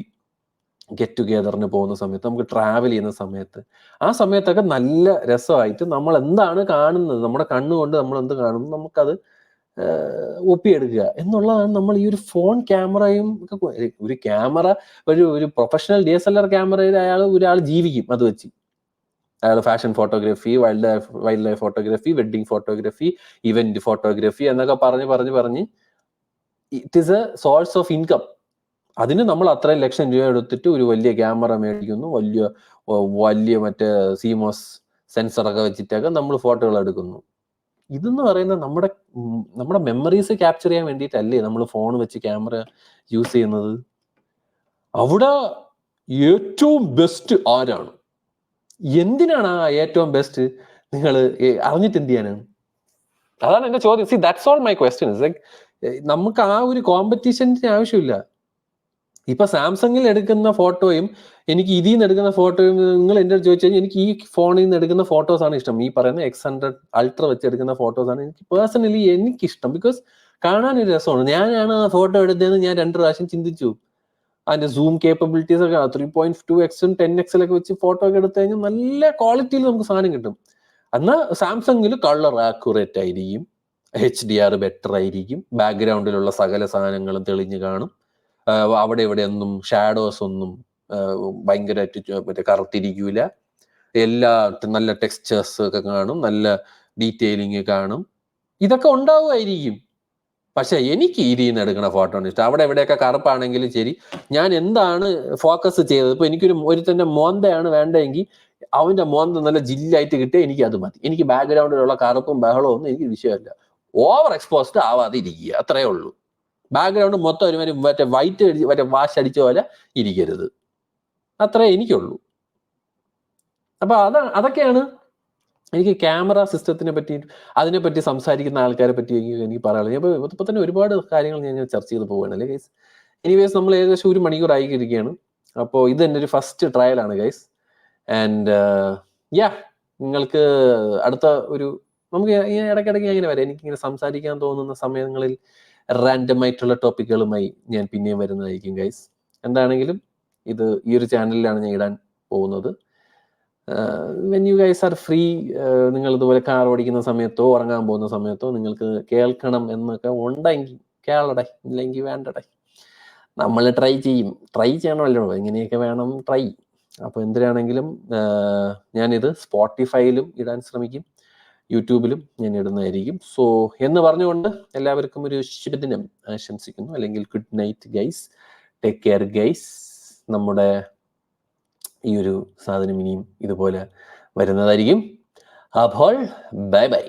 ഗെറ്റ് ടുഗെദറിന് പോകുന്ന സമയത്ത്, നമുക്ക് ട്രാവൽ ചെയ്യുന്ന സമയത്ത്, ആ സമയത്തൊക്കെ നല്ല രസമായിട്ട് നമ്മൾ എന്താണ് കാണുന്നത്, നമ്മുടെ കണ്ണുകൊണ്ട് നമ്മൾ എന്ത് കാണുന്നു നമുക്കത് ഒപ്പിയെടുക്കുക എന്നുള്ളതാണ് നമ്മൾ ഈ ഒരു ഫോൺ ക്യാമറയും. ഒരു ക്യാമറ, ഒരു പ്രൊഫഷണൽ DSLR ക്യാമറയിൽ ഒരാൾ ജീവിക്കും അത് വെച്ച്. അയാൾ fashion photography, wild life photography, wedding photography, event photography എന്നൊക്കെ പറഞ്ഞ് it is A source of income. അതിന് നമ്മൾ അത്രയും ലക്ഷം രൂപ എടുത്തിട്ട് ഒരു വലിയ ക്യാമറ മേടിക്കുന്നു, വലിയ മറ്റേ CMOS സെൻസറൊക്കെ വെച്ചിട്ടൊക്കെ നമ്മൾ ഫോട്ടോകൾ എടുക്കുന്നു. ഇതെന്ന് പറയുന്നത് നമ്മുടെ മെമ്മറീസ് ക്യാപ്ചർ ചെയ്യാൻ വേണ്ടിയിട്ടല്ലേ നമ്മൾ ഫോൺ വെച്ച് ക്യാമറ യൂസ് ചെയ്യുന്നത്. അവിടെ ഏറ്റവും ബെസ്റ്റ് ആരാണ്, എന്തിനാണ് ആ ഏറ്റവും ബെസ്റ്റ് നിങ്ങൾ അറിഞ്ഞിട്ട് എന്ത് ചെയ്യാനാണ്? അതാണ് എന്റെ ചോദ്യം. C that's all my question. നമുക്ക് ആ ഒരു കോമ്പറ്റീഷന്റെ ആവശ്യമില്ല. ഇപ്പൊ സാംസങ്ങിൽ എടുക്കുന്ന ഫോട്ടോയും എനിക്ക് ഇതിൽ നിന്ന് എടുക്കുന്ന ഫോട്ടോയും നിങ്ങൾ എൻ്റെ ചോദിച്ചു കഴിഞ്ഞാൽ എനിക്ക് ഈ ഫോണിൽ നിന്ന് എടുക്കുന്ന ഫോട്ടോസ് ആണ് ഇഷ്ടം. ഈ പറയുന്ന X100 Ultra വെച്ച് എടുക്കുന്ന ഫോട്ടോസ് ആണ് എനിക്ക് പേഴ്സണലി എനിക്കിഷ്ടം. ബിക്കോസ് കാണാനൊരു രസമാണ്. ഞാനാണ് ആ ഫോട്ടോ എടുത്തതെന്ന് ഞാൻ 2 പ്രാവശ്യം ചിന്തിച്ചു. അതിന്റെ സൂം കേപ്പബിലിറ്റീസ് ഒക്കെ 3.2x 10x വെച്ച് ഫോട്ടോ ഒക്കെ എടുത്തു കഴിഞ്ഞാൽ നല്ല ക്വാളിറ്റിയിൽ നമുക്ക് സാധനം കിട്ടും. എന്നാൽ സാംസങ്ങിൽ കളർ ആക്യുറേറ്റ് ആയിരിക്കും, HDR ബെറ്റർ ആയിരിക്കും, ബാക്ക്ഗ്രൗണ്ടിലുള്ള സകല സാധനങ്ങളും തെളിഞ്ഞു കാണും, അവിടെ ഇവിടെ ഒന്നും ഷാഡോസ് ഒന്നും ഭയങ്കരമായിട്ട് മറ്റേ കറുത്തിരിക്കൂല, എല്ലാ നല്ല ടെക്സ്ചേഴ്സ് ഒക്കെ കാണും, നല്ല ഡീറ്റെയിലിങ് കാണും, ഇതൊക്കെ ഉണ്ടാവുമായിരിക്കും. പക്ഷെ എനിക്ക് ഇതിൽ നിന്ന് എടുക്കുന്ന ഫോട്ടോ ആണ് ഇഷ്ടം. അവിടെ എവിടെയൊക്കെ കറുപ്പാണെങ്കിലും ശരി, ഞാൻ എന്താണ് ഫോക്കസ് ചെയ്തത്, ഇപ്പൊ എനിക്കൊരു ഒരുത്തന്റെ മോന്തയാണ് വേണ്ടതെങ്കിൽ അവന്റെ മോന്ത നല്ല ജില്ലായിട്ട് കിട്ടിയാൽ എനിക്ക് അത് മതി. എനിക്ക് ബാക്ക്ഗ്രൗണ്ടിലുള്ള കറുപ്പും ബഹളവും ഒന്നും എനിക്ക് വിഷയമല്ല. ഓവർ എക്സ്പോസ്ഡ് ആവാതെ ഇരിക്കുക, അത്രേ ഉള്ളൂ. ബാക്ക്ഗ്രൗണ്ട് മൊത്തം ഒരുമാതിരി മറ്റേ വൈറ്റ് മറ്റേ വാഷ് അടിച്ച പോലെ ഇരിക്കരുത്, അത്രേ എനിക്കുള്ളൂ. അപ്പൊ അതൊക്കെയാണ് എനിക്ക് ക്യാമറ സിസ്റ്റത്തിനെ പറ്റി, അതിനെപ്പറ്റി സംസാരിക്കുന്ന ആൾക്കാരെ പറ്റി എനിക്ക് പറയാനുള്ളത്. ഇപ്പൊ തന്നെ ഒരുപാട് കാര്യങ്ങൾ ഞാൻ ചർച്ച ചെയ്ത് പോവുകയാണ് അല്ലേ ഗൈസ്. എനിവേസ് നമ്മൾ ഏകദേശം 1 മണിക്കൂർ ആയിരിക്കുകയാണ്. അപ്പോൾ ഇത് എൻ്റെ ഒരു ഫസ്റ്റ് ട്രയലാണ് ഗൈസ്. ആൻഡ് നിങ്ങൾക്ക് അടുത്ത നമുക്ക് ഇടയ്ക്കിടയ്ക്ക് അങ്ങനെ വരാം. എനിക്കിങ്ങനെ സംസാരിക്കാൻ തോന്നുന്ന സമയങ്ങളിൽ റാൻഡമായിട്ടുള്ള ടോപ്പിക്കുകളുമായി ഞാൻ പിന്നെയും വരുന്നതായിരിക്കും ഗൈസ്. എന്താണെങ്കിലും ഇത് ഈ ഒരു ചാനലിലാണ് ഞാൻ ഇടാൻ പോകുന്നത്. When you guys are free, നിങ്ങൾ ഇതുപോലെ കാർ ഓടിക്കുന്ന സമയത്തോ ഉറങ്ങാൻ പോകുന്ന സമയത്തോ നിങ്ങൾക്ക് കേൾക്കണം എന്നൊക്കെ ഉണ്ടെങ്കിൽ കേളടേ, ഇല്ലെങ്കിൽ വേണ്ടടേ. നമ്മൾ ട്രൈ ചെയ്യണമല്ലോ, ഇങ്ങനെയൊക്കെ വേണം ട്രൈ. അപ്പോൾ എന്തിനാണെങ്കിലും ഞാനിത് സ്പോട്ടിഫൈയിലും ഇടാൻ ശ്രമിക്കും, യൂട്യൂബിലും ഞാൻ ഇടുന്നതായിരിക്കും. സോ എന്ന് പറഞ്ഞുകൊണ്ട് എല്ലാവർക്കും ഒരു ശുഭദിനം ആശംസിക്കുന്നു, അല്ലെങ്കിൽ good night guys, take care guys. നമ്മുടെ ഈ ഒരു സാധനം ഇനിയും ഇതുപോലെ വരുന്നതായിരിക്കും. അപ്പോൾ ബൈ ബൈ.